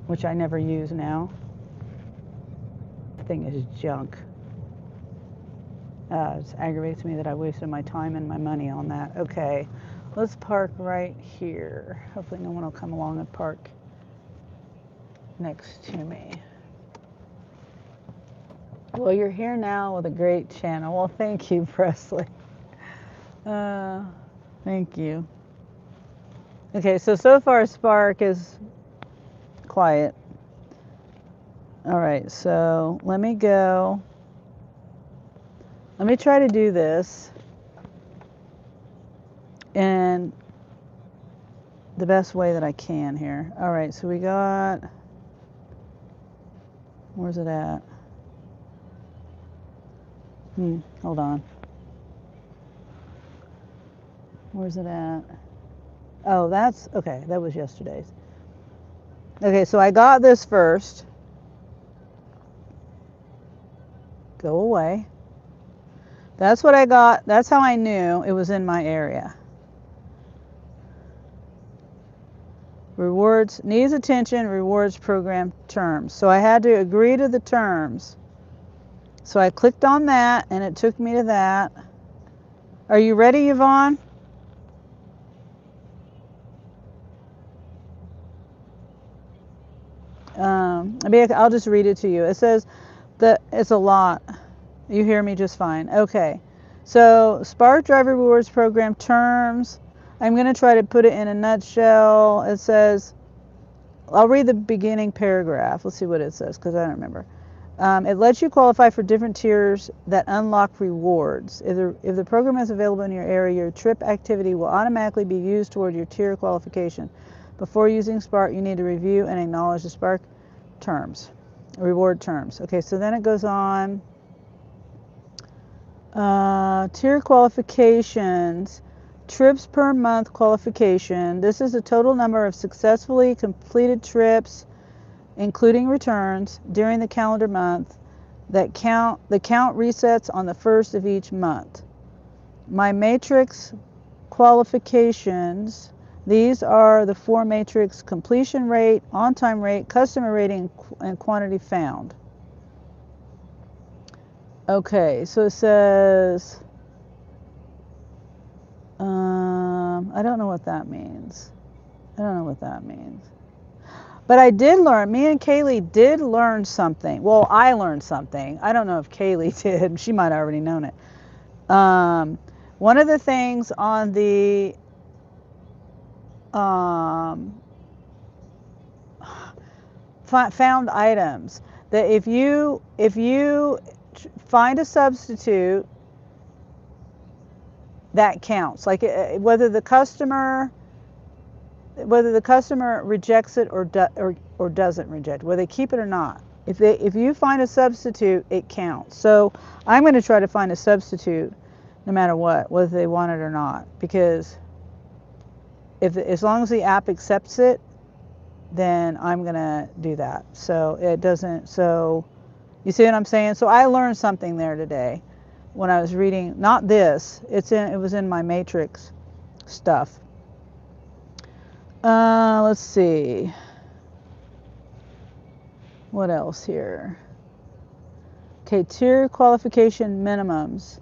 which I never use now. The thing is junk. It aggravates me that I wasted my time and my money on that. Okay, let's park right here. Hopefully no one will come along and park next to me. Well, you're here now with a great channel. Well, thank you, Presley. Thank you. Okay, so far Spark is quiet. All right, so let me go. Let me try to do this in the best way that I can here. All right, so we got, where's it at? Hold on. Where's it at? Oh, that's, okay, that was yesterday's. Okay, so I got this first. Go away. That's what I got. That's how I knew it was in my area. Rewards, needs attention, rewards program terms. So I had to agree to the terms. So I clicked on that and it took me to that. Are you ready, Yvonne? I'll just read it to you. It says that it's a lot. You hear me just fine. Okay. So Spark Driver Rewards Program terms. I'm going to try to put it in a nutshell. It says, I'll read the beginning paragraph. Let's see what it says, because I don't remember. It lets you qualify for different tiers that unlock rewards. If the program is available in your area, your trip activity will automatically be used toward your tier qualification. Before using Spark, you need to review and acknowledge the Spark terms, reward terms. Okay, so then it goes on. Tier qualifications, trips per month qualification. This is the total number of successfully completed trips, including returns, during the calendar month. The count resets on the first of each month. My matrix qualifications. These are the 4 matrix: completion rate, on-time rate, customer rating, and quantity found. Okay, so it says, I don't know what that means. I don't know what that means. But I did learn, me and Kaylee did learn something. Well, I learned something. I don't know if Kaylee did. She might have already known it. One of the things on the found items, that if you find a substitute, that counts. Like whether the customer rejects it or doesn't reject, whether they keep it or not. If you find a substitute, it counts. So I'm going to try to find a substitute no matter what, whether they want it or not. Because as long as the app accepts it, then I'm gonna do that. So it doesn't. So you see what I'm saying? So I learned something there today when I was reading. Not this. It was in my matrix stuff. Let's see. What else here? Okay, tier qualification minimums.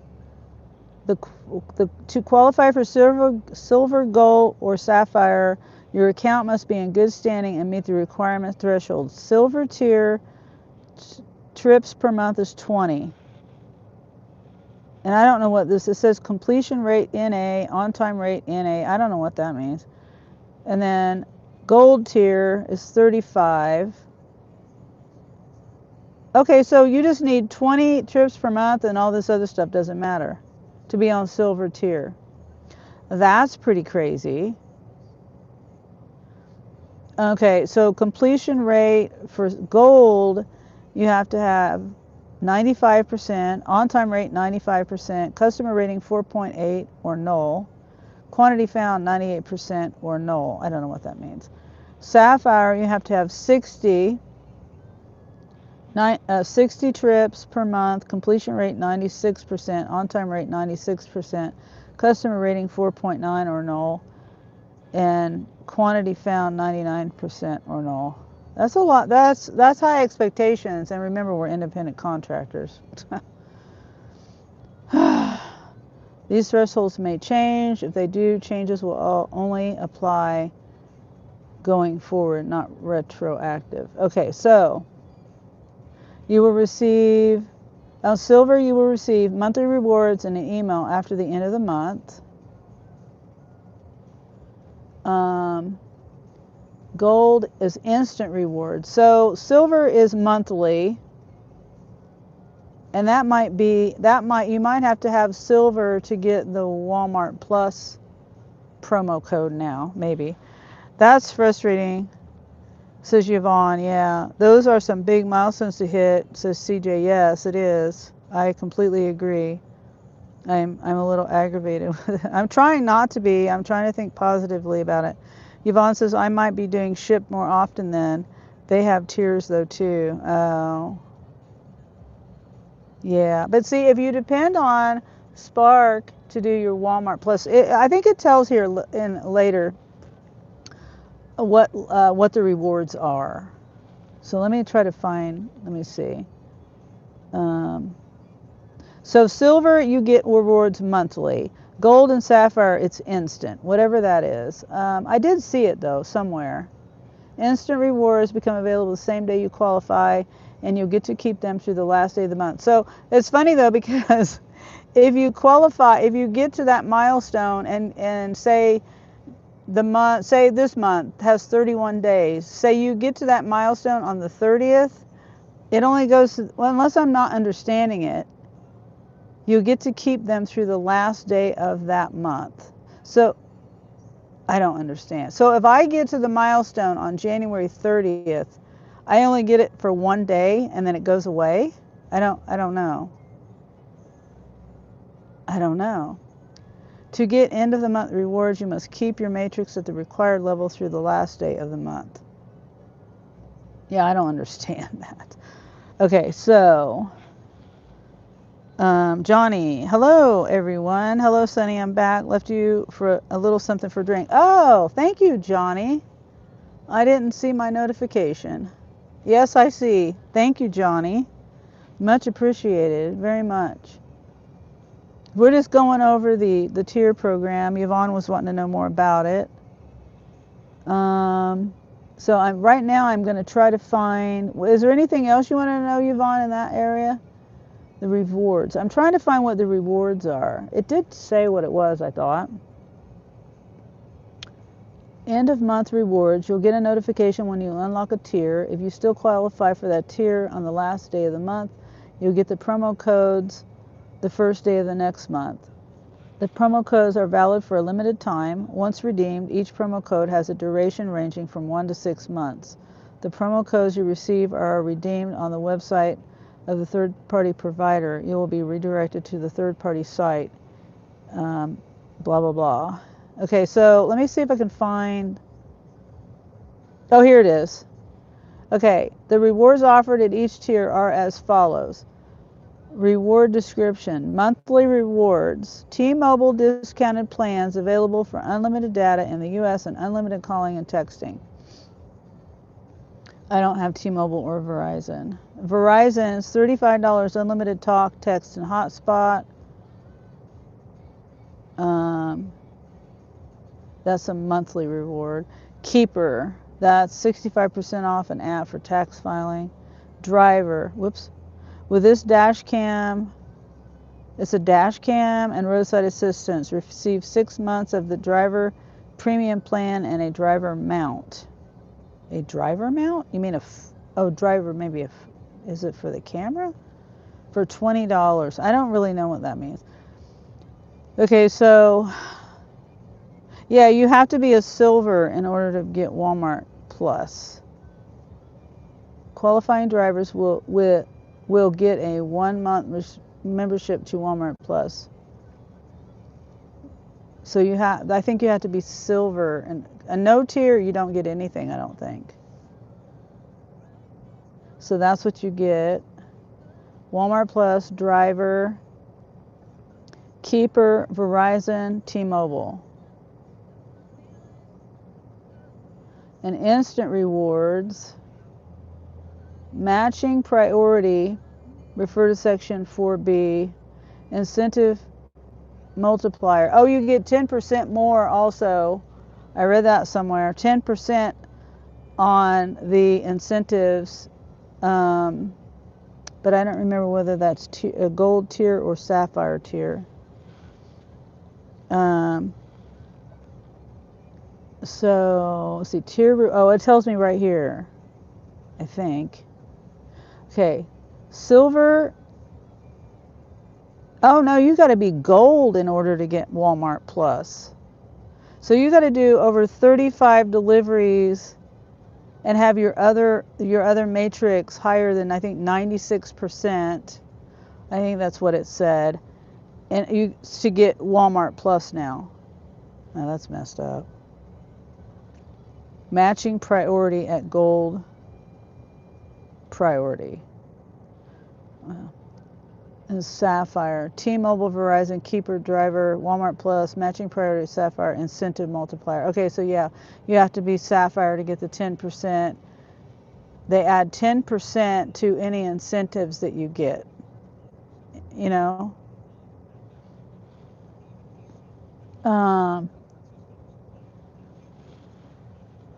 To qualify for silver, gold, or sapphire, your account must be in good standing and meet the requirement threshold. Silver tier trips per month is 20. And I don't know what this. It says completion rate NA, on-time rate NA. I don't know what that means. And then gold tier is 35. Okay, so you just need 20 trips per month and all this other stuff doesn't matter to be on silver tier. That's pretty crazy. Okay, so completion rate for gold, you have to have 95%, on-time rate 95%, customer rating 4.8 or null, quantity found 98% or null. I don't know what that means. Sapphire, you have to have 60 trips per month, completion rate 96%, on-time rate 96%, customer rating 4.9 or null, and quantity found 99% or null. That's a lot. That's high expectations. And remember, we're independent contractors. These thresholds may change. If they do, changes will only apply going forward, not retroactive. Okay, so you will receive, on silver, you will receive monthly rewards in an email after the end of the month. Gold is instant rewards. So silver is monthly, and you might have to have silver to get the Walmart Plus promo code now, maybe. That's frustrating, says Yvonne. Yeah, those are some big milestones to hit, says CJ. Yes, it is. I completely agree. I'm a little aggravated with it. I'm trying not to be. I'm trying to think positively about it. Yvonne says, I might be doing ship more often then. They have tiers though too. Oh. Yeah, but see, if you depend on Spark to do your Walmart Plus, I think it tells here in later what the rewards are. So let me try to find, let me see. So silver, you get rewards monthly. Gold and sapphire, it's instant, whatever that is. I did see it though somewhere. Instant rewards become available the same day you qualify, and you'll get to keep them through the last day of the month. So it's funny though, because if you qualify, if you get to that milestone and say this month has 31 days, say you get to that milestone on the 30th, it only goes to, well, unless I'm not understanding it, you get to keep them through the last day of that month. So I don't understand. So if I get to the milestone on January 30th, I only get it for one day and then it goes away? I don't know. I don't know. To get end of the month rewards, you must keep your matrix at the required level through the last day of the month. Yeah, I don't understand that. Okay, so Johnny, hello everyone. Hello Sunny, I'm back. Left you for a little something for drink. Oh, thank you, Johnny. I didn't see my notification. Yes, I see. Thank you, Johnny. Much appreciated, very much. We're just going over the tier program. Yvonne was wanting to know more about it. So right now I'm going to try to find, is there anything else you want to know, Yvonne, in that area? The rewards. I'm trying to find what the rewards are. It did say what it was, I thought. End of month rewards. You'll get a notification when you unlock a tier. If you still qualify for that tier on the last day of the month, you'll get the promo codes the first day of the next month. The promo codes are valid for a limited time. Once redeemed, each promo code has a duration ranging from 1 to 6 months. The promo codes you receive are redeemed on the website of the third-party provider. You will be redirected to the third-party site blah, blah, blah. Okay, so let me see if I can find. Oh, here it is. Okay, the rewards offered at each tier are as follows. Reward description. Monthly rewards. T-Mobile discounted plans available for unlimited data in the U.S. and unlimited calling and texting. I don't have T-Mobile or Verizon. Verizon is $35 unlimited talk, text, and hotspot. That's a monthly reward. Keeper. That's 65% off an app for tax filing. Driver. Whoops. With this dash cam, it's a dash cam and roadside assistance. Receive 6 months of the driver premium plan and a driver mount. A driver mount? You mean driver, maybe is it for the camera? For $20. I don't really know what that means. Okay, so yeah, you have to be a silver in order to get Walmart Plus. Qualifying drivers will get a 1-month membership to Walmart Plus. So I think you have to be silver, and a no tier you don't get anything, I don't think. So that's what you get. Walmart Plus, driver, keeper, Verizon, T-Mobile. And instant rewards, matching priority, refer to section 4B, incentive multiplier. Oh, you get 10% more also. I read that somewhere. 10% on the incentives, but I don't remember whether that's a gold tier or sapphire tier. So let's see, tier. Oh, it tells me right here, I think. Okay, silver. Oh no, you got to be gold in order to get Walmart Plus. So you got to do over 35 deliveries and have your other matrix higher than, I think, 96%. I think that's what it said. And you should get Walmart Plus now. Now that's messed up. Matching priority at gold priority. And sapphire. T-Mobile, Verizon, keeper, driver, Walmart Plus, matching priority, sapphire, incentive multiplier. Okay, so yeah, you have to be sapphire to get the 10%. They add 10% to any incentives that you get. You know?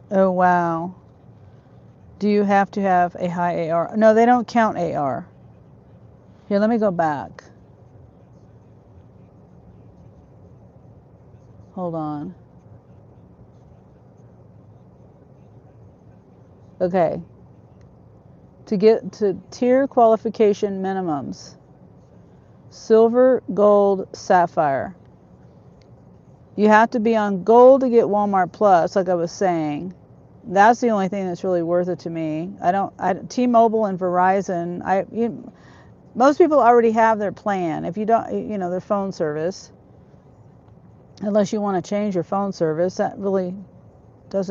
Oh, wow. Do you have to have a high AR? No, they don't count AR. Here, let me go back. Hold on. Okay. To get to tier qualification minimums. Silver, gold, sapphire. You have to be on gold to get Walmart Plus, like I was saying. That's the only thing that's really worth it to me. T-Mobile and Verizon, most people already have their plan. If you don't, their phone service. Unless you want to change your phone service, that really it's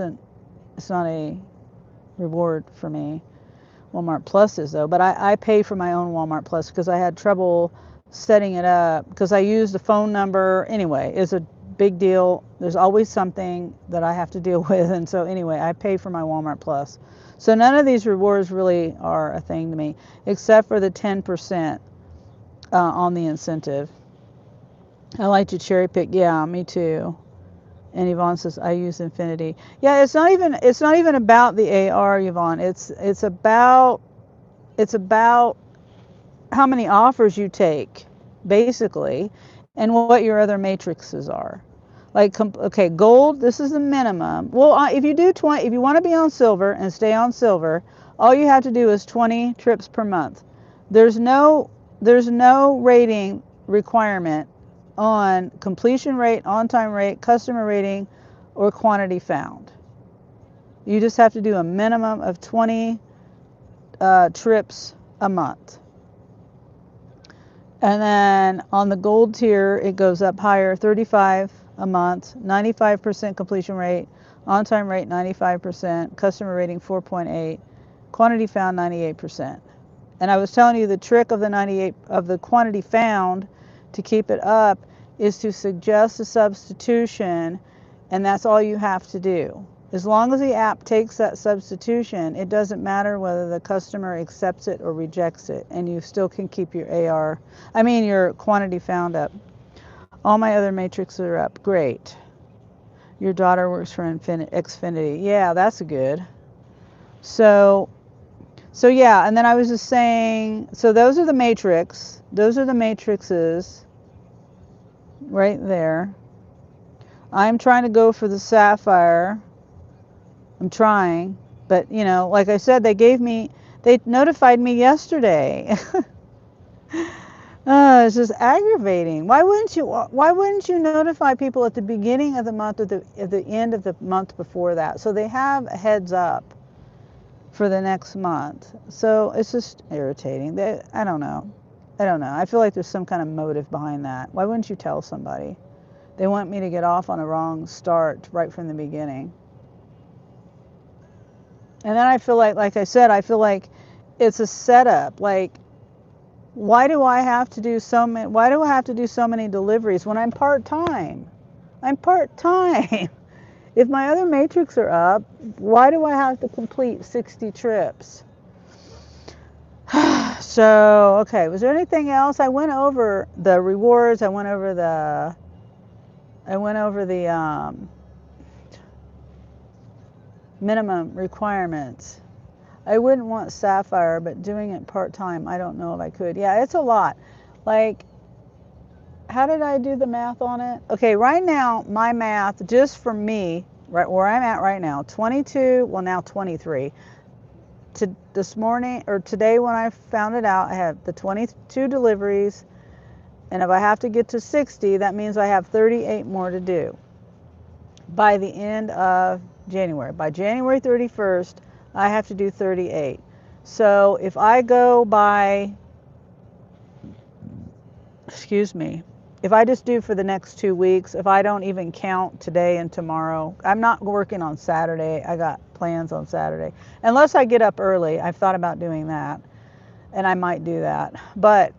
not a reward for me. Walmart Plus is though, but I pay for my own Walmart Plus because I had trouble setting it up because I used a phone number. Anyway, it's a big deal. There's always something that I have to deal with, and so anyway, I pay for my Walmart Plus. So none of these rewards really are a thing to me, except for the 10% on the incentive. I like to cherry pick. Yeah, me too. And Yvonne says, I use Infinity. Yeah, it's not even about the AR, Yvonne. It's about how many offers you take, basically, and what your other matrices are. Like, okay, gold, this is the minimum. Well, if you want to be on silver and stay on silver, all you have to do is 20 trips per month. There's no rating requirement on completion rate, on-time rate, customer rating, or quantity found. You just have to do a minimum of 20 trips a month. And then on the gold tier, it goes up higher, 35 a month, 95% completion rate, on-time rate 95%, customer rating 4.8, quantity found 98%. And I was telling you the trick of the 98 of the quantity found to keep it up is to suggest a substitution, and that's all you have to do. As long as the app takes that substitution, it doesn't matter whether the customer accepts it or rejects it, and you still can keep your your quantity found up. All my other matrices are up. Great. Your daughter works for Xfinity. Yeah, that's good. So yeah, and then I was just saying, so those are the matrix. Those are the matrices right there. I'm trying to go for the sapphire. I'm trying, but like I said, they notified me yesterday. It's just aggravating. Why wouldn't you notify people at the beginning of the month or at the end of the month before that, so they have a heads up for the next month? So it's just irritating. I don't know. I feel like there's some kind of motive behind that. Why wouldn't you tell somebody? They want me to get off on a wrong start right from the beginning. And then I feel like I said, I feel like it's a setup. Like, why do I have to do so many deliveries when I'm part-time? I'm part-time. If my other matrix are up, why do I have to complete 60 trips? So, okay, was there anything else? I went over the rewards. I went over the minimum requirements. I wouldn't want sapphire, but doing it part-time, I don't know if I could. Yeah, it's a lot. Like, how did I do the math on it? Okay, right now, my math, just for me, right where I'm at right now, 22, well now 23. This morning, or today when I found it out, I had the 22 deliveries, and if I have to get to 60, that means I have 38 more to do by the end of January. By January 31st, I have to do 38. So if I go by, if I just do for the next 2 weeks, if I don't even count today and tomorrow, I'm not working on Saturday. I got plans on Saturday. Unless I get up early. I've thought about doing that, and I might do that. But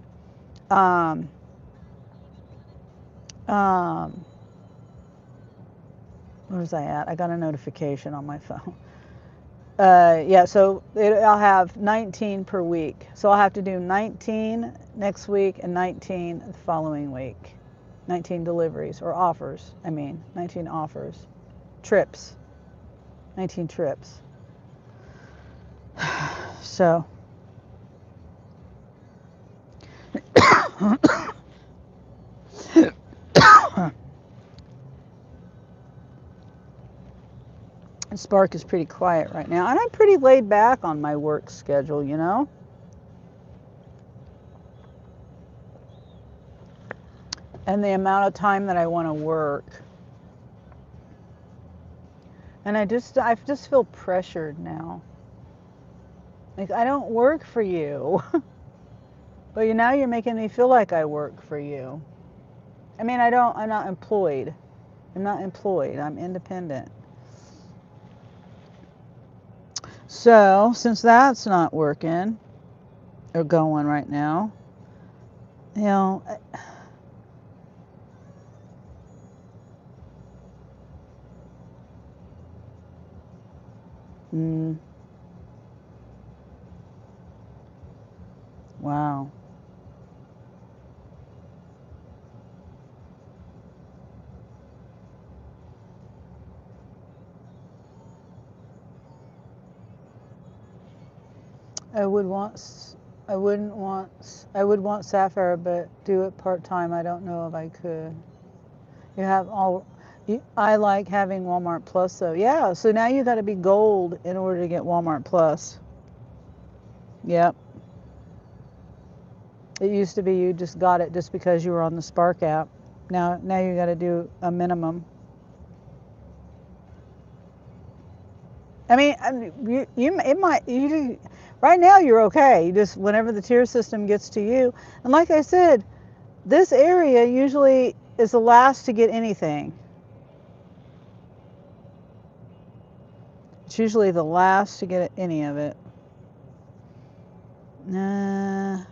where was I at? I got a notification on my phone. Yeah, so I'll have 19 per week. So I'll have to do 19 next week and 19 the following week. 19 deliveries, or offers. 19 offers. Trips. 19 trips. So. Spark is pretty quiet right now, and I'm pretty laid back on my work schedule, and the amount of time that I want to work. And I just feel pressured now. Like, I don't work for you. But now you're making me feel like I work for you. I'm not employed. I'm independent. So, since that's not working or going right now, wow. I would want sapphire, but do it part-time. I don't know if I could. I like having Walmart Plus though. Yeah, so now you got to be gold in order to get Walmart Plus. Yep. It used to be you just got it just because you were on the Spark app. Now you got to do a minimum. Right now you're okay. You just, whenever the tier system gets to you, and like I said, this area usually is the last to get anything. It's usually the last to get any of it. Nah.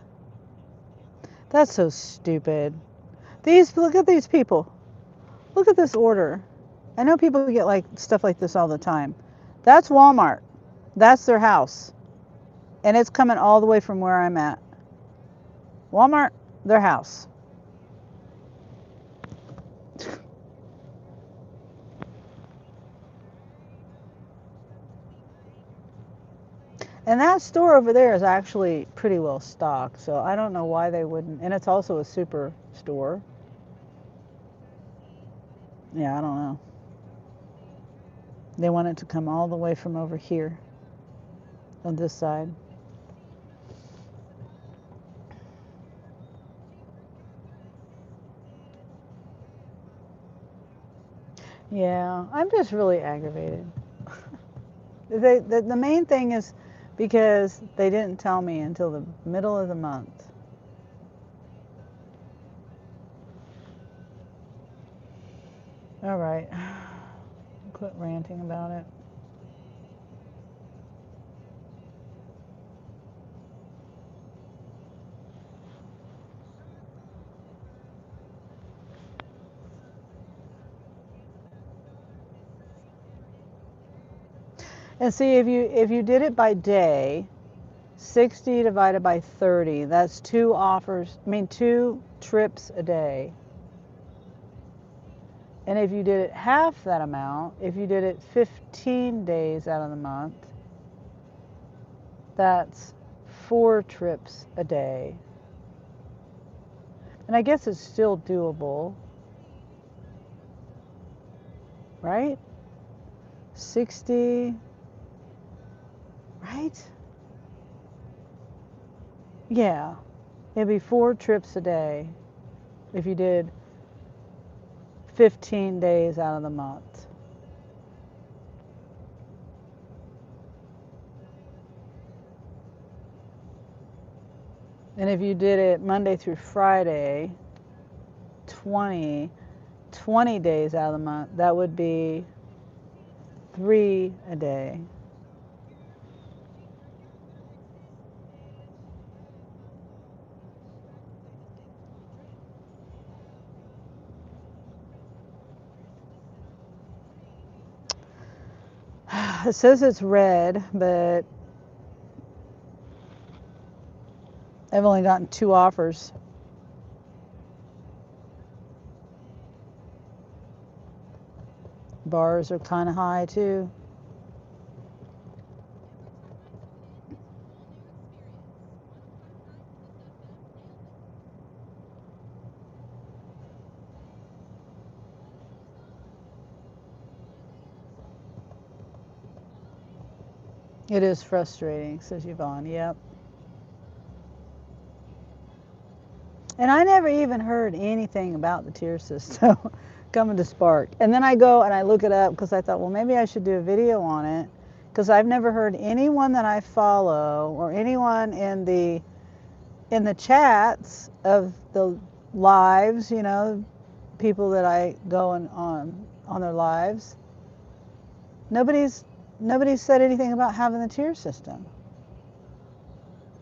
That's so stupid. Look at these people. Look at this order. I know people get like stuff like this all the time. That's Walmart. That's their house. And it's coming all the way from where I'm at. Walmart, their house. And that store over there is actually pretty well stocked, so I don't know why they wouldn't. And it's also a super store. Yeah, I don't know. They want it to come all the way from over here on this side. Yeah, I'm just really aggravated. The main thing is because they didn't tell me until the middle of the month. All right. Quit ranting about it. And see, if you did it by day, 60 divided by 30, that's 2 trips a day. And if you did it half that amount, if you did it 15 days out of the month, that's 4 trips a day. And I guess it's still doable, right? 60, right? Yeah, it'd be 4 trips a day if you did 15 days out of the month. And if you did it Monday through Friday, 20 days out of the month, that would be 3 a day. It says it's red, but I've only gotten 2 offers. Bars are kind of high too. It is frustrating, says Yvonne. Yep. And I never even heard anything about the tier system coming to Spark. And then I go and I look it up because I thought, well, maybe I should do a video on it, because I've never heard anyone that I follow or anyone in the chats of the lives, you know, people that I go on their lives. Nobody's said anything about having the tier system.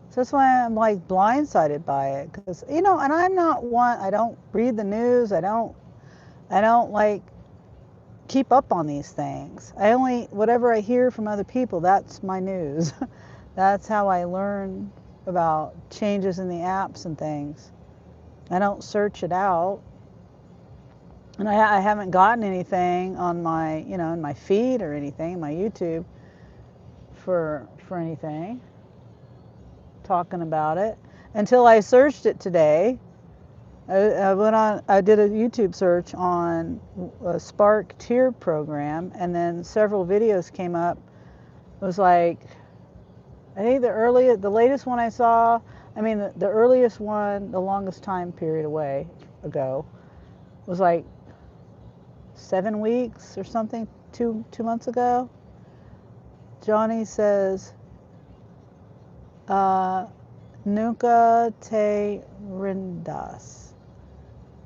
So that's why I'm like blindsided by it, because you know, and I'm not one. I don't read the news. I don't like keep up on these things. I only whatever I hear from other people. That's my news. That's how I learn about changes in the apps and things. I don't search it out, and I haven't gotten anything on my in my feed or anything, my YouTube for anything talking about it until I searched it today. I did a YouTube search on a Spark tier program, and then several videos came up. It was like, I think the latest one I saw, the earliest one, the longest time period ago, was like 7 weeks or something, 2 months ago. Johnny says, Nunca te rindas.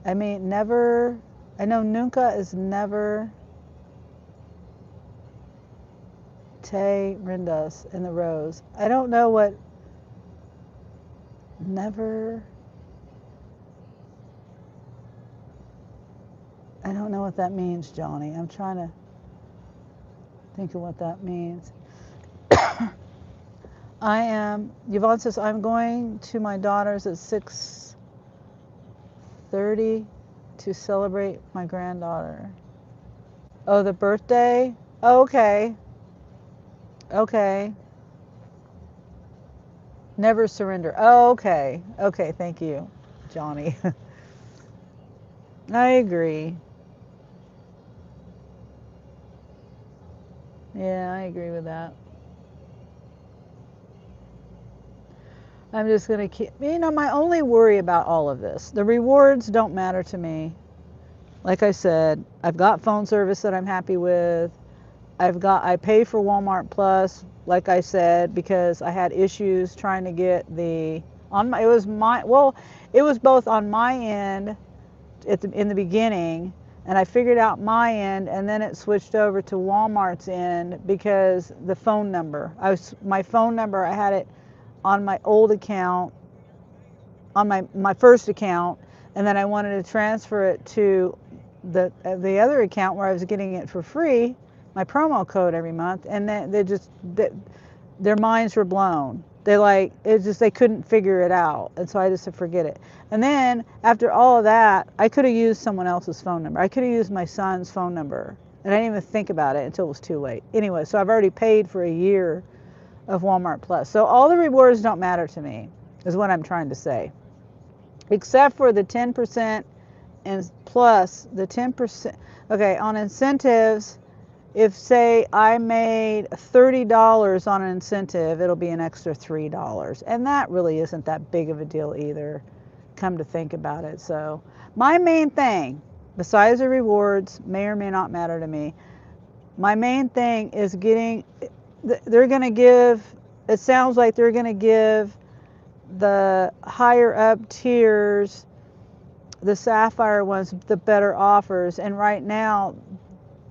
I mean, never. I know nunca is never. Te rindas in the rose. I don't know what never. I don't know what that means, Johnny. I'm trying to think of what that means. Yvonne says, I'm going to my daughter's at 6:30 to celebrate my granddaughter. Oh, the birthday? Oh, okay. Okay. Never surrender. Oh, okay. Okay, thank you, Johnny. I agree. Yeah, I agree with that. I'm just going to keep, my only worry about all of this, the rewards don't matter to me. Like I said, I've got phone service that I'm happy with. I pay for Walmart Plus, like I said, because I had issues trying to get it was both on my end in the beginning, and I figured out my end, and then it switched over to Walmart's end because the phone number. My phone number, I had it on my old account, on my first account, and then I wanted to transfer it to the other account where I was getting it for free, my promo code every month, and then their minds were blown. They couldn't figure it out, and so I just said forget it. And then after all of that, I could have used someone else's phone number. I could have used my son's phone number, and I didn't even think about it until it was too late. Anyway, so I've already paid for a year of Walmart Plus. So all the rewards don't matter to me, is what I'm trying to say. Except for the 10% and plus the 10%. Okay, on incentives, if say I made $30 on an incentive, it'll be an extra $3. And that really isn't that big of a deal either, come to think about it. So my main thing, besides the rewards, may or may not matter to me, my main thing is they're going to give, it sounds like they're going to give the higher up tiers, the sapphire ones, the better offers. And right now,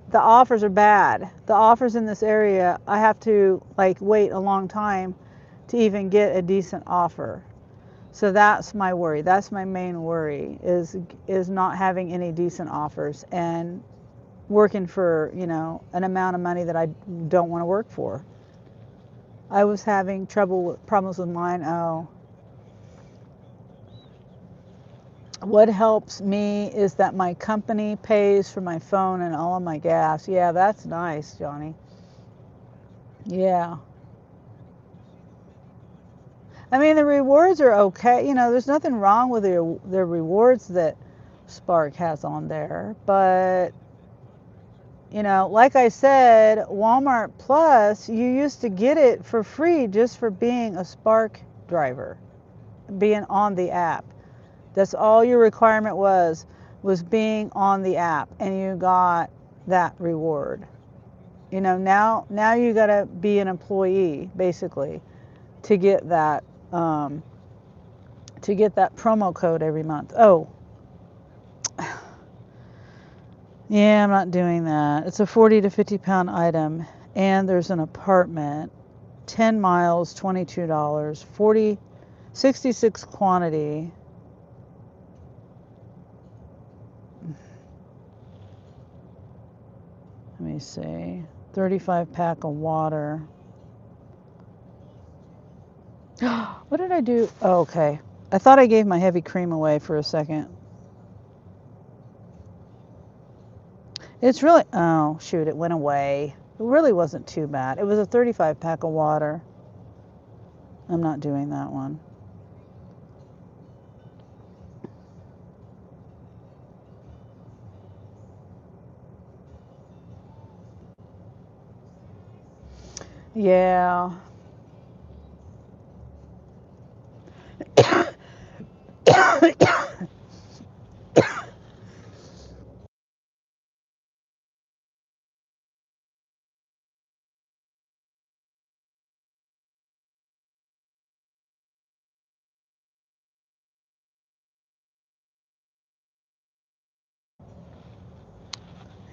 the offers are bad. The offers in this area, I have to wait a long time to even get a decent offer. So that's my worry. That's my main worry is not having any decent offers and working for, an amount of money that I don't want to work for. I was having problems with mine. Oh, what helps me is that my company pays for my phone and all of my gas. Yeah, that's nice, Johnny. Yeah. I mean, the rewards are okay. There's nothing wrong with the rewards that Spark has on there. But, like I said, Walmart Plus, you used to get it for free just for being a Spark driver, being on the app. That's all your requirement was being on the app, and you got that reward. Now you got to be an employee basically to get that promo code every month. Oh, yeah, I'm not doing that. It's a 40 to 50 pound item, and there's an apartment, 10 miles, $22, 66 quantity. Let me see, 35 pack of water. What did I do? Oh, okay. I thought I gave my heavy cream away for a second. It's really, oh shoot, it went away. It really wasn't too bad. It was a 35 pack of water. I'm not doing that one. Yeah.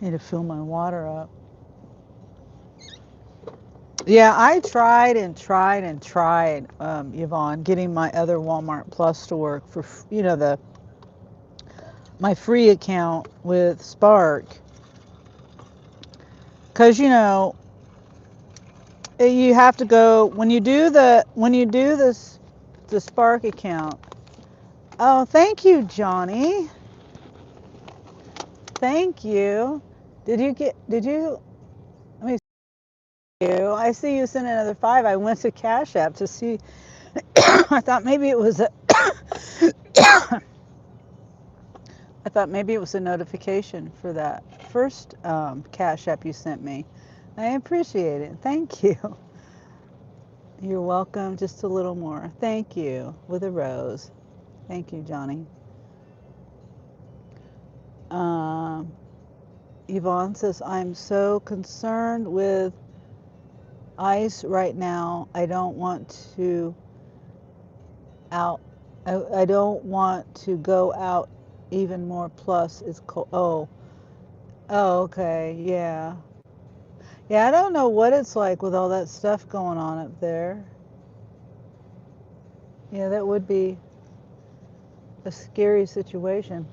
Need to fill my water up. Yeah, I tried and tried and tried, Yvonne, getting my other Walmart Plus to work for, my free account with Spark. Because, you have to go, when you do this, the Spark account. Oh, thank you, Johnny. Thank you. Did you, let me see you. I see you sent another 5. I went to Cash App to see, I thought maybe it was a, I thought maybe it was a notification for that first Cash App you sent me. I appreciate it. Thank you. You're welcome. Just a little more. Thank you. With a rose. Thank you, Johnny. Um, Yvonne says, I'm so concerned with ice right now. I don't want to out. I don't want to go out even more. Plus, it's cold. Oh, okay. Yeah. Yeah, I don't know what it's like with all that stuff going on up there. Yeah, that would be a scary situation.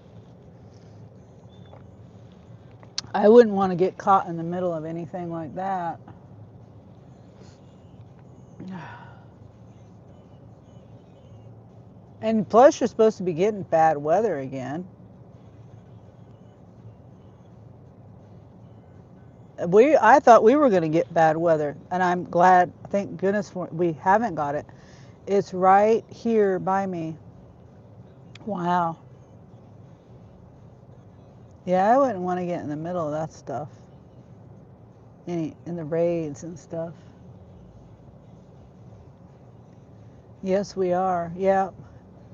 I wouldn't want to get caught in the middle of anything like that. And plus, you're supposed to be getting bad weather again. I thought we were going to get bad weather, and I'm glad, thank goodness we haven't got it. It's right here by me. Wow. Yeah, I wouldn't want to get in the middle of that stuff. In the raids and stuff. Yes, we are. Yeah.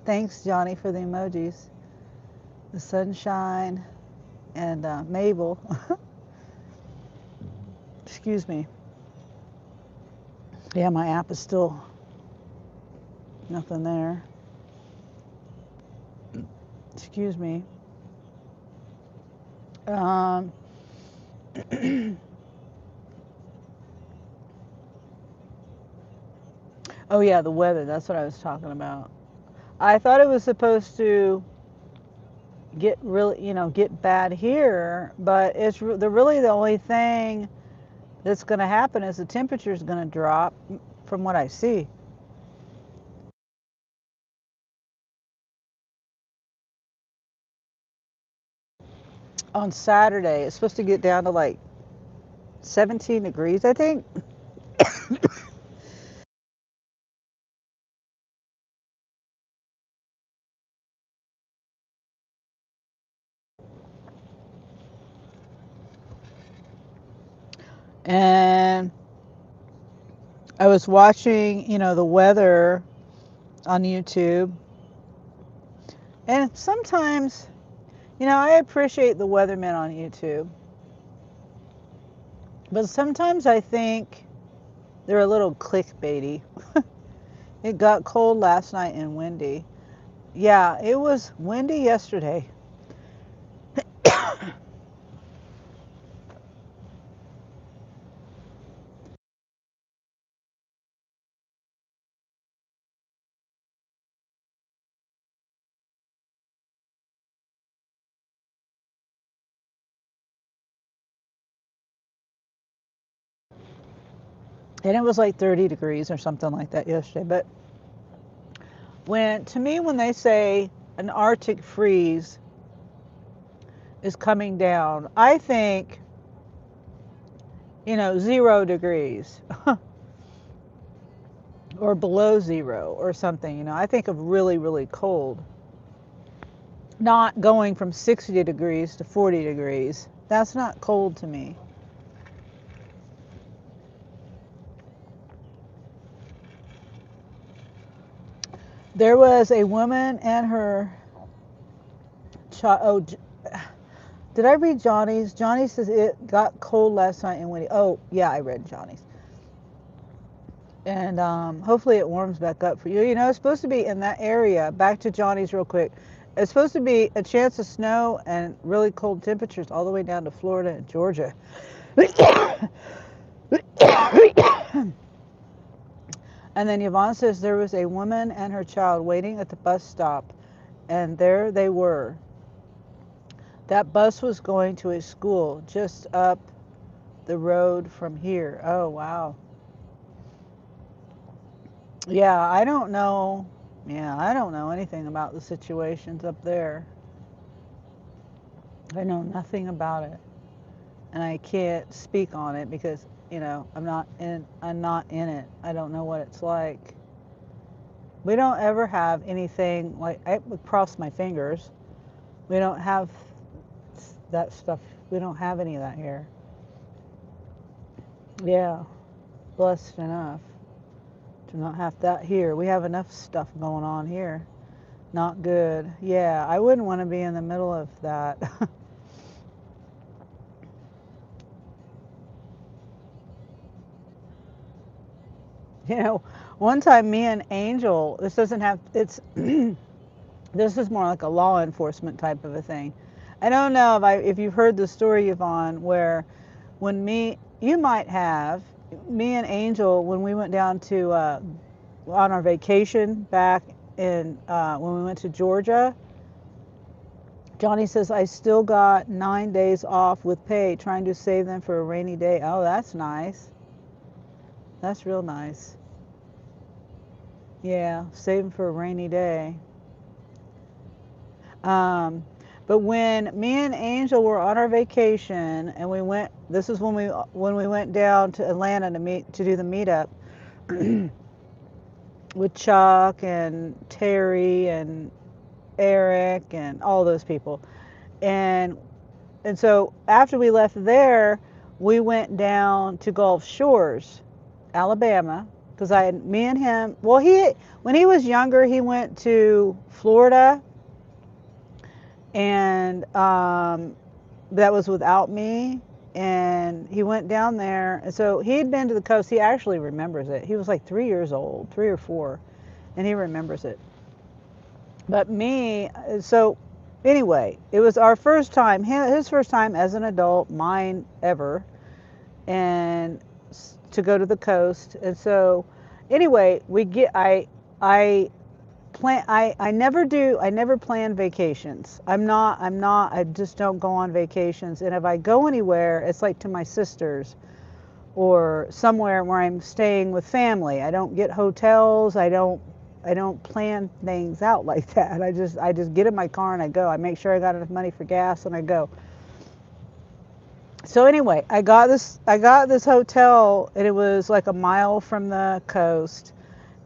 Thanks, Johnny, for the emojis. The sunshine and Mabel. Excuse me. Yeah, my app is still nothing there. Excuse me. Um, oh yeah, the weather. That's what I was talking about. I thought it was supposed to get really, get bad here, but really the only thing that's going to happen is the temperature is going to drop from what I see. On Saturday, it's supposed to get down to like 17 degrees, I think. And I was watching, the weather on YouTube. And sometimes, I appreciate the weathermen on YouTube. But sometimes I think they're a little clickbaity. It got cold last night and windy. Yeah, it was windy yesterday. And it was like 30 degrees or something like that yesterday. But when they say an Arctic freeze is coming down, I think, 0 degrees or below 0 or something. I think of really, really cold. Not going from 60 degrees to 40 degrees. That's not cold to me. There was a woman and her child. Oh, did I read Johnny's? Johnny says it got cold last night and windy. Oh, yeah, I read Johnny's. And hopefully it warms back up for you. It's supposed to be in that area. Back to Johnny's real quick. It's supposed to be a chance of snow and really cold temperatures all the way down to Florida and Georgia. And then Yvonne says there was a woman and her child waiting at the bus stop, and there they were. That bus was going to a school just up the road from here. Oh, wow. Yeah, I don't know. Yeah, I don't know anything about the situations up there. I know nothing about it. And I can't speak on it because, I'm not in it. I don't know what it's like. We don't ever have anything like, I would cross my fingers. We don't have that stuff. We don't have any of that here. Yeah, blessed enough to not have that here. We have enough stuff going on here. Not good. Yeah, I wouldn't want to be in the middle of that. One time me and Angel, this doesn't have, it's, this is more like a law enforcement type of a thing. I don't know if you've heard the story, Yvonne, where you might have, me and Angel, when we went down to, on our vacation back when we went to Georgia, Johnny says, I still got 9 days off with pay, trying to save them for a rainy day. Oh, that's nice. That's real nice. Yeah, save them for a rainy day. But when me and Angel were on our vacation and we went, this is when we went down to Atlanta to do the meetup with Chuck and Terry and Eric and all those people. And so after we left there, we went down to Gulf Shores, Alabama, because me and him, well, when he was younger, he went to Florida, and that was without me, and he went down there, and so he had been to the coast. He actually remembers it. He was like 3 years old, 3 or 4, and he remembers it. But me, so anyway, it was our first time, his first time as an adult, mine ever, and to go to the coast. And so anyway, I never plan vacations. I just don't go on vacations. And if I go anywhere, it's like to my sister's or somewhere where I'm staying with family. I don't get hotels. I don't plan things out like that. I just get in my car and I go. I make sure I got enough money for gas and I go. So anyway, I got this hotel, and it was like a mile from the coast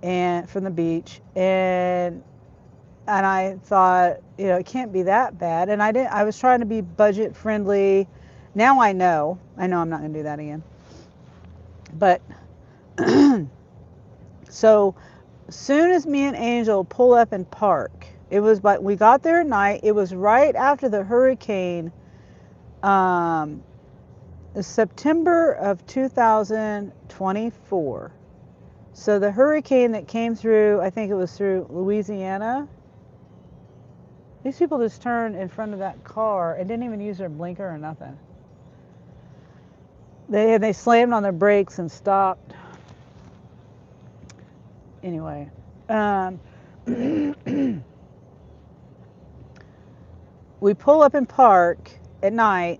and from the beach, and I thought, it can't be that bad. And I was trying to be budget friendly. Now I know I'm not going to do that again. But so soon as me and Angel pull up and park, we got there at night. It was right after the hurricane, September of 2024. So the hurricane that came through, I think it was through Louisiana. These people just turned in front of that car and didn't even use their blinker or nothing. They slammed on their brakes and stopped. Anyway, we pull up and park at night.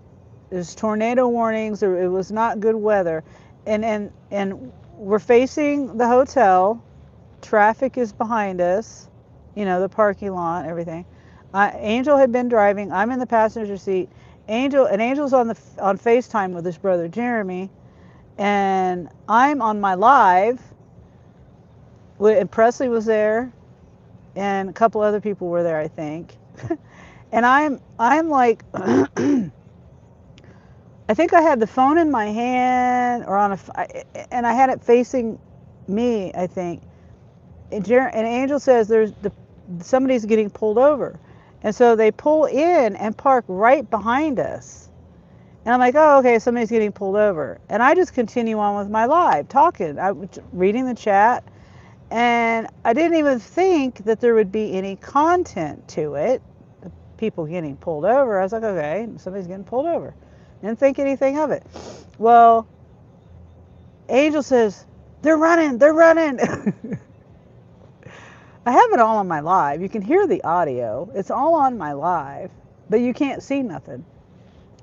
There's tornado warnings. It was not good weather, and we're facing the hotel. Traffic is behind us, the parking lot, everything. Angel had been driving. I'm in the passenger seat. Angel's on FaceTime with his brother Jeremy, and I'm on my live. And Presley was there, and a couple other people were there, I think. And I'm like, I think I had the phone in my hand or and I had it facing me, I think. And Angel says somebody's getting pulled over. And so they pull in and park right behind us. And I'm like, oh, okay, somebody's getting pulled over. And I just continue on with my live, talking, reading the chat. And I didn't even think that there would be any content to it. people getting pulled over. I was like, okay, somebody's getting pulled over. Didn't think anything of it. Well, Angel says, they're running, they're running. I have it all on my live. You can hear the audio. It's all on my live, but you can't see nothing.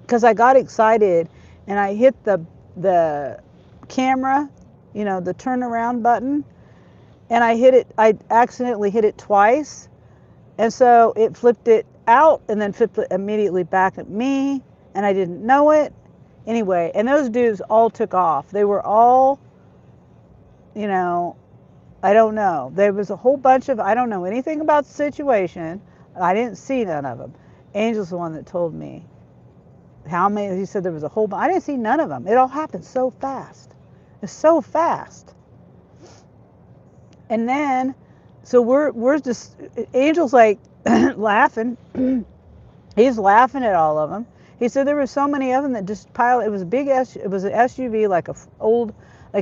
Because I got excited and I hit the camera, the turnaround button, and I accidentally hit it twice. And so it flipped it out and then flipped it immediately back at me, and I didn't know it. Anyway, and those dudes all took off. They were all, I don't know. There was a whole bunch of, I don't know anything about the situation. I didn't see none of them. Angel's the one that told me how many. He said there was a whole bunch. I didn't see none of them. It all happened so fast. It's so fast. And then, so we're just, Angel's like laughing. He's laughing at all of them. He said there were so many of them that just piled. It was a big it was an SUV, like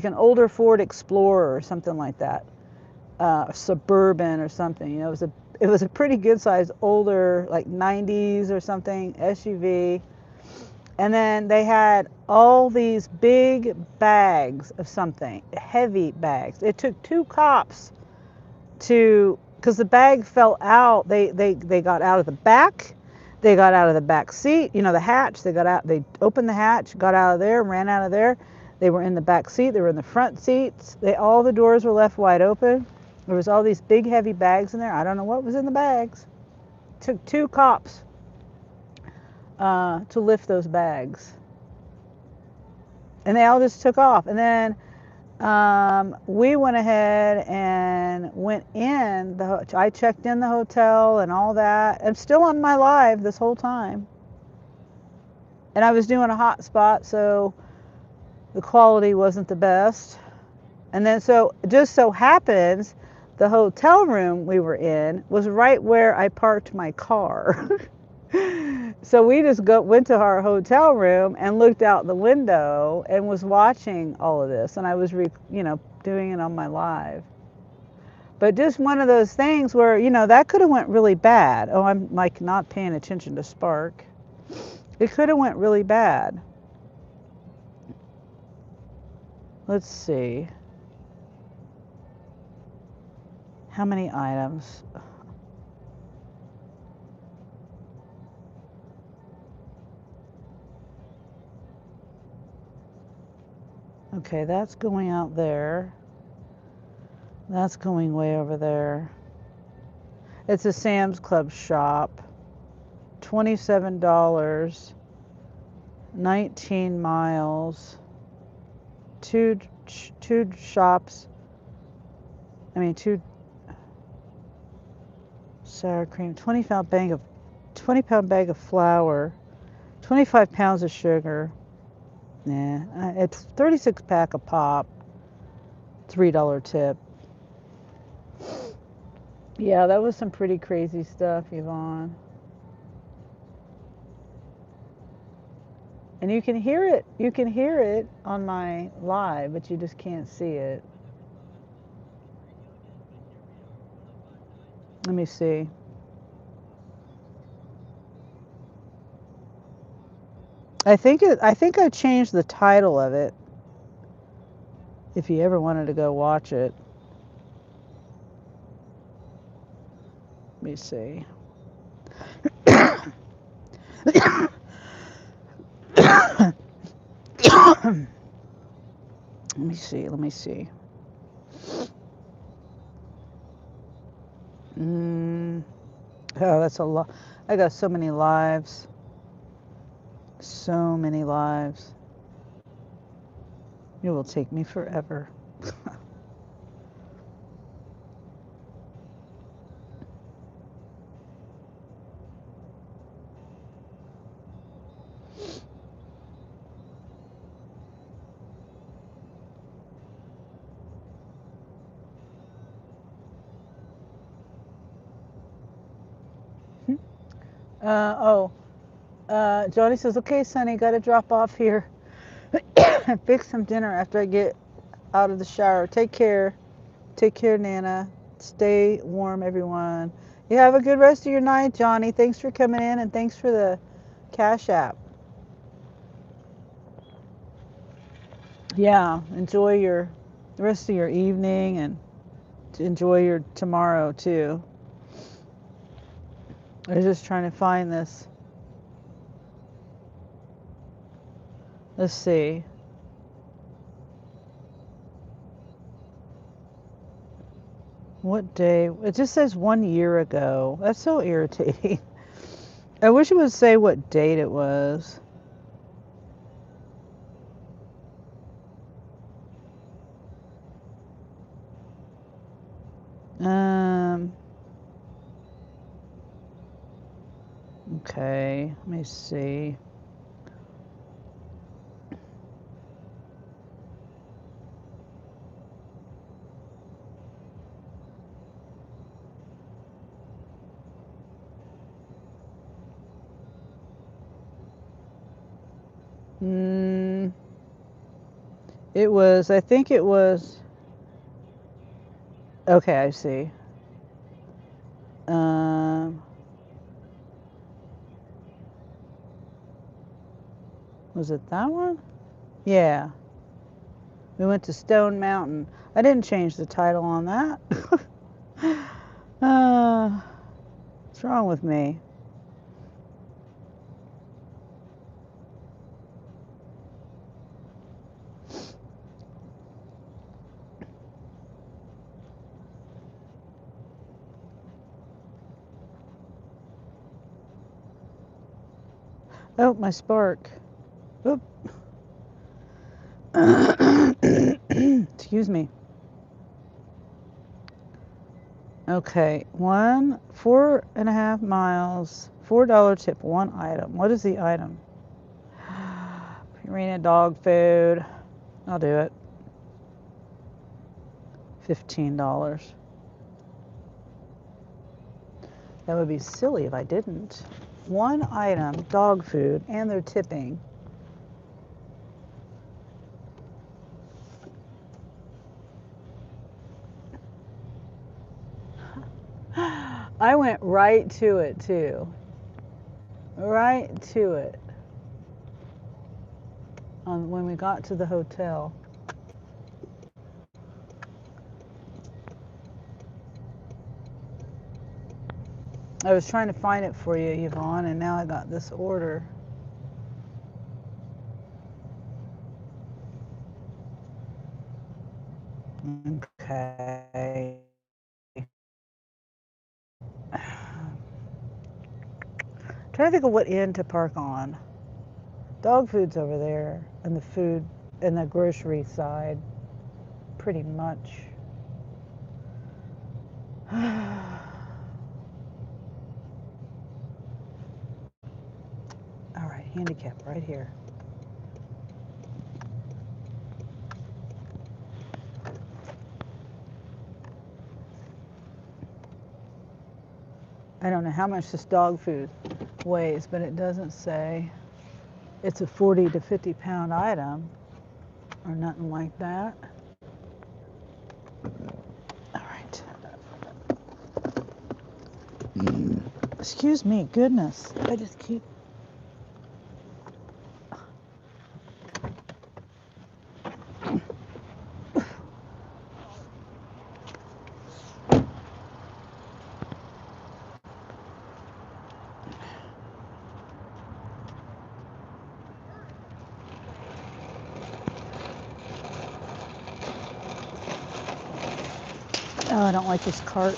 an older Ford Explorer or something like that, Suburban or something. It was a pretty good size, older, like 90s or something SUV. And then they had all these big bags of something, heavy bags. It took 2 cops because the bag fell out. They got out of the back. They got out of the back seat, the hatch. They opened the hatch, got out of there, ran out of there. They were in the back seat. They were in the front seats. All the doors were left wide open. There was all these big, heavy bags in there. I don't know what was in the bags. It took 2 cops to lift those bags. And they all just took off. And then we went ahead and went in. I checked in the hotel and all that. I'm still on my live this whole time. And I was doing a hotspot, so the quality wasn't the best. And then so just so happens the hotel room we were in was right where I parked my car. So we just went to our hotel room and looked out the window and was watching all of this. And I was, doing it on my live. But just one of those things where, that could have went really bad. Oh, I'm like not paying attention to Spark. It could have went really bad. Let's see. How many items? Okay, that's going out there. That's going way over there. It's a Sam's Club shop. $27. 19 miles. Two shops. Two sour cream. 20-pound bag of flour. 25 pounds of sugar. Yeah, it's 36 pack of pop, $3 tip. Yeah, that was some pretty crazy stuff, Yvonne. And you can hear it on my live, but you just can't see it. Let me see. I think I changed the title of it. If you ever wanted to go watch it. Let me see. Let me see. Oh, that's a lot. I got so many lives. So many lives. It will take me forever. Johnny says, okay, Sonny, got to drop off here and fix some dinner after I get out of the shower. Take care. Take care, Nana. Stay warm, everyone. You have a good rest of your night, Johnny. Thanks for coming in and thanks for the Cash App. Yeah, enjoy the rest of your evening and enjoy your tomorrow too. I was just trying to find this. Let's see. What day? It just says 1 year ago. That's so irritating. I wish it would say what date it was. Okay, let me see. It was, I think it was, okay, I see. Was it that one? Yeah. We went to Stone Mountain. I didn't change the title on that. What's wrong with me? Oh, my spark. Oop. Excuse me. Okay, 4.5 miles, $4 tip, one item. What is the item? Purina dog food. I'll do it. $15. That would be silly if I didn't. One item, dog food, and they're tipping. I went right to it too. Right to it. When we got to the hotel. I was trying to find it for you, Yvonne, and now I got this order. Okay. Trying to think of what end to park on. Dog food's over there, and the food and the grocery side, pretty much. All right, handicap right here. I don't know how much this dog food weighs, but it doesn't say it's a 40 to 50 pound item or nothing like that. All right. Excuse me, goodness. I just keep. Oh, I don't like this cart.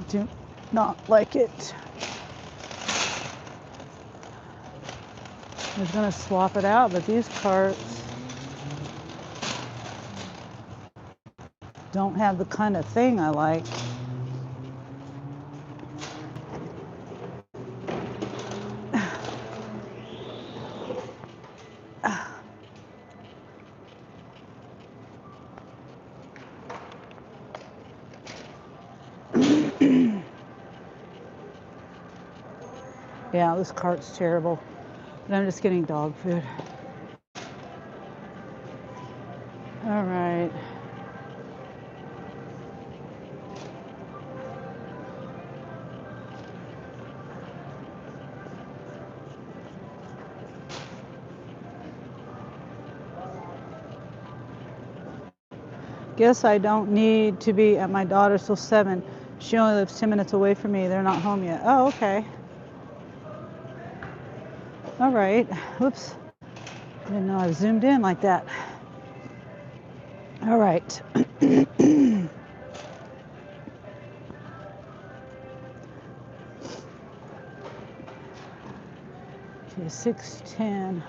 Do not like it. I was gonna swap it out, but these carts don't have the kind of thing I like. Yeah, this cart's terrible. But I'm just getting dog food. All right. Guess I don't need to be at my daughter's till 7. She only lives 10 minutes away from me. They're not home yet. Oh, okay. All right. Whoops. Didn't know I zoomed in like that. All right. Okay, 6:10.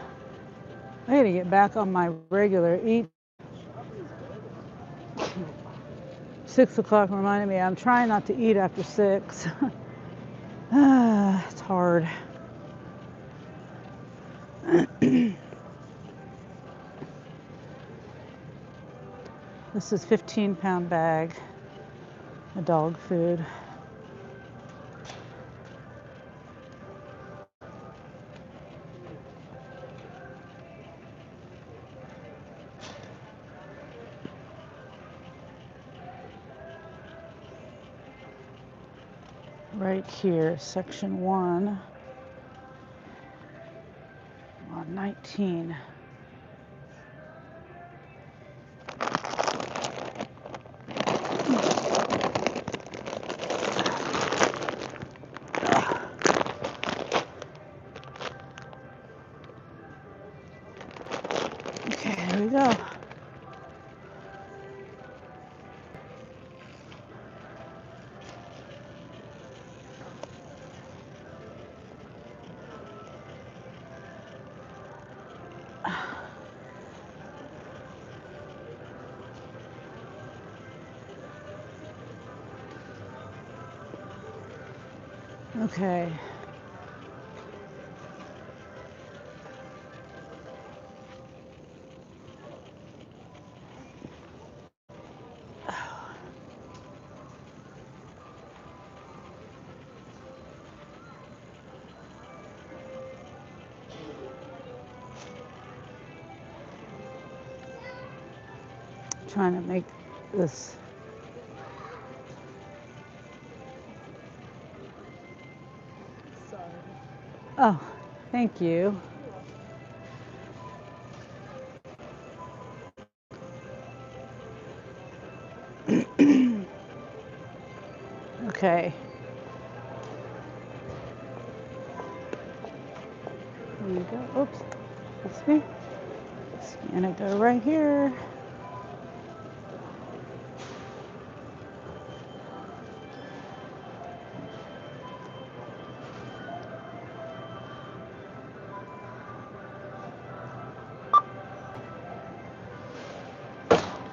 I gotta get back on my regular eat. 6 o'clock reminded me I'm trying not to eat after 6. It's hard. This is 15-pound bag of dog food. Right here, section 1 on 19. Okay, here we go. Okay. Trying to make this. Sorry. Oh, thank you. Okay. Here we go. Oops. Let's see. Scan it, go right here.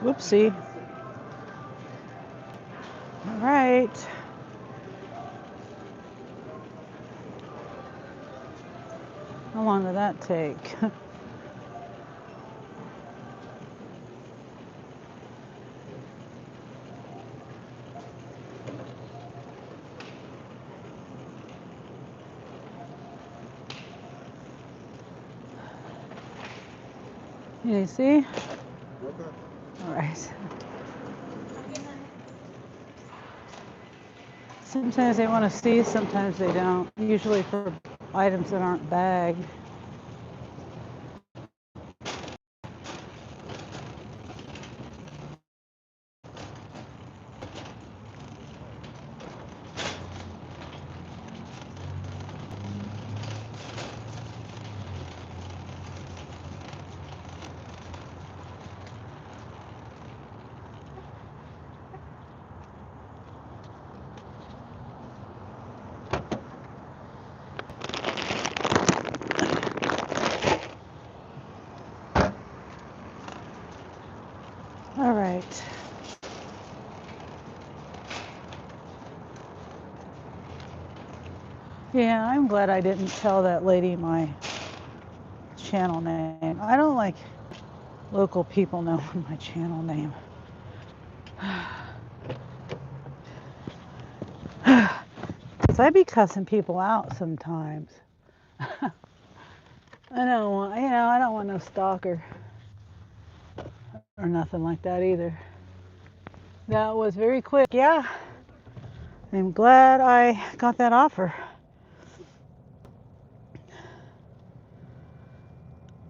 Whoopsie. All right. How long did that take? You see? Okay. All right. Sometimes they want to see, sometimes they don't. Usually for items that aren't bagged. All right. Yeah, I'm glad I didn't tell that lady my channel name. I don't like local people knowing my channel name. Because I be cussing people out sometimes. I don't want, I don't want no stalker or nothing like that either. That was very quick. Yeah, I'm glad I got that offer.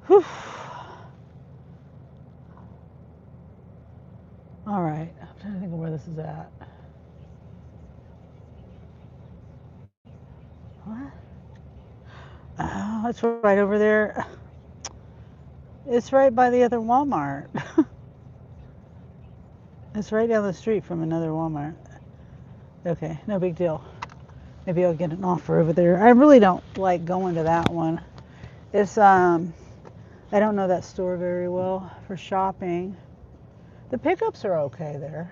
Whew. All right, I'm trying to think of where this is at. What? Oh, it's right over there. It's right by the other Walmart. It's right down the street from another Walmart. Okay, no big deal. Maybe I'll get an offer over there. I really don't like going to that one. It's I don't know that store very well for shopping. The pickups are okay there.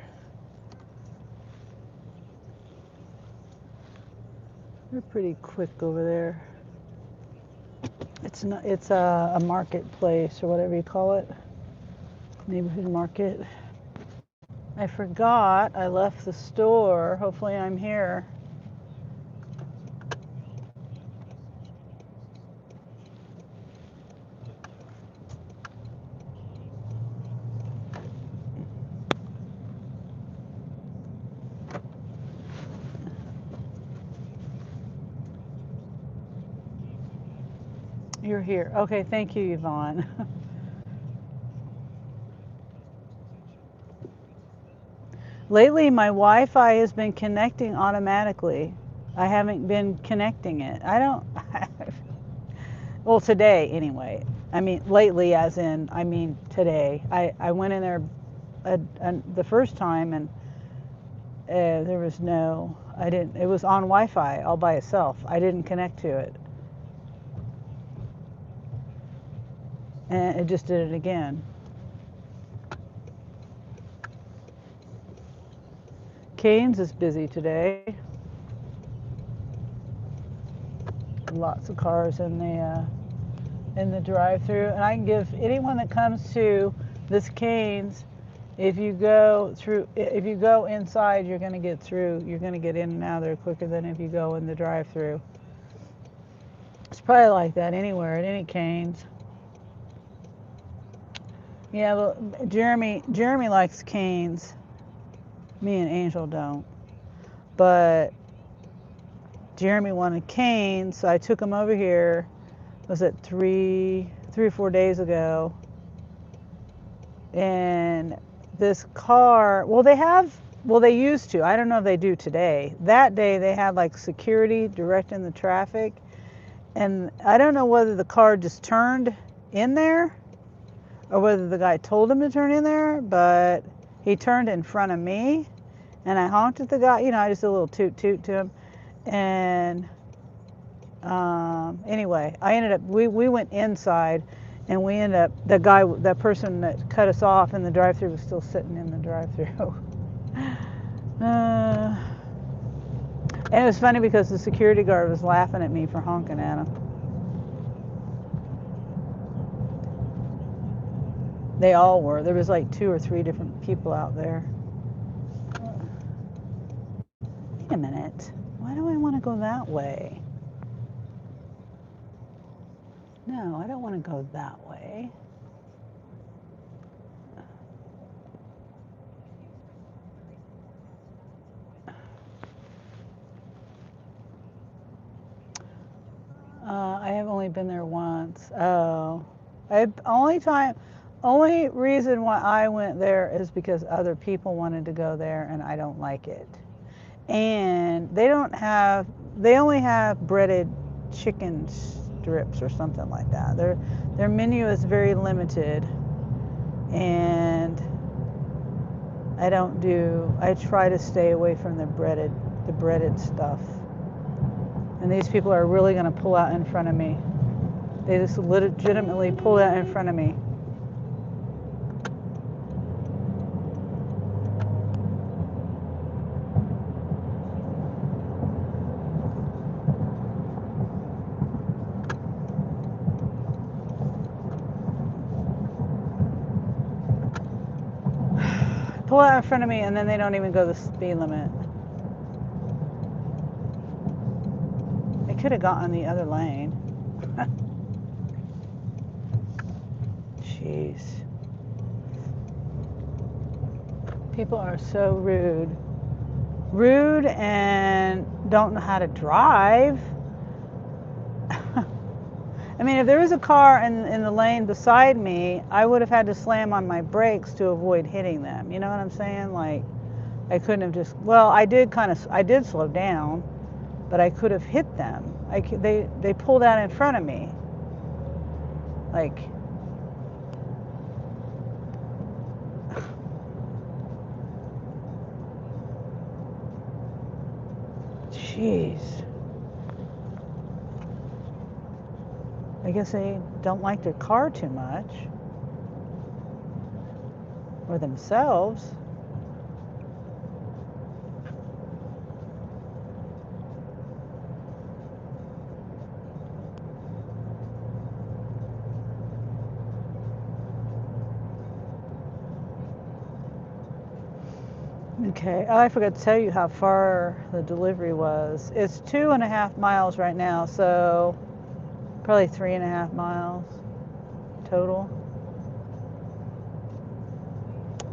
They're pretty quick over there. It's not. It's a marketplace or whatever you call it. Neighborhood market. I forgot I left the store. Hopefully I'm here. You're here. Okay, thank you, Yvonne. Lately, my Wi-Fi has been connecting automatically. I haven't been connecting it. I don't. Well, today anyway. I mean, lately, as in, I mean today. I went in there the first time and there was no. I didn't. It was on Wi-Fi all by itself. I didn't connect to it, and it just did it again. Canes is busy today. Lots of cars in the drive-through, and I can give anyone that comes to this Canes, if you go inside, you're going to get through. You're going to get in and out of there quicker than if you go in the drive-through. It's probably like that anywhere at any Canes. Yeah, well, Jeremy likes Canes. Me and Angel don't, but Jeremy wanted Canes, so I took him over here. Was it 3 or 4 days ago? And this car, they used to. I don't know if they do today. That day they had like security directing the traffic, and I don't know whether the car just turned in there or whether the guy told him to turn in there, but he turned in front of me, and I honked at the guy. I just did a little toot toot to him, and anyway, we went inside, and we ended up, that person that cut us off in the drive-thru was still sitting in the drive-thru. And it was funny because the security guard was laughing at me for honking at him. They all were. There was like 2 or 3 different people out there. Wait a minute. Why do I want to go that way? No, I don't want to go that way. I have only been there once. Oh, only reason why I went there is because other people wanted to go there, and I don't like it. And they only have breaded chicken strips or something like that. Their menu is very limited, and I try to stay away from the breaded stuff. And these people are really going to pull out in front of me. They just legitimately pulled out in front of me. Pull out in front of me, and then they don't even go the speed limit. They could have gotten the other lane. Jeez. People are so rude. Rude and don't know how to drive. I mean, if there was a car in the lane beside me, I would have had to slam on my brakes to avoid hitting them. You know what I'm saying? Like, I couldn't have just, well, I did slow down, but I could have hit them. They pulled out in front of me. Like, jeez. I guess they don't like their car too much. Or themselves. Okay, oh, I forgot to tell you how far the delivery was. It's 2.5 miles right now, so probably 3.5 miles total.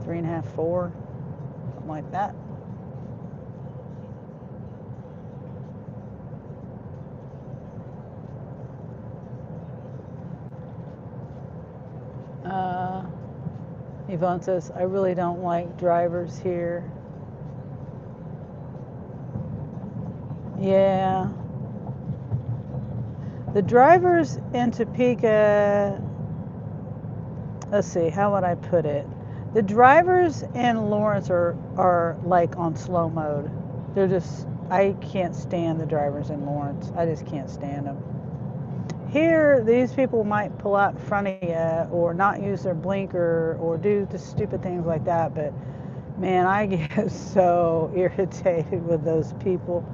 3.5, 4, something like that. Yvonne says, I really don't like drivers here. Yeah. The drivers in Topeka, let's see, how would I put it? The drivers in Lawrence are like on slow mode. They're just, I can't stand the drivers in Lawrence. I just can't stand them. Here, these people might pull out in front of you or not use their blinker or do the stupid things like that, but man, I get so irritated with those people.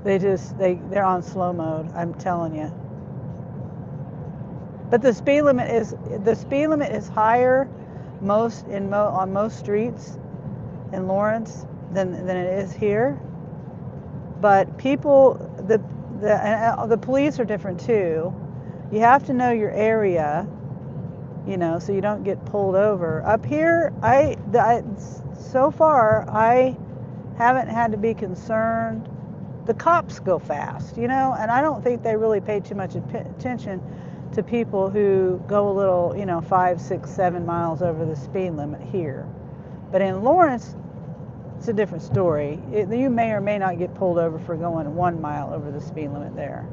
They're on slow mode, I'm telling you. But the speed limit is higher on most streets in Lawrence than it is here. But people, the police are different too. You have to know your area, you know, so you don't get pulled over. Up here, so far I haven't had to be concerned. The cops go fast, you know, and I don't think they really pay too much attention to people who go a little, you know, 5, 6, 7 miles over the speed limit here. But in Lawrence, it's a different story. You may or may not get pulled over for going 1 mile over the speed limit there.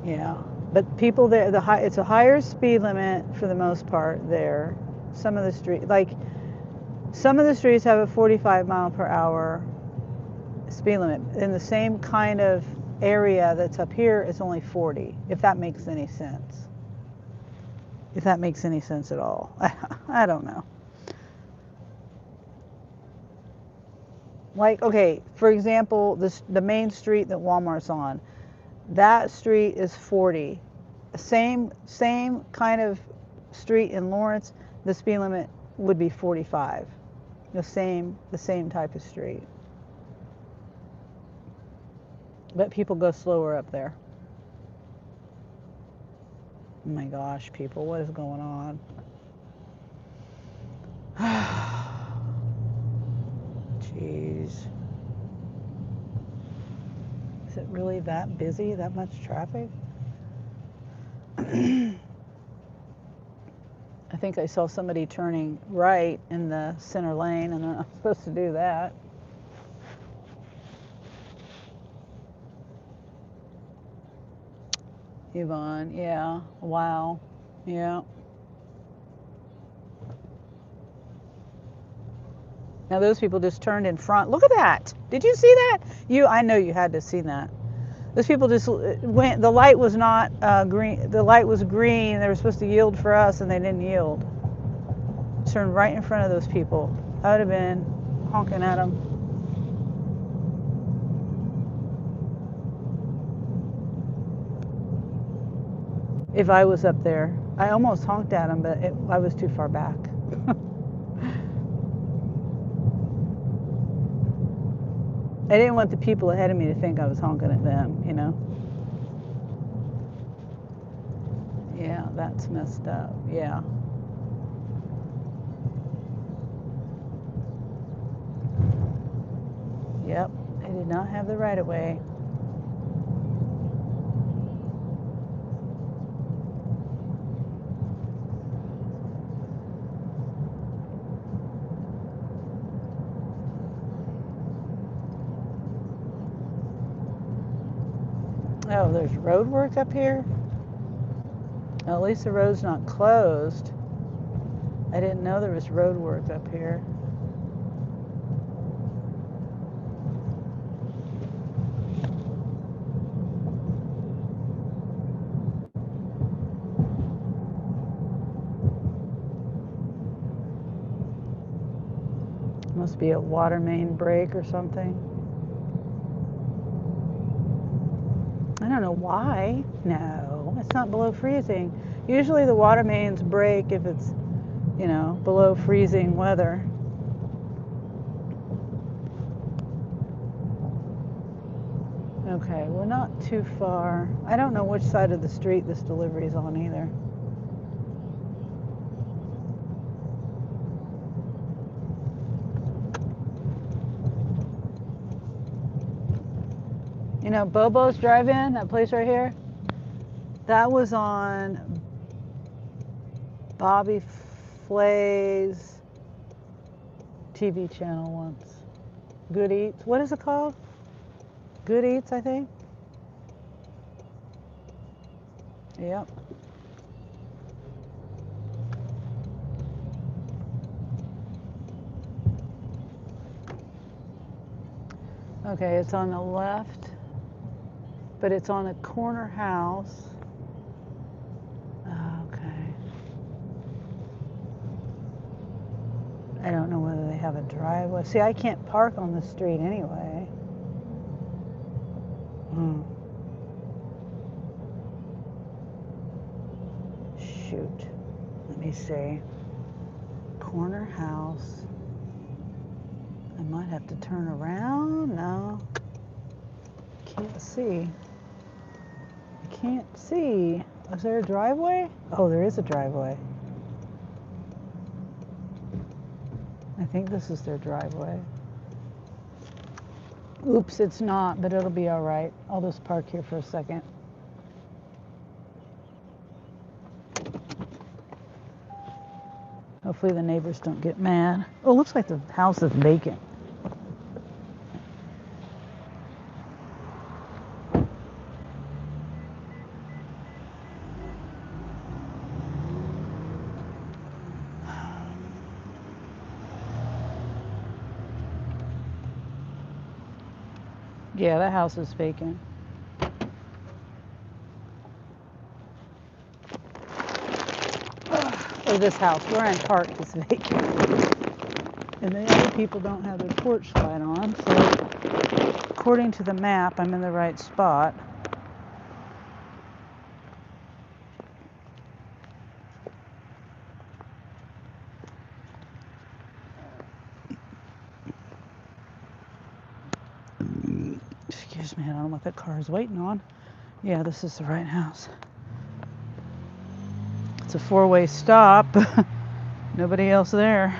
Yeah, but people there, it's a higher speed limit for the most part there. Some of the streets have a 45 mile per hour speed limit. In the same kind of area that's up here, it's only 40, if that makes any sense. If that makes any sense at all. I don't know. Like, okay, for example, the main street that Walmart's on, that street is 40. Same kind of street in Lawrence, the speed limit would be 45. The same type of street. But people go slower up there. Oh my gosh, people, what is going on? Jeez. Is it really that busy? That much traffic? I think I saw somebody turning right in the center lane, and they're not supposed to do that. Yvonne, yeah, wow, yeah. Now those people just turned in front. Look at that. Did you see that? I know you had to see that. Those people just went, the light was not green. The light was green. They were supposed to yield for us, and they didn't yield. Turned right in front of those people. I would have been honking at them. If I was up there. I almost honked at them, but I was too far back. I didn't want the people ahead of me to think I was honking at them, you know? Yeah, that's messed up. Yeah. Yep, I did not have the right of way. Oh, there's road work up here? Well, at least the road's not closed. I didn't know there was road work up here. Must be a water main break or something. I don't know why. No, it's not below freezing. Usually the water mains break if it's, below freezing weather. Okay, we're not too far. I don't know which side of the street this delivery is on either. Bobo's Drive-In, that place right here, that was on Bobby Flay's TV channel once. Good Eats. What is it called? Good Eats, I think. Yep. Okay, it's on the left, but it's on a corner house. Okay. I don't know whether they have a driveway. See, I can't park on the street anyway. Shoot. Let me see. Corner house. I might have to turn around. No. Can't see. I can't see. Is there a driveway? Oh, there is a driveway. I think this is their driveway. Oops, it's not, but it'll be all right. I'll just park here for a second. Hopefully the neighbors don't get mad. Oh, it looks like the house is vacant. Yeah, the house is vacant. Or this house, where I'm parked, is vacant. And the other people don't have their porch light on, so according to the map, I'm in the right spot. Excuse me, I don't know what that car is waiting on. Yeah, this is the right house. It's a four-way stop. Nobody else there.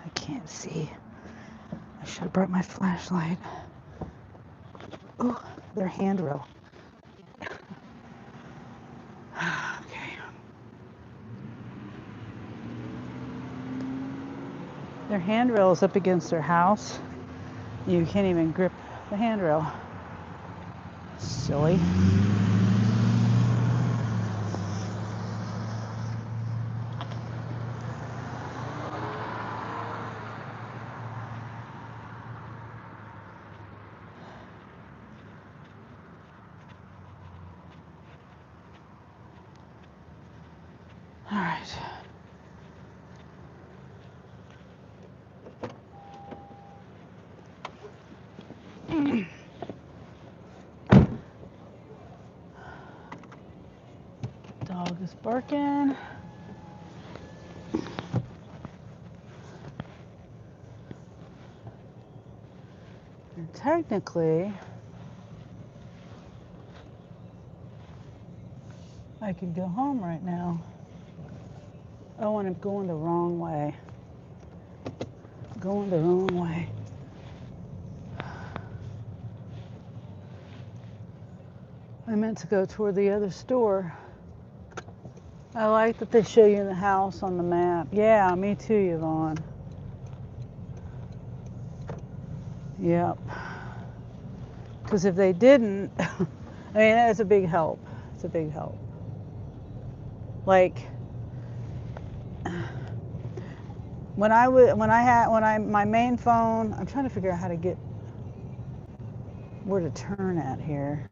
I can't see. I should have brought my flashlight. Oh, their handrail. Okay. Their handrail is up against their house. You can't even grip the handrail. Silly. All right. Dog is barking. And technically, I could go home right now. Oh, and I'm going the wrong way. Going the wrong way. meant to go toward the other store. I like that they show you the house on the map. Yeah, me too, Yvonne. Yep. Because if they didn't, I mean, that's a big help. It's a big help. Like, my main phone, I'm trying to figure out how to get where to turn at here.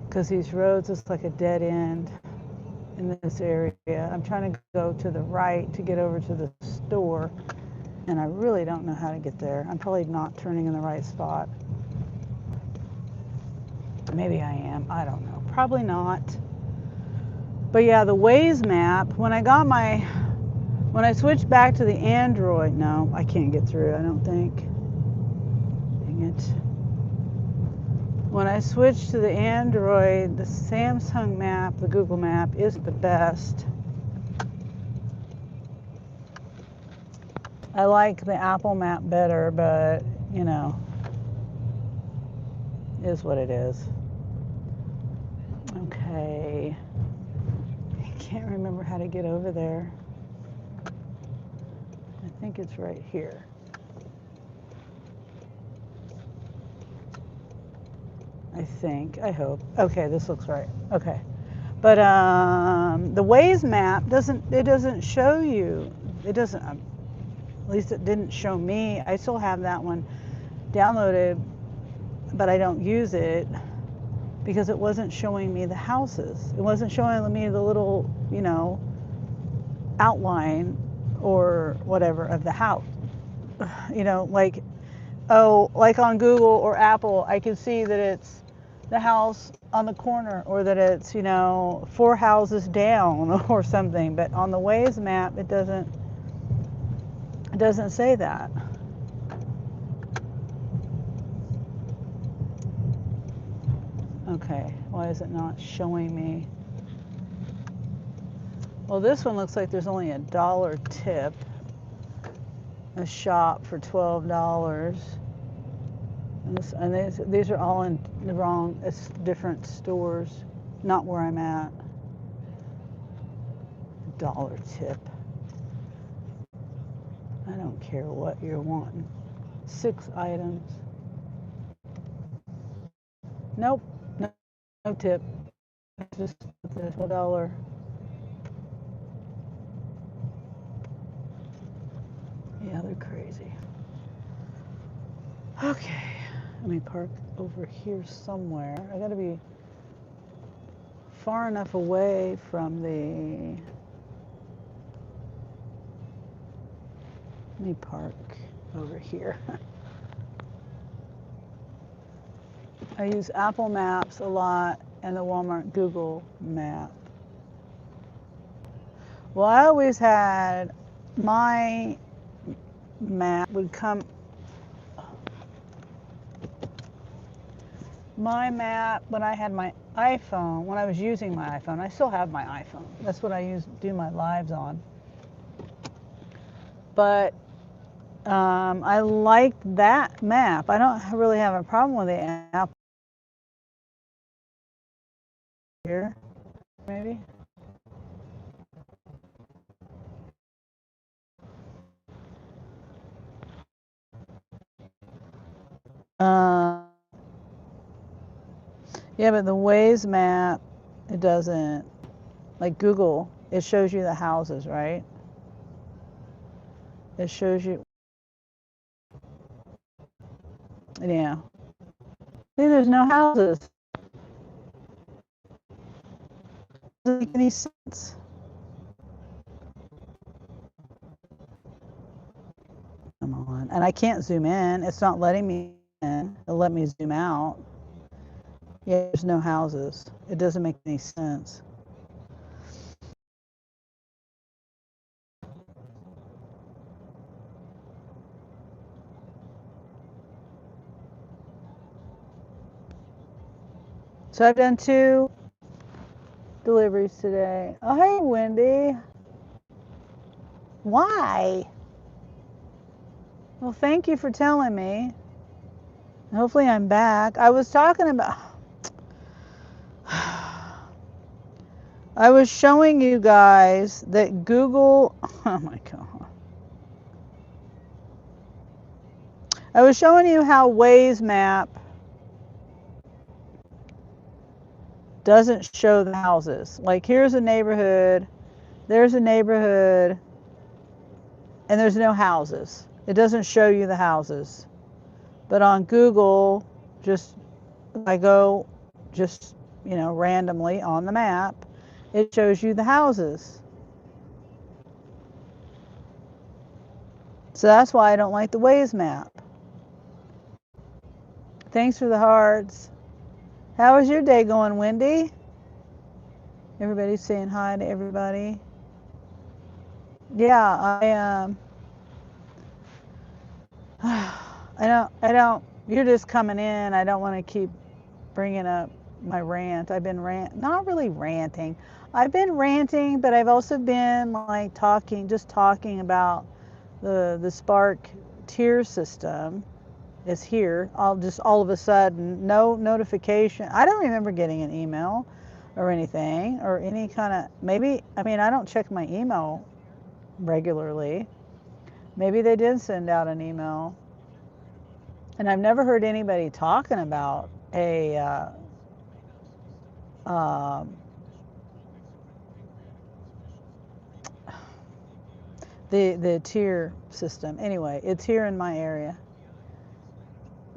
Because these roads, it's like a dead end in this area. I'm trying to go to the right to get over to the store, and I really don't know how to get there. I'm probably not turning in the right spot. Maybe I am. I don't know. Probably not. But yeah, the Waze map, when I switched back to the Android, no, I can't get through, I don't think. Dang it. When I switched to the Android, the Samsung map, the Google map, is the best. I like the Apple map better, but, you know, is what it is. Okay. I can't remember how to get over there. I think it's right here. I hope. Okay, this looks right. Okay. But the Waze map doesn't show you. It doesn't, at least it didn't show me. I still have that one downloaded, but I don't use it because it wasn't showing me the houses. It wasn't showing me the little, you know, outline or whatever of the house. You know, like, oh, like on Google or Apple, I can see that it's the house on the corner, or that it's, you know, 4 houses down or something. But on the Waze map, it doesn't say that. Okay, why is it not showing me? Well, this one looks like there's only a $1 tip. A shop for $12. And these are all in the wrong, it's different stores, not where I'm at. $1 tip. I don't care what you're wanting. 6 items. Nope, no tip. Just the $12. Yeah, they're crazy. Okay, let me park over here somewhere. I gotta be far enough away from the... Let me park over here. I use Apple Maps a lot and the Walmart Google map. Well, I always had my map would come... My map, when I had my iPhone, when I was using my iPhone, I still have my iPhone. That's what I do my lives on. But I liked that map. I don't really have a problem with the app here, maybe. Yeah, but the Waze map, it doesn't. Like Google, it shows you the houses, right? It shows you. Yeah. See, there's no houses. Doesn't make any sense. Come on. And I can't zoom in. It's not letting me in. It'll let me zoom out. Yeah, there's no houses. It doesn't make any sense. So I've done 2 deliveries today. Oh, hey, Wendy. Why? Well, thank you for telling me. Hopefully I'm back. I was talking about... I was showing you guys that Google, oh my God. I was showing you how Waze map doesn't show the houses. Like here's a neighborhood, there's a neighborhood, and there's no houses. It doesn't show you the houses. But on Google, just I go just, randomly on the map, it shows you the houses. So that's why I don't like the Waze map. Thanks for the hearts. How was your day going, Wendy? Everybody's saying hi to everybody. Yeah, I don't. You're just coming in. I don't want to keep bringing up my rant. I've been not really ranting. I've been ranting, but I've also been like just talking about the Spark tier system is here. All of a sudden, no notification. I don't remember getting an email or anything or any kind of maybe. I mean, I don't check my email regularly. Maybe they did send out an email, and I've never heard anybody talking about um, the tier system. Anyway, it's here in my area,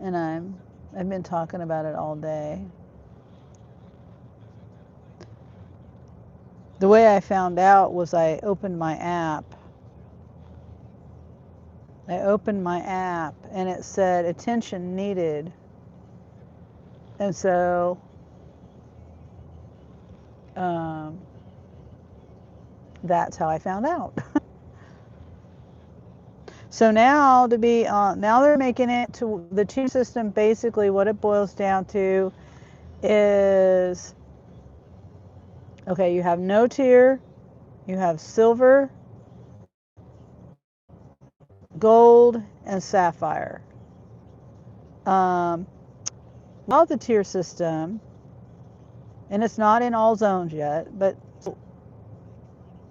and I've been talking about it all day. The way I found out was I opened my app. And it said attention needed. And so that's how I found out. So now now they're making it to the tier system. Basically, what it boils down to is okay. You have no tier, you have silver, gold, and sapphire. Well, the tier system, and it's not in all zones yet, but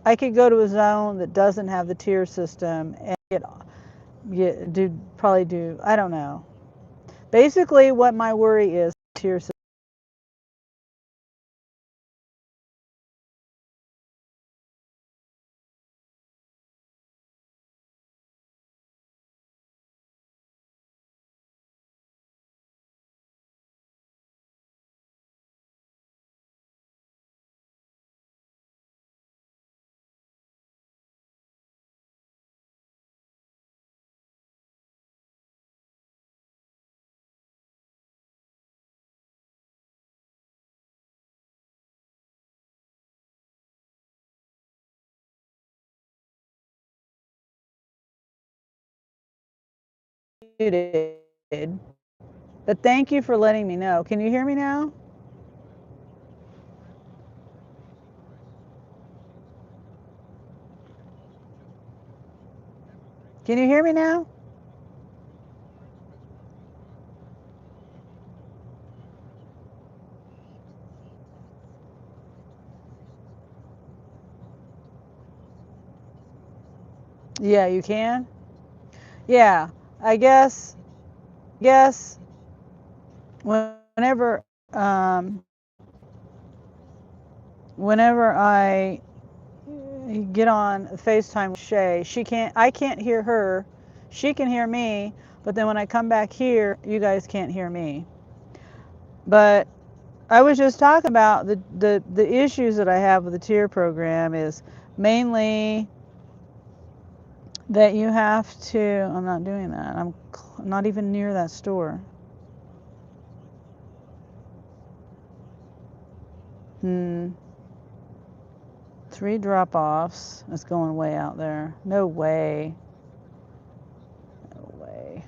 I could go to a zone that doesn't have the tier system and probably do, I don't know. Basically, what my worry is tier system. But thank you for letting me know. Can you hear me now? Can you hear me now? Yeah, you can. Yeah, I guess whenever um, whenever I get on FaceTime with Shay, I can't hear her. She can hear me, but then when I come back here, you guys can't hear me. But I was just talking about the issues that I have with the tier program is mainly that you have to, I'm not doing that. I'm not even near that store. 3 drop-offs. It's going way out there. No way. No way.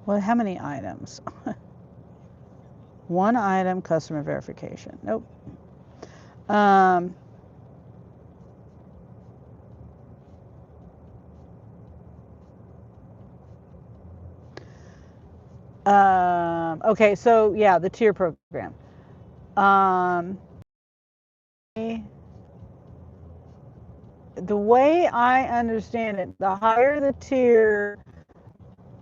Well, how many items? 1 item, customer verification. Nope. Okay, so yeah, the tier program. Um, the way I understand it, the higher the tier,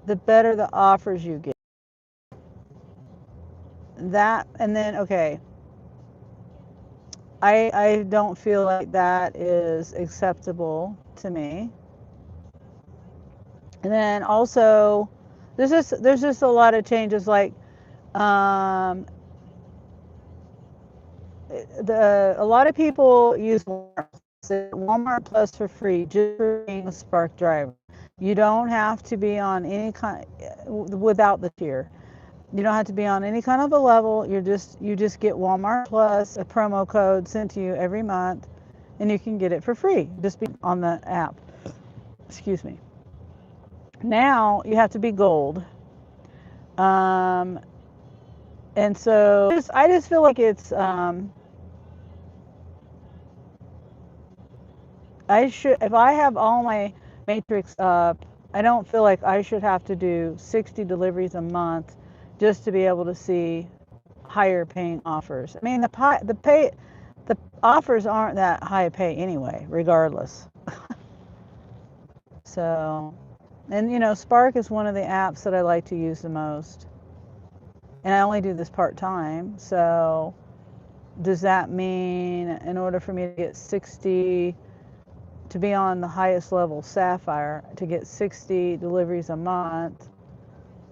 the better the offers you get. That, and then, okay, I don't feel like that is acceptable to me. And then also, there's just a lot of changes, like um, a lot of people use Walmart Plus for free just for being a Spark driver. You don't have to be on any kind without the tier. You don't have to be on any kind of a level. You just get Walmart Plus, a promo code sent to you every month, and you can get it for free. Just be on the app. Excuse me. Now you have to be gold. Um, and so I just feel like it's I should, if I have all my matrix up, I don't feel like I should have to do 60 deliveries a month just to be able to see higher paying offers. I mean, the offers aren't that high pay anyway, regardless. So, and Spark is one of the apps that I like to use the most. And I only do this part time. So, does that mean in order for me to get 60 to be on the highest level Sapphire, to get 60 deliveries a month,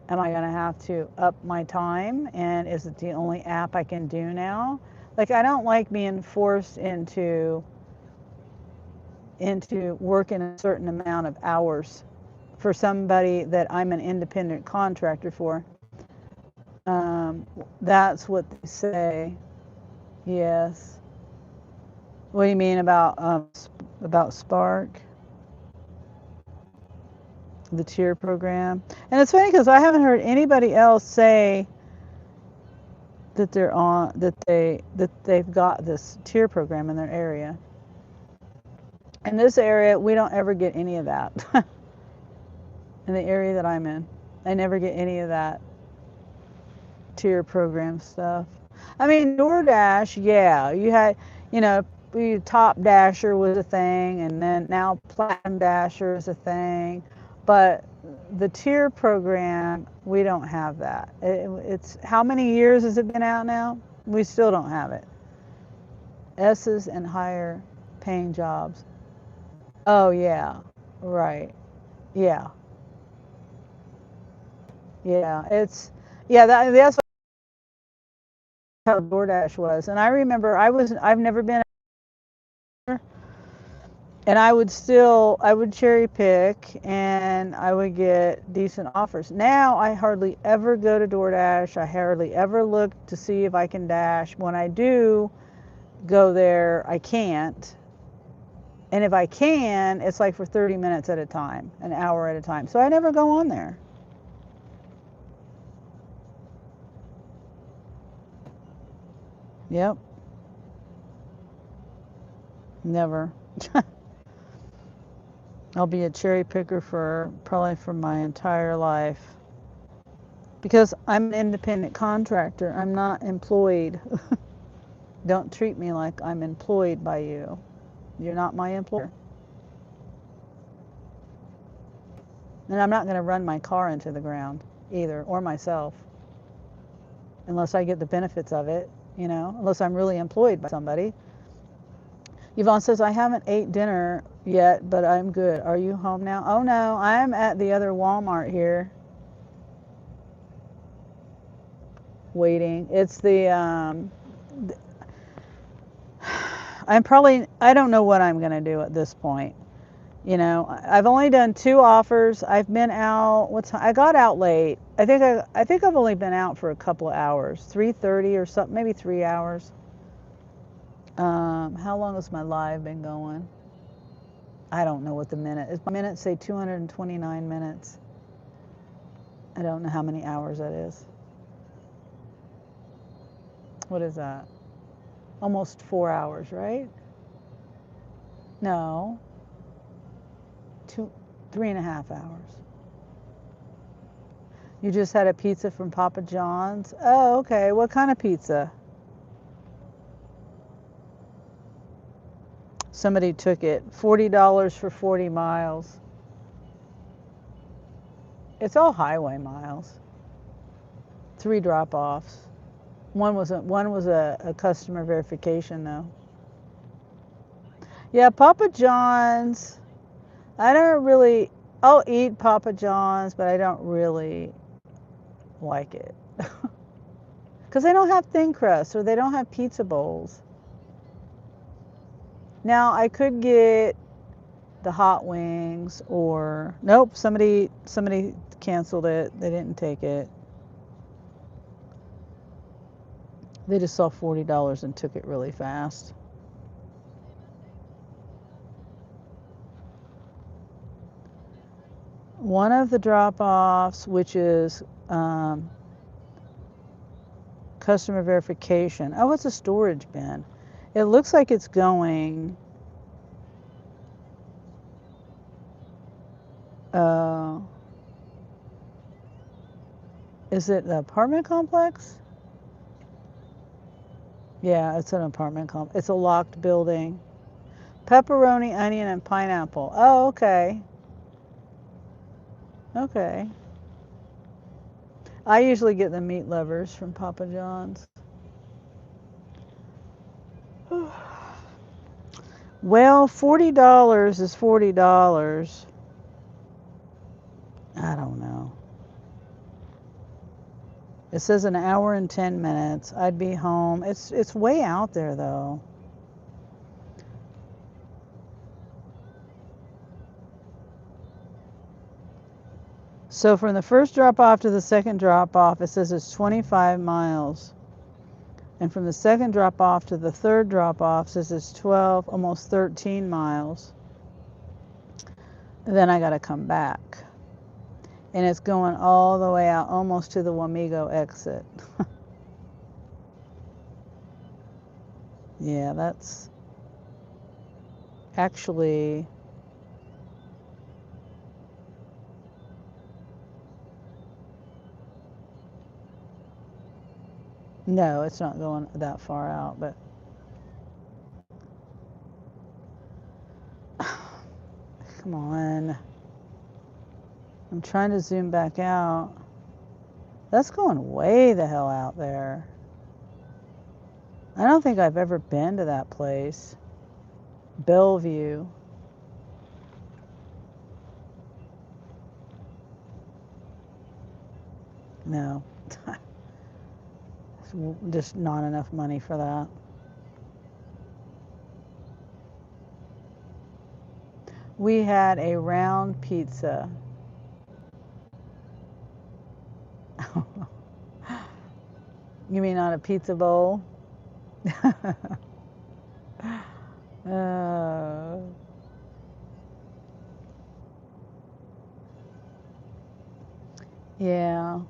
am I going to have to up my time? And is it the only app I can do now? Like, I don't like being forced into working a certain amount of hours for somebody that I'm an independent contractor for. That's what they say. Yes. What do you mean about Spark? The tier program. And it's funny because I haven't heard anybody else say that they've got this tier program in their area. In this area, we don't ever get any of that. In the area that I'm in, I never get any of that tier program stuff. I mean, DoorDash, yeah, you had, Top Dasher was a thing, and then now Platinum Dasher is a thing, but the tier program, we don't have that. It's how many years has it been out now? We still don't have it. S's and higher paying jobs. Oh yeah, right. Yeah, yeah. That's how DoorDash was. And I remember I've never been, and I would cherry pick and I would get decent offers. Now I hardly ever go to DoorDash. I hardly ever look to see if I can dash. When I do go there, I can't. And if I can, it's like for 30 minutes at a time, an hour at a time. So I never go on there. Yep, never. I'll be a cherry picker for my entire life because I'm an independent contractor. I'm not employed. Don't treat me like I'm employed by you. You're not my employer. And I'm not going to run my car into the ground either, or myself, unless I get the benefits of it, unless I'm really employed by somebody. Yvonne says, I haven't ate dinner yet, but I'm good. Are you home now? Oh no, I'm at the other Walmart here waiting. It's I don't know what I'm going to do at this point. I've only done 2 offers. I've been out, I got out late. I think I've only been out for a couple of hours, 3:30 or something, maybe 3 hours. How long has my live been going? I don't know what the minute is. My minutes say 229 minutes. I don't know how many hours that is. What is that? Almost 4 hours, right? No, 3.5 hours. You just had a pizza from Papa John's? Oh, okay. What kind of pizza? Somebody took it. $40 for 40 miles. It's all highway miles. 3 drop-offs. One was a customer verification though. Yeah, Papa John's. I'll eat Papa John's, but I don't really like it. Because they don't have thin crust or they don't have pizza bowls. Now, I could get the hot wings or nope, somebody canceled it. They didn't take it. They just saw $40 and took it really fast. One of the drop-offs, which is customer verification. Oh, it's a storage bin. It looks like it's going. Is it the apartment complex? Yeah, it's an apartment complex. It's a locked building. Pepperoni, onion, and pineapple. Oh, okay. Okay. I usually get the meat lovers from Papa John's. Well, $40 is $40. I don't know. It says an hour and 10 minutes. I'd be home. It's way out there though. So from the first drop off to the second drop off, it says it's 25 miles. And from the second drop off to the third drop off, it says it's 12, almost 13 miles. And then I got to come back. And it's going all the way out almost to the Wamego exit. Yeah, that's actually no, it's not going that far out, but come on. I'm trying to zoom back out. That's going way the hell out there. I don't think I've ever been to that place. Bellevue. No. Just not enough money for that. We had a round pizza. You mean on a pizza bowl? Yeah.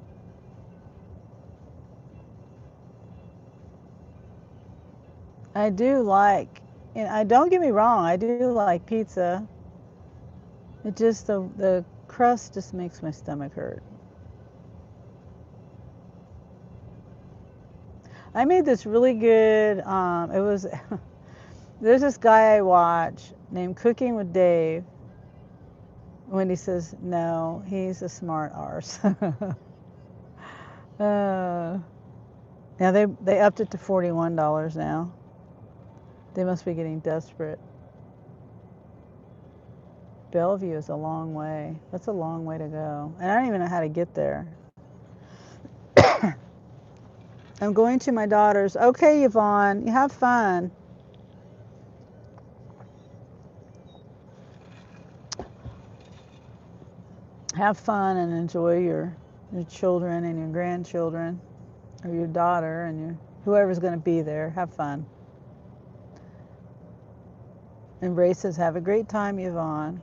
I do like, and I don't get me wrong, I do like pizza. It just the crust just makes my stomach hurt. I made this really good. It was there's this guy I watch named Cooking with Dave. Wendy says no, he's a smart arse. Now they upped it to $41 now. They must be getting desperate. Bellevue is a long way. That's a long way to go. And I don't even know how to get there. I'm going to my daughter's. Okay, Yvonne, you have fun. Have fun and enjoy your children and your grandchildren, or your daughter and your whoever's going to be there. Have fun. And Ray says, have a great time, Yvonne.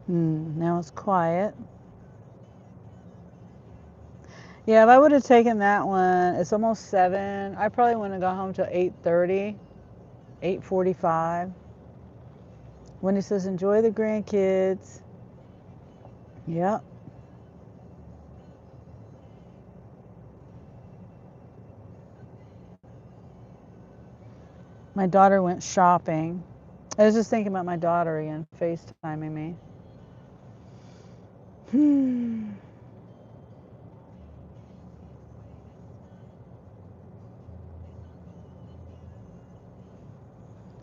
Now it's quiet. Yeah, if I would have taken that one, it's almost 7. I probably wouldn't have got home till 8:30, 8:45. Wendy says, enjoy the grandkids. Yep. My daughter went shopping. I was just thinking about my daughter again, FaceTiming me.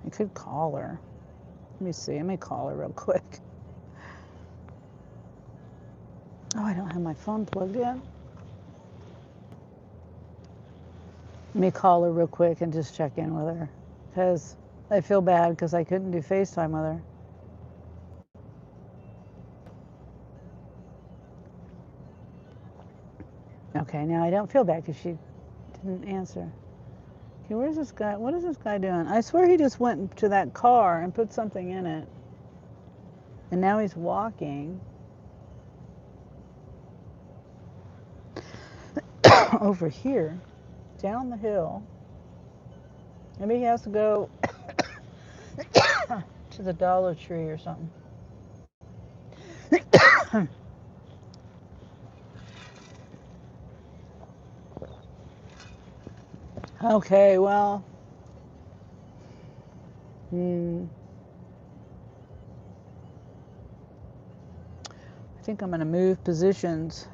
I could call her. Let me see. Let me call her real quick. Oh, I don't have my phone plugged in. Let me call her real quick and just check in with her. Because I feel bad because I couldn't do FaceTime with her. Okay, now I don't feel bad because she didn't answer. Okay, where's this guy? What is this guy doing? I swear he just went to that car and put something in it. And now he's walking over here, down the hill. Maybe he has to go to the Dollar Tree or something. Okay, well. I think I'm going to move positions.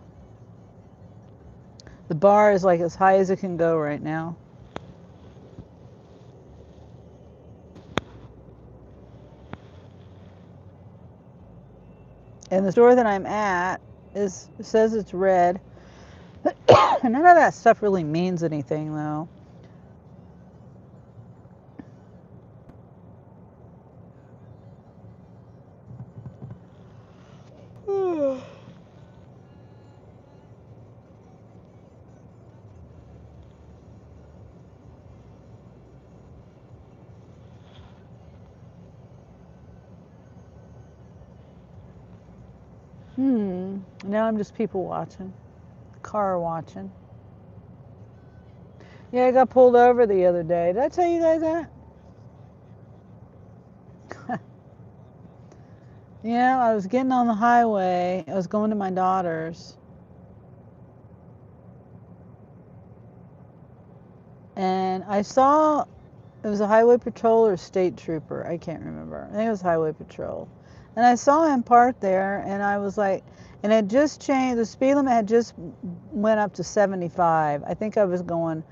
The bar is like as high as it can go right now. And the store that I'm at says it's red. None of that stuff really means anything, though. Now I'm just people watching, car watching. Yeah, I got pulled over the other day. Did I tell you guys that? Yeah, I was getting on the highway. I was going to my daughter's. And I saw, it was a highway patrol or state trooper. I can't remember. I think it was highway patrol. And I saw him parked there, and I was like, and it just changed. The speed limit had just went up to 75. I think I was going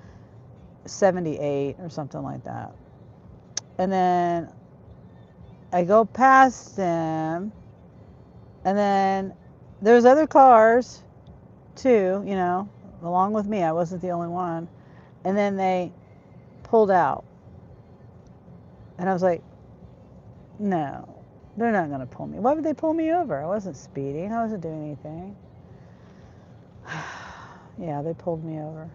78 or something like that. And then I go past them, and then there's other cars too, you know, along with me. I wasn't the only one. And then they pulled out. And I was like, no, they're not going to pull me. Why would they pull me over? I wasn't speeding. I wasn't doing anything. Yeah, they pulled me over.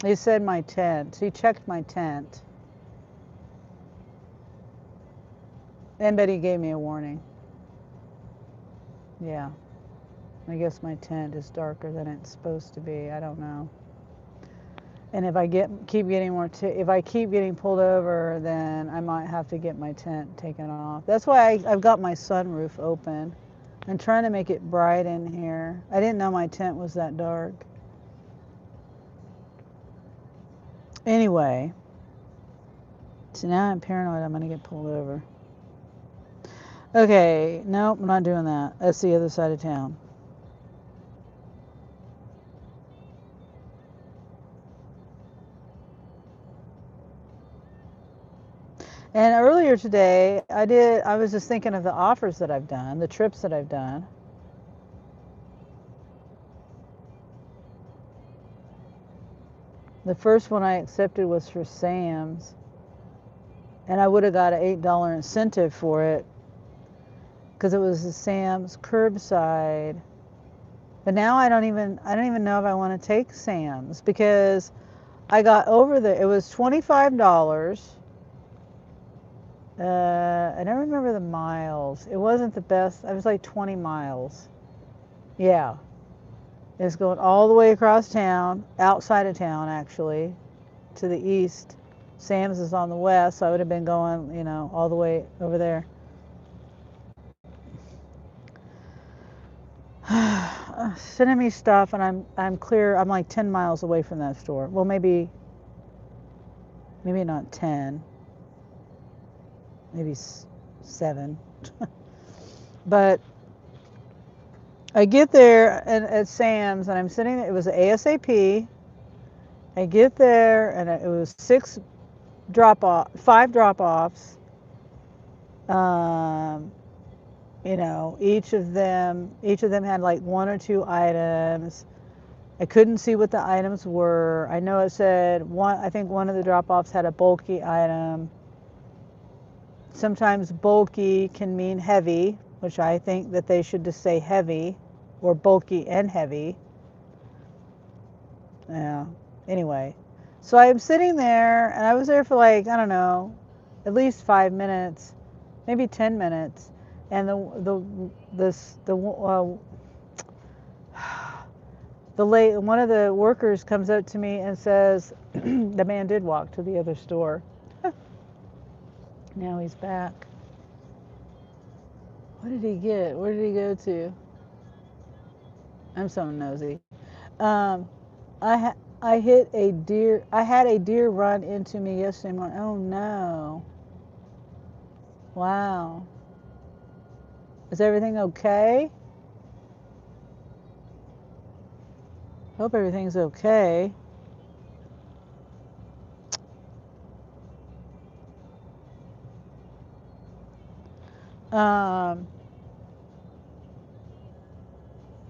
He said my tent. He checked my tent. And but he gave me a warning. Yeah. I guess my tent is darker than it's supposed to be. I don't know. And if I keep getting pulled over, then I might have to get my tent taken off. That's why I've got my sunroof open. I'm trying to make it bright in here. I didn't know my tent was that dark. Anyway, so now I'm paranoid I'm going to get pulled over. Okay, nope, I'm not doing that. That's the other side of town. And earlier today, I was just thinking of the offers that I've done, the trips that I've done. The first one I accepted was for Sam's, and I would have got an $8 incentive for it because it was the Sam's curbside. But now I don't even know if I want to take Sam's because I got over it was $25. I don't remember the miles. It wasn't the best. I was like 20 miles. Yeah. It's going all the way across town, outside of town actually, to the east. Sam's is on the west, so I would have been going, you know, all the way over there. Sending me stuff, and I'm clear. I'm like 10 miles away from that store. Well, maybe not 10, maybe 7. But I get there at Sam's, and I'm sitting there. It was ASAP. I get there, and it was 5 drop-offs. You know, each of them had like 1 or 2 items. I couldn't see what the items were. I know it said I think one of the drop-offs had a bulky item. Sometimes bulky can mean heavy, which I think that they should just say heavy, or bulky and heavy. Yeah. Anyway, so I'm sitting there, and I was there for like, I don't know, at least 5 minutes, maybe 10 minutes, and one of the workers comes up to me and says, the man did walk to the other store. Now he's back. What did he get? Where did he go to? I'm so nosy. I hit a deer. I had a deer run into me yesterday morning. Oh no. Wow. Is everything okay? Hope everything's okay.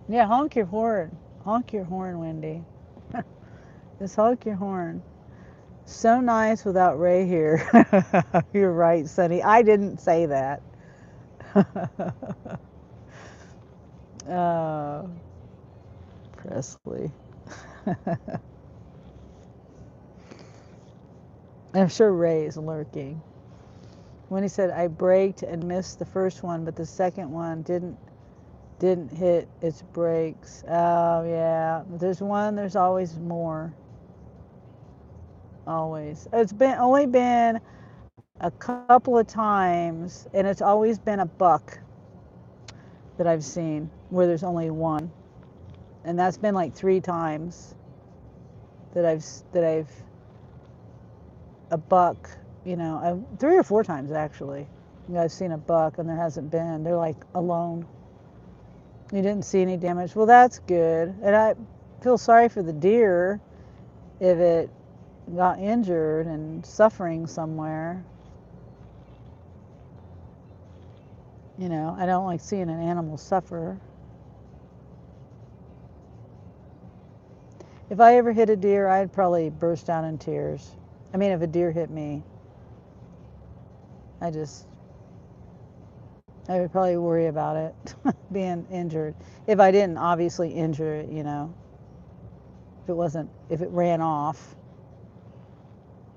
Yeah, honk your horn. Honk your horn, Wendy. Just honk your horn. So nice without Ray here. You're right, Sonny. I didn't say that. Presley. I'm sure Ray is lurking. When he said, I braked and missed the first one, but the second one didn't hit its brakes. Oh, yeah. There's one, there's always more. Always. It's only been a couple of times, and it's always been a buck that I've seen where there's only one. And that's been like 3 times that I've a buck, you know, 3 or 4 times actually. You know, I've seen a buck and there hasn't been. They're like alone. You didn't see any damage. Well, that's good. And I feel sorry for the deer if it got injured and suffering somewhere. You know, I don't like seeing an animal suffer. If I ever hit a deer, I'd probably burst out in tears. I mean, if a deer hit me, I would probably worry about it being injured. If I didn't obviously injure it, you know. If it ran off.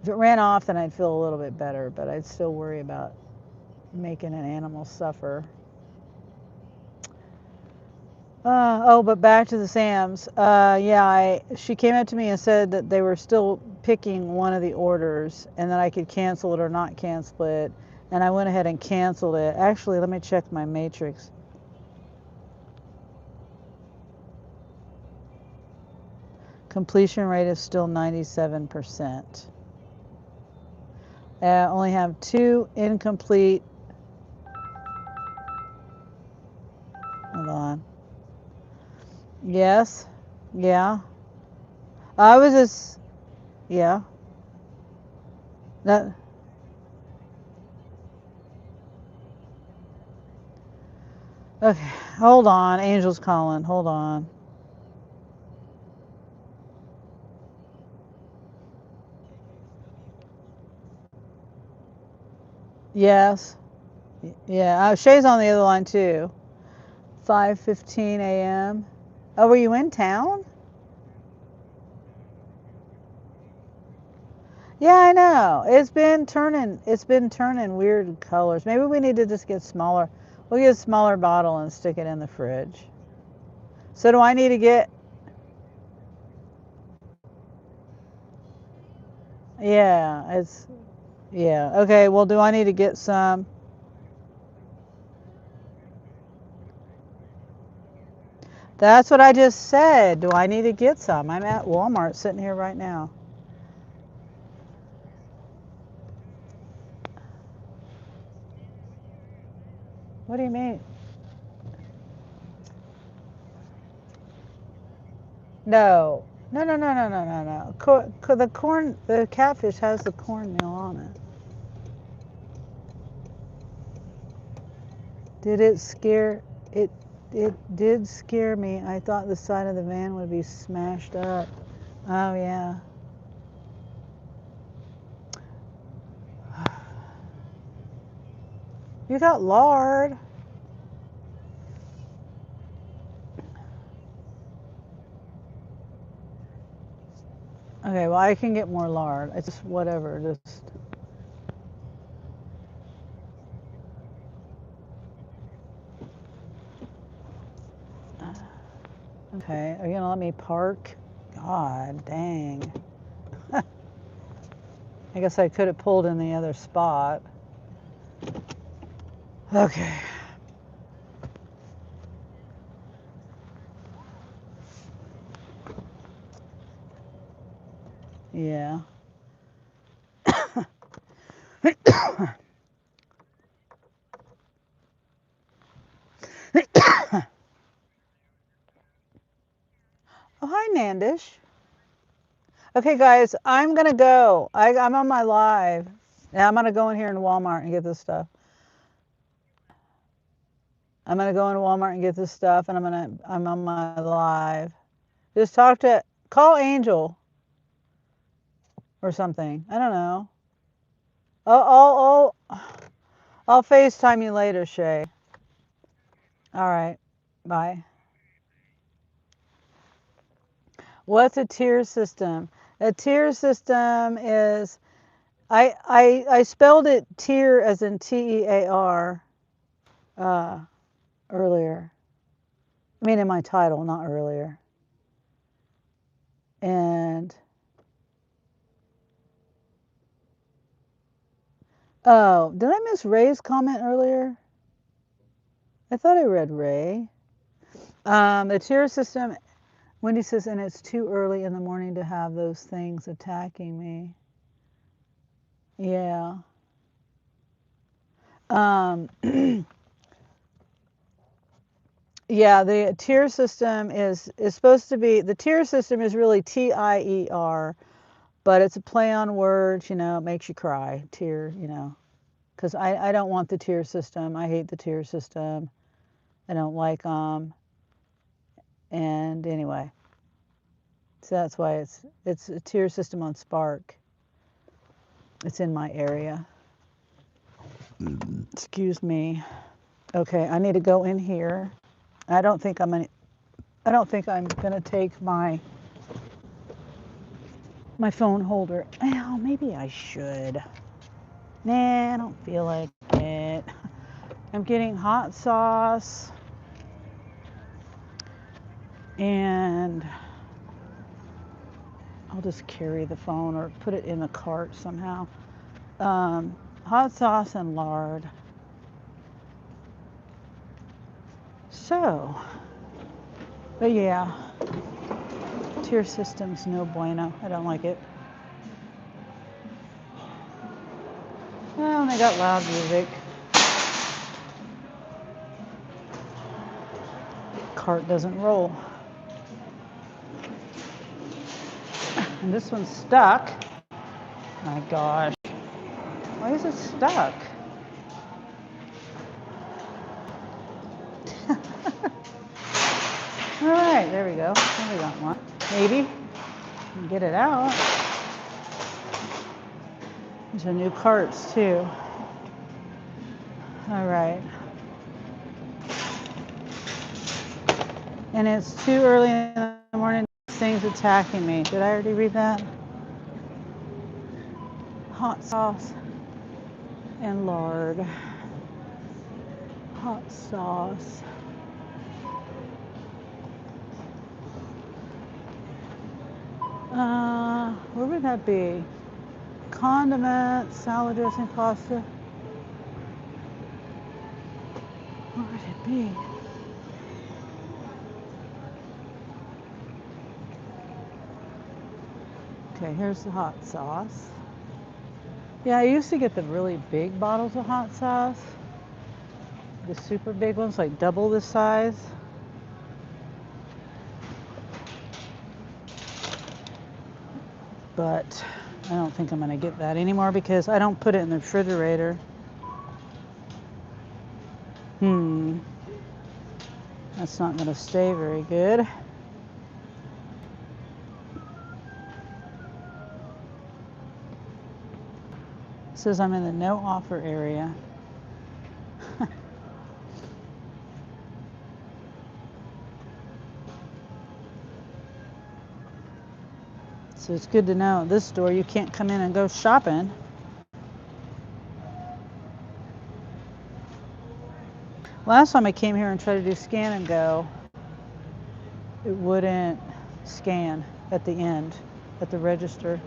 If it ran off, then I'd feel a little bit better, but I'd still worry about making an animal suffer. But back to the Sam's. Yeah, she came up to me and said that they were still picking one of the orders and that I could cancel it or not cancel it. And I went ahead and canceled it. Actually, let me check my matrix. Completion rate is still 97%. I only have 2 incomplete. Hold on. Yes. Yeah. I was just, yeah. That. Okay. Hold on. Angel's calling. Hold on. Yes. Yeah. Shay's on the other line too. 5:15 a.m. Oh, were you in town? Yeah, I know. It's been turning weird colors. Maybe we need to just get smaller. We'll get a smaller bottle and stick it in the fridge. So do I need to get Yeah, it's, yeah. Okay, well, do I need to get some? That's what I just said. Do I need to get some? I'm at Walmart sitting here right now. What do you mean? No. No, no, no, no, no, no, no. The corn, the catfish has the cornmeal on it. Did it scare, it, it did scare me. I thought the side of the van would be smashed up. Oh, yeah. You got lard. Okay, well, I can get more lard. It's just whatever, just. Okay, are you gonna let me park? God dang. I guess I could have pulled in the other spot. Okay. Yeah. Oh, hi, Nandish. Okay, guys, I'm gonna go. I'm on my live. Yeah, I'm gonna go in here in Walmart and get this stuff. I'm gonna go in Walmart and get this stuff, and I'm on my live. Just call Angel or something. I don't know. I'll FaceTime you later, Shay. All right. Bye. What's a tier system? A tier system is I spelled it tier as in TEAR earlier. I mean in my title, not earlier. And oh, did I miss Ray's comment earlier? I thought I read Ray. The tier system, Wendy says, and it's too early in the morning to have those things attacking me. Yeah. Yeah, the tier system is supposed to be, the tier system is really TIER, but it's a play on words, it makes you cry, tier, because I don't want the tier system. I hate the tier system. I don't like them. And anyway, so that's why it's a tier system on Spark. It's in my area. Excuse me. Okay, I need to go in here. I don't think I'm gonna take my phone holder. Oh, maybe I should. Nah, I don't feel like it. I'm getting hot sauce and I'll just carry the phone or put it in the cart somehow. Hot sauce and lard. So, but yeah, tier system's no bueno. I don't like it. Well, they got loud music. Cart doesn't roll. And this one's stuck. My gosh. Why is it stuck? All right, there we go. Now we got one. Maybe. Get it out. These are new carts too. All right. And it's too early in the morning. Things attacking me. Did I already read that? Hot sauce and lard. Hot sauce. Where would that be? condiments, salad dressing, pasta. What would it be? Okay, here's the hot sauce. Yeah, I used to get the really big bottles of hot sauce. The super big ones, like double the size. But I don't think I'm gonna get that anymore because I don't put it in the refrigerator. That's not gonna stay very good. It says I'm in the no offer area. So it's good to know at this store you can't come in and go shopping. Last time I came here and tried to do scan and go, it wouldn't scan at the end, at the register.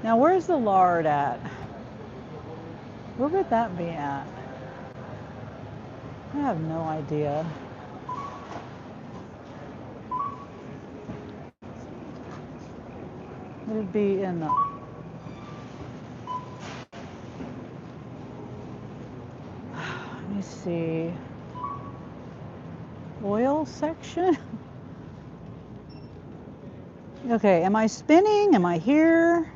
Now where's the lard at? Where would that be at? I have no idea. Would it be in the... Let me see. Oil section? Okay, am I spinning? Am I here?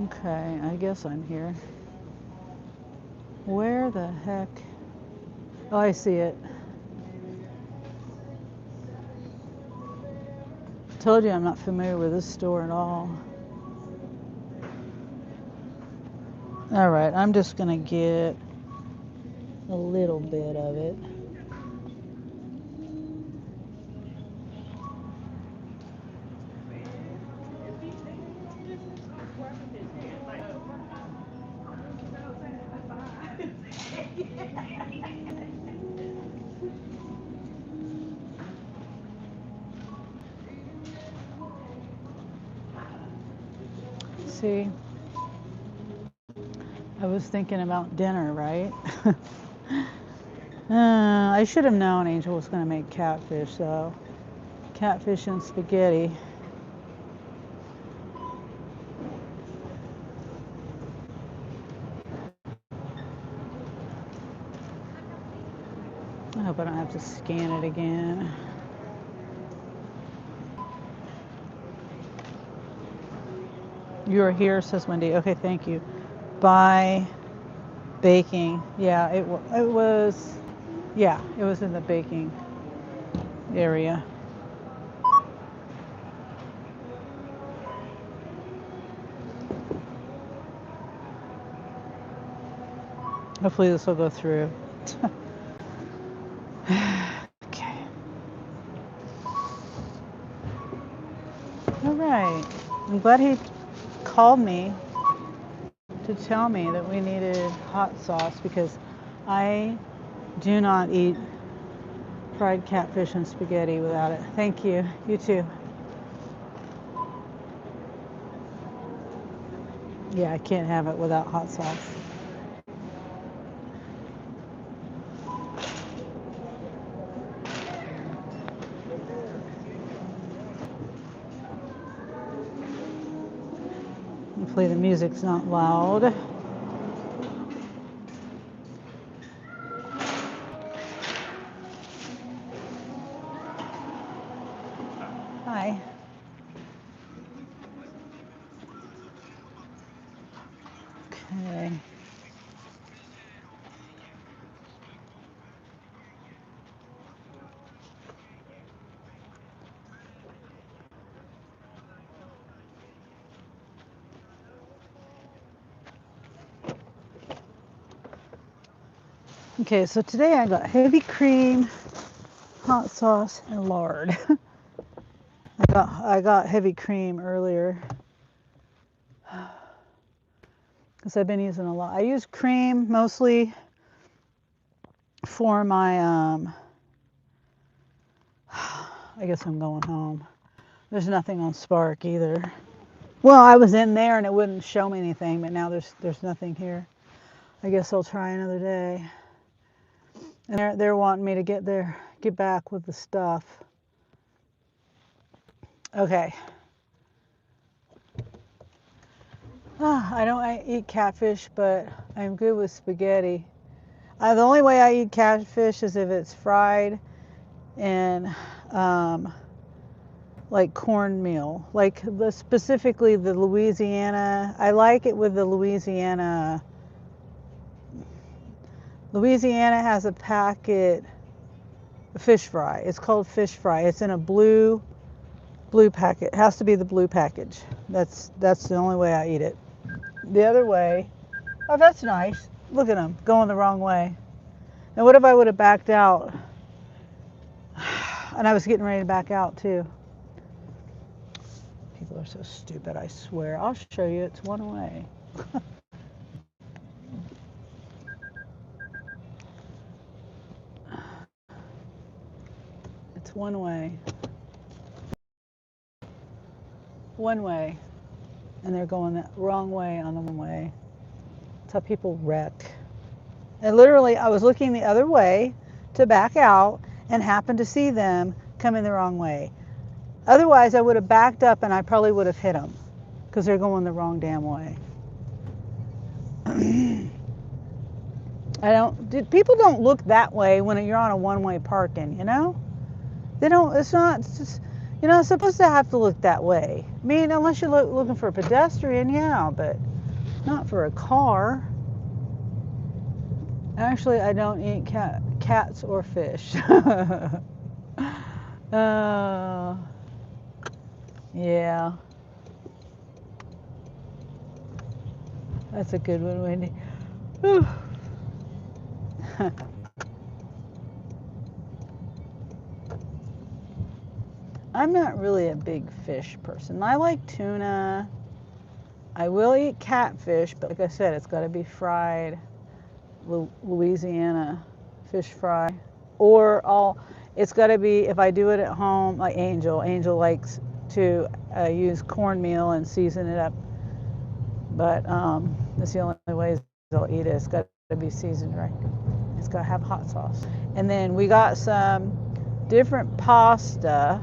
Okay, I guess I'm here. Where the heck? Oh, I see it. Told you I'm not familiar with this store at all. All right, I'm just gonna get a little bit of it. See, I was thinking about dinner, right? I should have known Angel was going to make catfish, though. Catfish and spaghetti. I hope I don't have to scan it again. You're here, says Wendy. Okay, thank you. By baking. Yeah, it was. Yeah, it was in the baking area. Hopefully this will go through. Okay. All right. I'm glad he called me to tell me that we needed hot sauce because I do not eat fried catfish and spaghetti without it. Thank you. You too. Yeah, I can't have it without hot sauce. Hopefully the music's not loud. Hi. Okay. Okay, so today I got heavy cream, hot sauce, and lard. I got heavy cream earlier because I've been using a lot. I use cream mostly for my I guess I'm going home. There's nothing on Spark either. Well, I was in there and it wouldn't show me anything, but now there's nothing here. I guess I'll try another day. And they're wanting me to get back with the stuff. Okay. I don't eat catfish, but I'm good with spaghetti. The only way I eat catfish is if it's fried in like cornmeal, like specifically the Louisiana. I like it with the Louisiana. Louisiana has a packet fish fry. It's called fish fry. It's in a blue packet. It has to be the blue package. That's the only way I eat it. The other way, oh, that's nice. Look at them going the wrong way. Now, what if I would have backed out? And I was getting ready to back out too. People are so stupid, I swear. I'll show you. It's one way. It's one way. One way. And they're going the wrong way on the one way. That's how people wreck. And literally, I was looking the other way to back out and happened to see them coming the wrong way. Otherwise, I would have backed up and I probably would have hit them because they're going the wrong damn way. People don't look that way when you're on a one-way parking, you know? They don't, it's just, you're not supposed to have to look that way. I mean, unless you're looking for a pedestrian, yeah, but not for a car. Actually, I don't eat cats or fish. Yeah. That's a good one, Wendy. I'm not really a big fish person. I like tuna. I will eat catfish, but like I said, it's got to be fried Louisiana fish fry. Or it's got to be, if I do it at home, like Angel. Angel likes to use cornmeal and season it up. But that's the only way they'll eat it. It's got to be seasoned right. It's got to have hot sauce. And then we got some different pasta.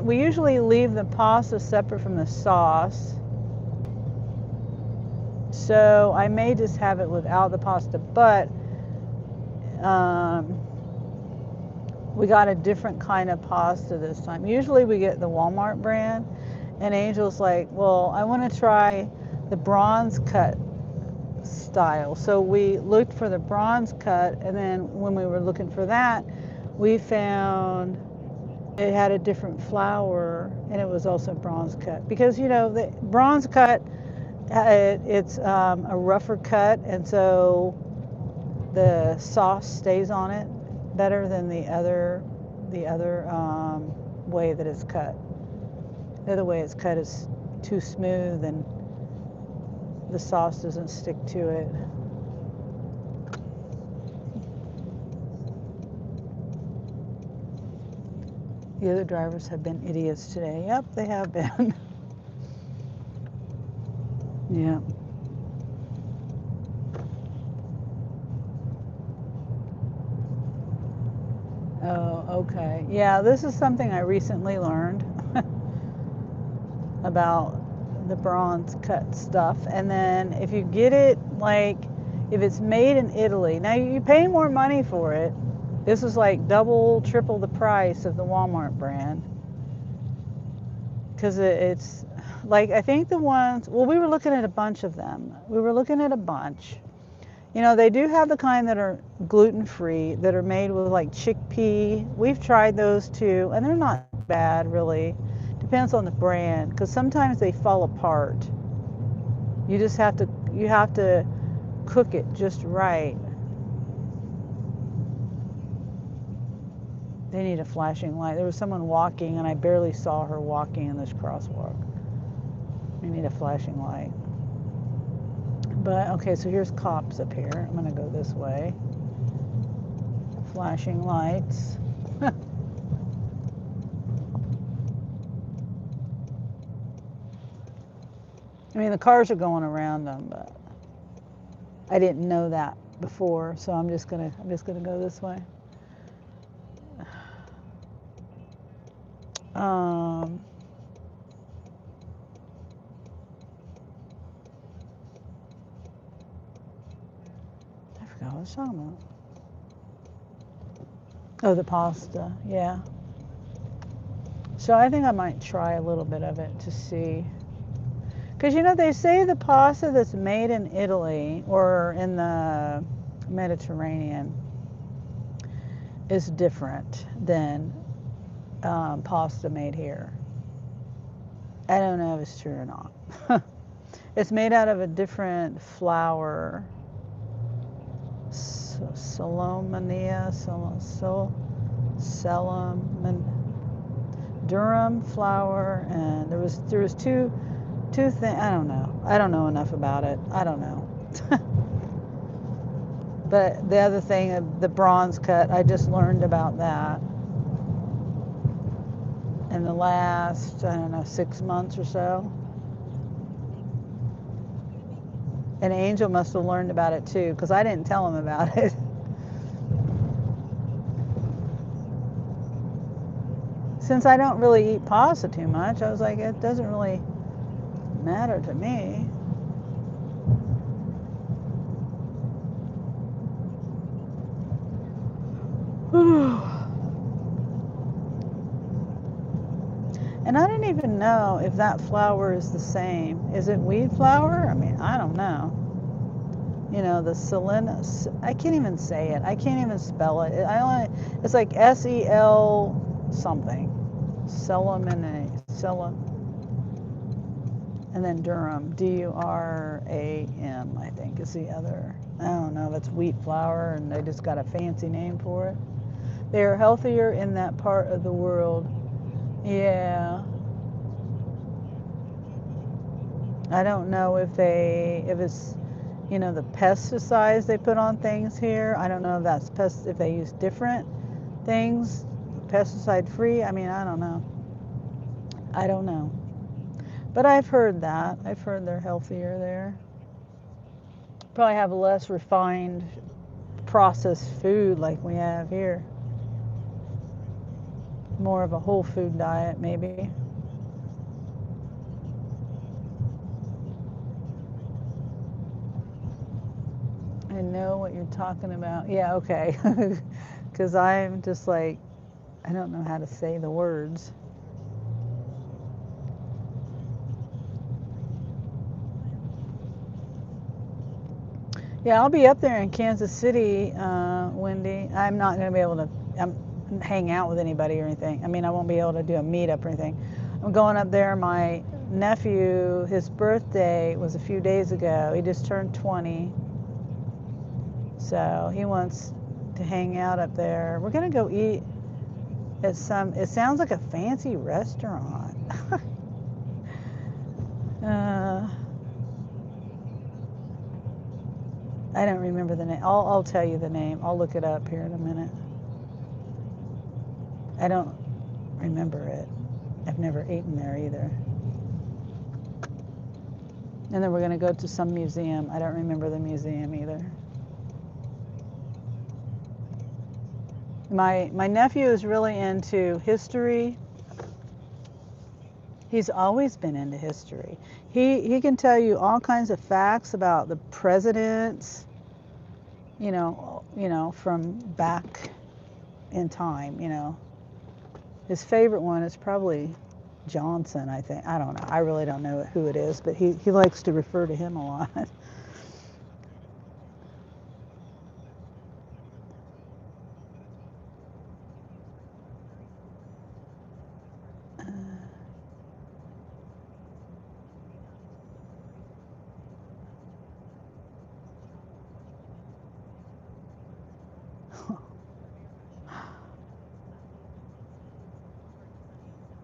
We usually leave the pasta separate from the sauce. So I may just have it without the pasta, but we got a different kind of pasta this time. Usually we get the Walmart brand, and Angel's like, well, I want to try the bronze cut style. So we looked for the bronze cut, and then when we were looking for that, we found it had a different flour, and it was also bronze cut. Because, you know, the bronze cut, it's a rougher cut, and so the sauce stays on it better than the other way that it's cut. The other way it's cut is too smooth and the sauce doesn't stick to it. The other drivers have been idiots today. Yep, they have been. Yeah. Oh, okay. Yeah, this is something I recently learned about the bronze cut stuff. And then if you get it, like, if it's made in Italy, now you pay more money for it. This is like double, triple the price of the Walmart brand. Because it's like, I think the ones, well, we were looking at a bunch of them. You know, they do have the kind that are gluten-free, that are made with like chickpea. We've tried those too, and they're not bad really. Depends on the brand, because sometimes they fall apart. You have to cook it just right. They need a flashing light. There was someone walking, and I barely saw her walking in this crosswalk. We need a flashing light. But, okay, so here's cops up here. I'm going to go this way. Flashing lights. I mean, the cars are going around them, but I didn't know that before, so I'm just gonna go this way. I forgot what I was talking about. Oh, the pasta, yeah. So I think I might try a little bit of it to see. Because, you know, they say the pasta that's made in Italy or in the Mediterranean is different than pasta made here. I don't know if it's true or not. It's made out of a different flour. Durum flour, and there was two things. I don't know enough about it. I don't know. But the other thing, the bronze cut, I just learned about that in the last, I don't know, 6 months or so. And Angel must have learned about it too, because I didn't tell him about it. Since I don't really eat pasta too much, I was like, it doesn't really matter to me. And I don't even know if that flour is the same. Is it wheat flour? I mean, I don't know. You know, the selena, I can't even say it. I can't even spell it. It's like S-E-L something. Selam, and then Durham, D-U-R-A-M, I think is the other. I don't know if it's wheat flour and they just got a fancy name for it. They are healthier in that part of the world. Yeah. I don't know if it's, you know, the pesticides they put on things here. I don't know if that's if they use different things, pesticide free. I mean, I don't know. But I've heard that. I've heard they're healthier there. Probably have less refined, processed food like we have here. More of a whole food diet, maybe. I know what you're talking about. Yeah, okay. Because I'm just like, I don't know how to say the words. Yeah, I'll be up there in Kansas City, Wendy. I'm not going to be able to hang out with anybody or anything. I mean, I won't be able to do a meetup or anything. I'm going up there. My nephew, his birthday was a few days ago. He just turned 20. So he wants to hang out up there. We're going to go eat at it sounds like a fancy restaurant. I don't remember the name. I'll tell you the name. I'll look it up here in a minute. I don't remember it. I've never eaten there either. And then we're going to go to some museum. I don't remember the museum either. My nephew is really into history. He's always been into history. He can tell you all kinds of facts about the presidents, you know, from back in time, you know. His favorite one is probably Johnson, I think. I don't know. I really don't know who it is, but he likes to refer to him a lot.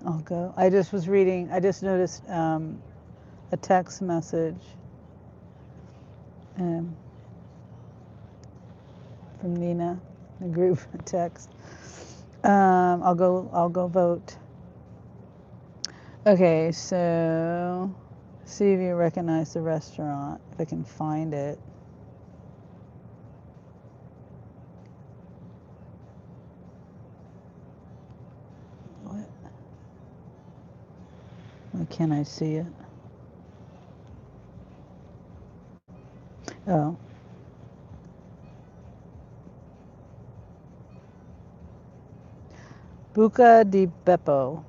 I'll go. I just was reading, I just noticed a text message from Nina, the group text. I'll go vote. Okay, so See if you recognize the restaurant, if I can find it. What? Why can't I see it? Oh. Buca di Beppo.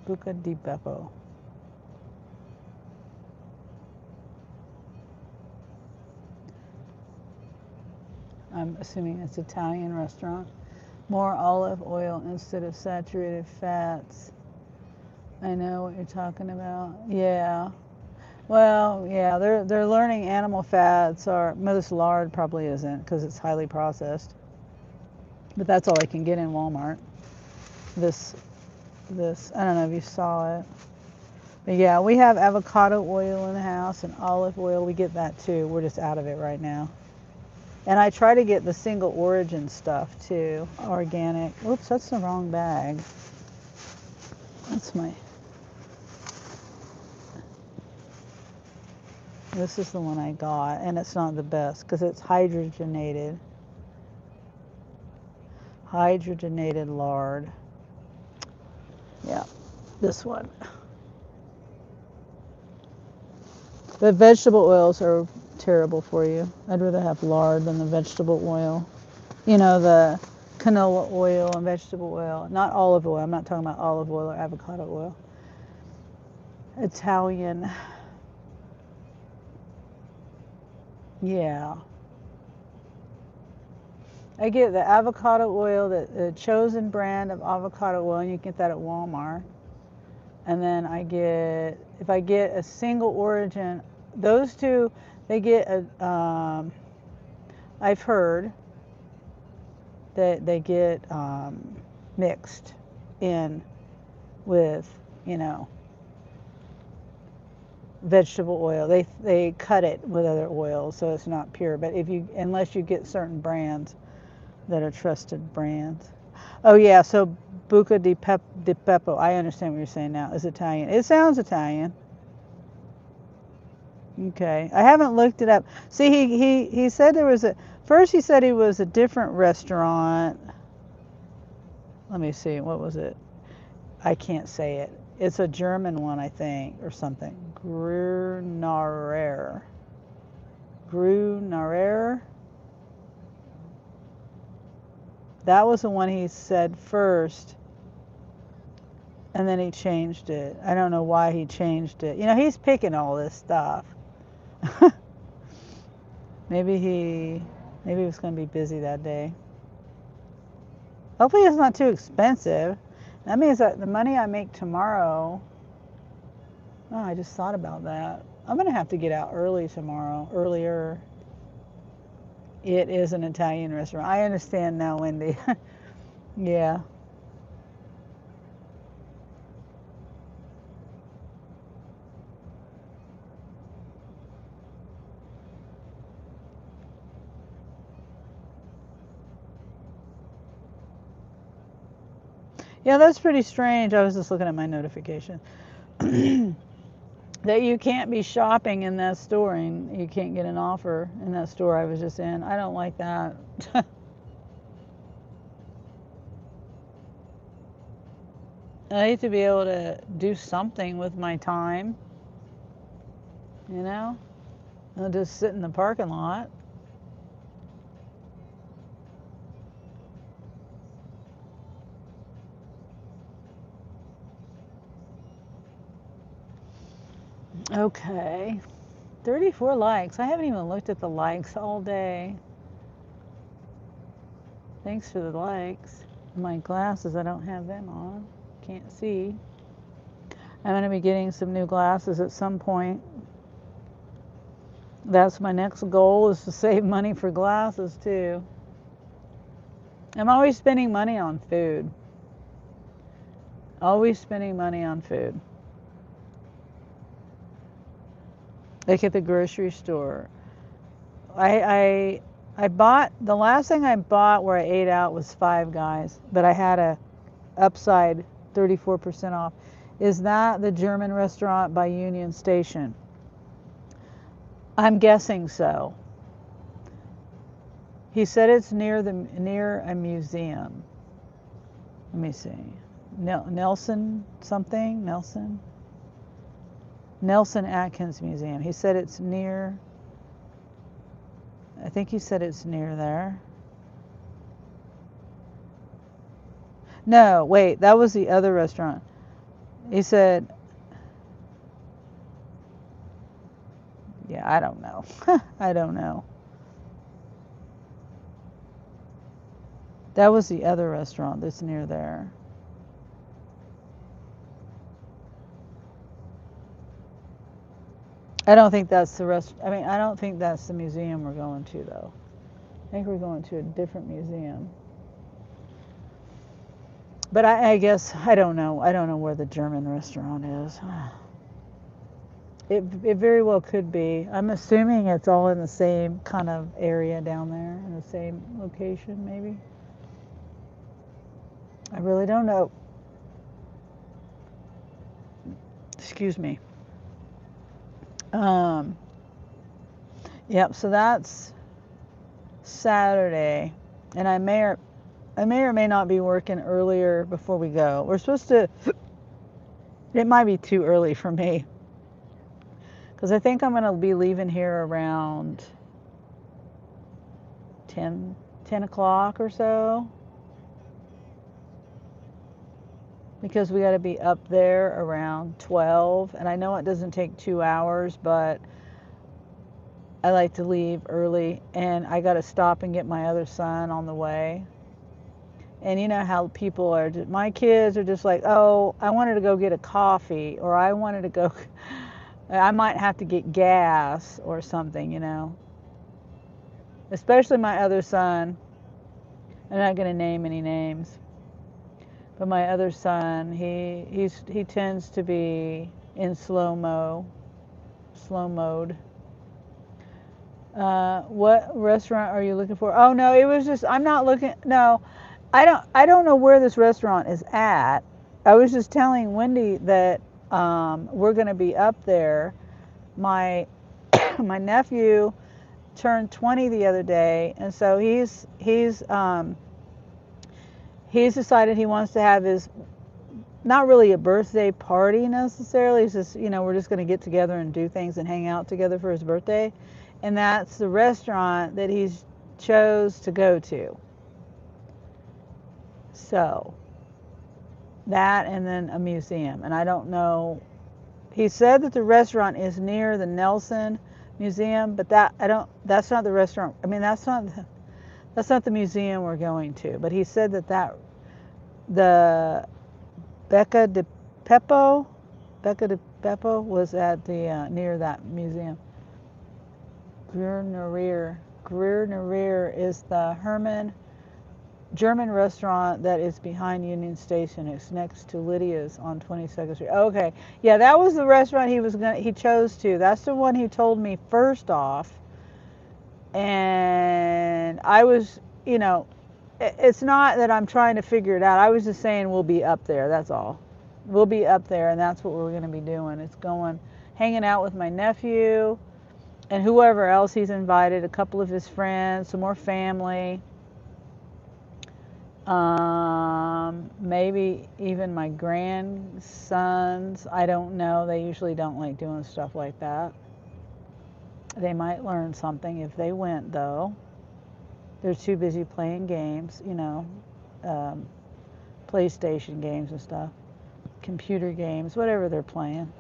Buca di Beppo. I'm assuming it's an Italian restaurant. More olive oil instead of saturated fats. I know what you're talking about. Yeah. Well, yeah, they're learning animal fats are most lard probably isn't because it's highly processed. But that's all I can get in Walmart. This I don't know if you saw it. But yeah, we have avocado oil in the house and olive oil. We get that too. We're just out of it right now. And I try to get the single origin stuff too, organic. Oops, that's the wrong bag. That's my. This is the one I got, and it's not the best because it's hydrogenated. Hydrogenated lard. Yeah, this one. But vegetable oils are terrible for you. I'd rather have lard than the vegetable oil. You know, the canola oil and vegetable oil. Not olive oil. I'm not talking about olive oil or avocado oil. Italian. Yeah. I get the avocado oil, the chosen brand of avocado oil, and you can get that at Walmart. And then if I get a single origin, those two, they get I've heard that they get mixed in with, vegetable oil. They cut it with other oils, so it's not pure. But unless you get certain brands that are trusted brands. Oh yeah, so Buca di Beppo. I understand what you're saying now. Is Italian. It sounds Italian. Okay, I haven't looked it up. See, he said there was first he said he was a different restaurant. Let me see, what was it? I can't say it. It's a German one, I think, or something. Grunarer. That was the one he said first, and then he changed it. I don't know why he changed it. He's picking all this stuff. Maybe he was going to be busy that day. Hopefully it's not too expensive. That means that the money I make tomorrow. Oh, I just thought about that. I'm going to have to get out earlier. It is an Italian restaurant. I understand now, Wendy. Yeah. Yeah, that's pretty strange. I was just looking at my notification. That you can't be shopping in that store and you can't get an offer in that store I was just in. I don't like that. I need to be able to do something with my time, I'll just sit in the parking lot. Okay, 34 likes. I haven't even looked at the likes all day. Thanks for the likes. My glasses, I don't have them on. Can't see. I'm going to be getting some new glasses at some point. That's my next goal, is to save money for glasses too. I'm always spending money on food. Always spending money on food. Like at the grocery store. I bought, the last thing I bought where I ate out was Five Guys, but I had a upside 34% off. Is that the German restaurant by Union Station? I'm guessing so. He said it's near a museum. Let me see. Nelson something? Nelson Atkins Museum. He said it's near. I think he said it's near there. No, wait, that was the other restaurant. He said, yeah, I don't know. I don't know. That was the other restaurant that's near there. I don't think that's the I don't think that's the museum we're going to, though. I think we're going to a different museum. But I guess, I don't know. I don't know where the German restaurant is. It very well could be. I'm assuming it's all in the same kind of area down there, in the same location, maybe. I really don't know. Excuse me. Yep, so that's Saturday. And I may or may not be working earlier before we go. We're supposed to, it might be too early for me. Because I think I'm going to be leaving here around 10 o'clock or so. Because we got to be up there around 12. And I know it doesn't take 2 hours, but I like to leave early. And I got to stop and get my other son on the way. And you know how people are, my kids are just like, oh, I wanted to go get a coffee, or I wanted to go, I might have to get gas or something, you know. Especially my other son. I'm not going to name any names. But my other son, he tends to be in slow mode. What restaurant are you looking for? Oh no, it was just, I'm not looking, no. I don't know where this restaurant is at. I was just telling Wendy that we're going to be up there. My my nephew turned 20 the other day, and so he's decided he wants to have his, not really a birthday party necessarily. It's just, you know, we're just going to get together and do things and hang out together for his birthday. And that's the restaurant that he's chose to go to. So that, and then a museum. And I don't know, he said that the restaurant is near the Nelson Museum, but that's not the restaurant. I mean, that's not the museum we're going to. But he said that the Becca de Beppo was at the near that museum. Greer is the German restaurant that is behind Union Station. It's next to Lydia's on 22nd Street. Okay, yeah, that was the restaurant he chose to. That's the one he told me first off. And I was, you know, it's not that I'm trying to figure it out. I was just saying we'll be up there. That's all. We'll be up there, and that's what we're going to be doing. It's hanging out with my nephew and whoever else he's invited, a couple of his friends, some more family. Maybe even my grandsons. I don't know. They usually don't like doing stuff like that. They might learn something if they went, though. They're too busy playing games, you know, PlayStation games and stuff, computer games, whatever they're playing.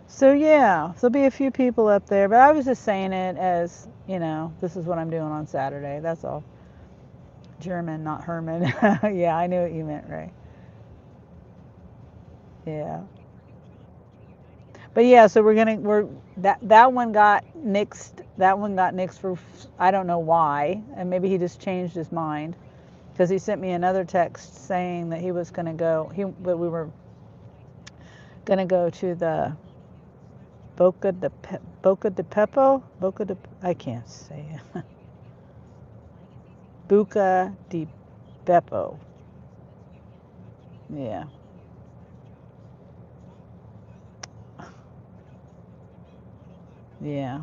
So yeah, there'll be a few people up there, but I was just saying it as, you know, this is what I'm doing on Saturday. That's all. German, not Herman. Yeah, I knew what you meant, Ray. Yeah. But yeah, so that one got nixed. That one got nixed for, I don't know why, and maybe he just changed his mind, because he sent me another text saying that he was going to go. But we were going to go to the Boca de Pepo. I can't say it. Boca de Beppo. Yeah. Yeah.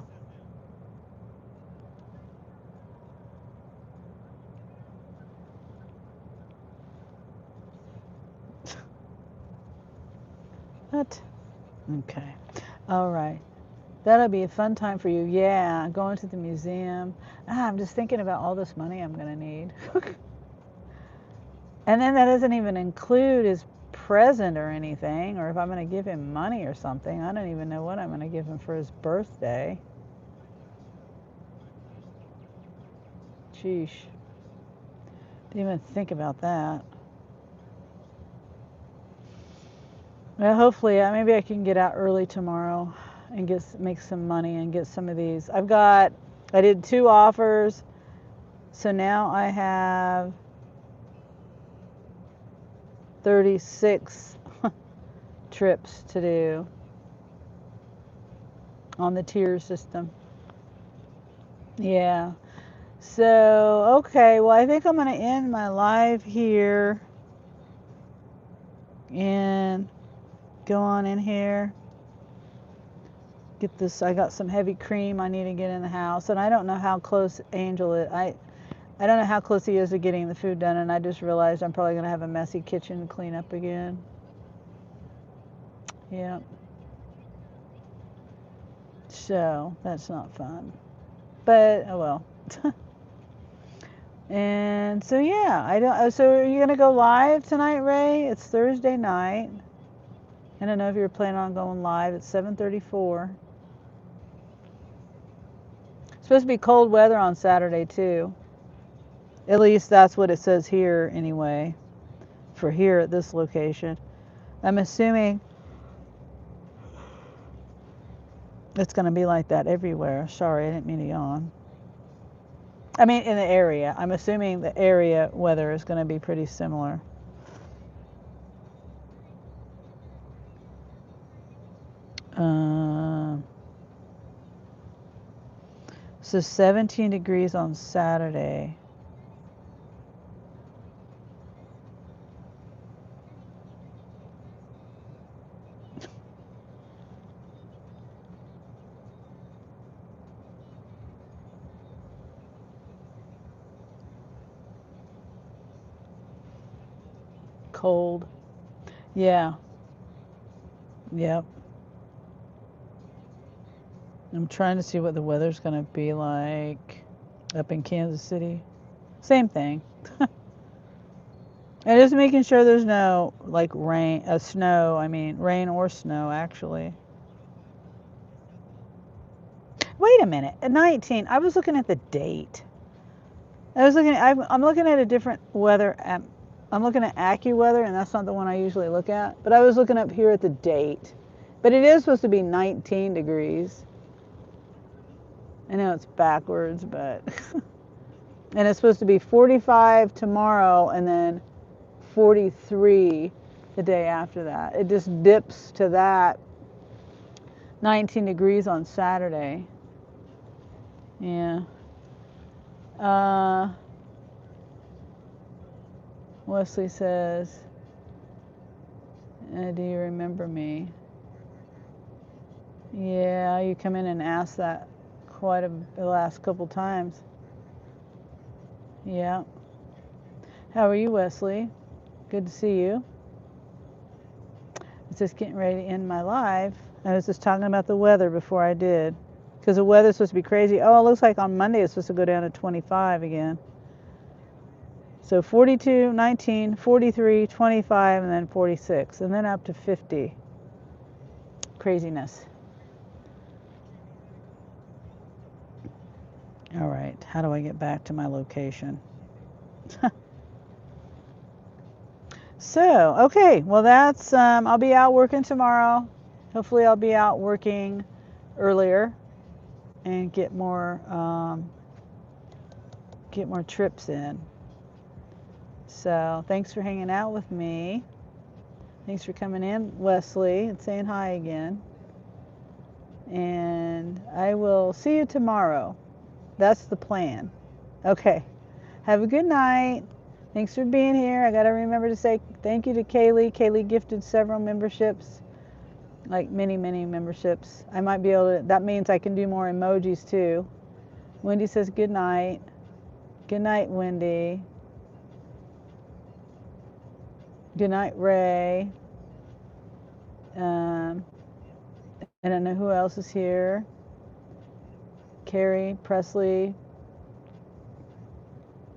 What? Okay. All right. That'll be a fun time for you. Yeah, going to the museum. I'm just thinking about all this money I'm going to need. And then that doesn't even include his present or anything, or if I'm going to give him money or something. I don't even know what I'm going to give him for his birthday. Sheesh. Didn't even think about that. Well, hopefully, maybe I can get out early tomorrow and make some money and get some of these. I did 2 offers, so now I have 36 trips to do on the tier system. Yeah. So, okay, well, I think I'm going to end my live here and go on in here. Get this. I got some heavy cream I need to get in the house, and I don't know how close Angel is. I don't know how close he is to getting the food done, and I just realized I'm probably going to have a messy kitchen to clean up again. Yeah. So, that's not fun. But, oh well. And so, yeah, so are you going to go live tonight, Ray? It's Thursday night. I don't know if you're planning on going live. It's 7:34. It's supposed to be cold weather on Saturday, too. At least that's what it says here, anyway, for here at this location. I'm assuming it's going to be like that everywhere. Sorry, I didn't mean to yawn. I mean, in the area. I'm assuming the area weather is going to be pretty similar. So 17 degrees on Saturday. Cold. Yeah. Yep. I'm trying to see what the weather's going to be like up in Kansas City. Same thing. And just making sure there's no like rain or snow actually. Wait a minute. At 19, I was looking at the date. I'm looking at a different weather app. I'm looking at AccuWeather, and that's not the one I usually look at. But I was looking up here at the date. But it is supposed to be 19 degrees. I know it's backwards, but and it's supposed to be 45 tomorrow and then 43 the day after that. It just dips to that 19 degrees on Saturday. Yeah. Wesley says, do you remember me? Yeah, you come in and ask that the last couple times. Yeah. How are you, Wesley? Good to see you. I was just getting ready to end my live. I was just talking about the weather before I did. Because the weather's supposed to be crazy. Oh, it looks like on Monday it's supposed to go down to 25 again. So 42, 19, 43, 25, and then 46. And then up to 50. Craziness. All right, how do I get back to my location? So, okay, well that's, I'll be out working tomorrow. Hopefully I'll be out working earlier and get more trips in. So, thanks for hanging out with me. Thanks for coming in, Wesley, and saying hi again. And I will see you tomorrow. That's the plan. Okay. Have a good night. Thanks for being here. I got to remember to say thank you to Kaylee. Kaylee gifted several memberships like mini memberships. I might be able to, that means I can do more emojis too. Wendy says good night. Good night, Wendy. Good night, Ray. I don't know who else is here. Carrie, Presley,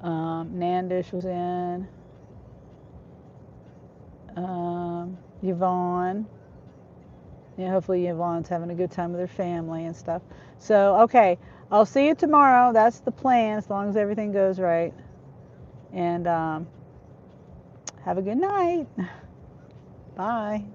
Nandish was in. Yvonne. Yeah, hopefully Yvonne's having a good time with her family and stuff. So, okay, I'll see you tomorrow. That's the plan, as long as everything goes right. And have a good night. Bye.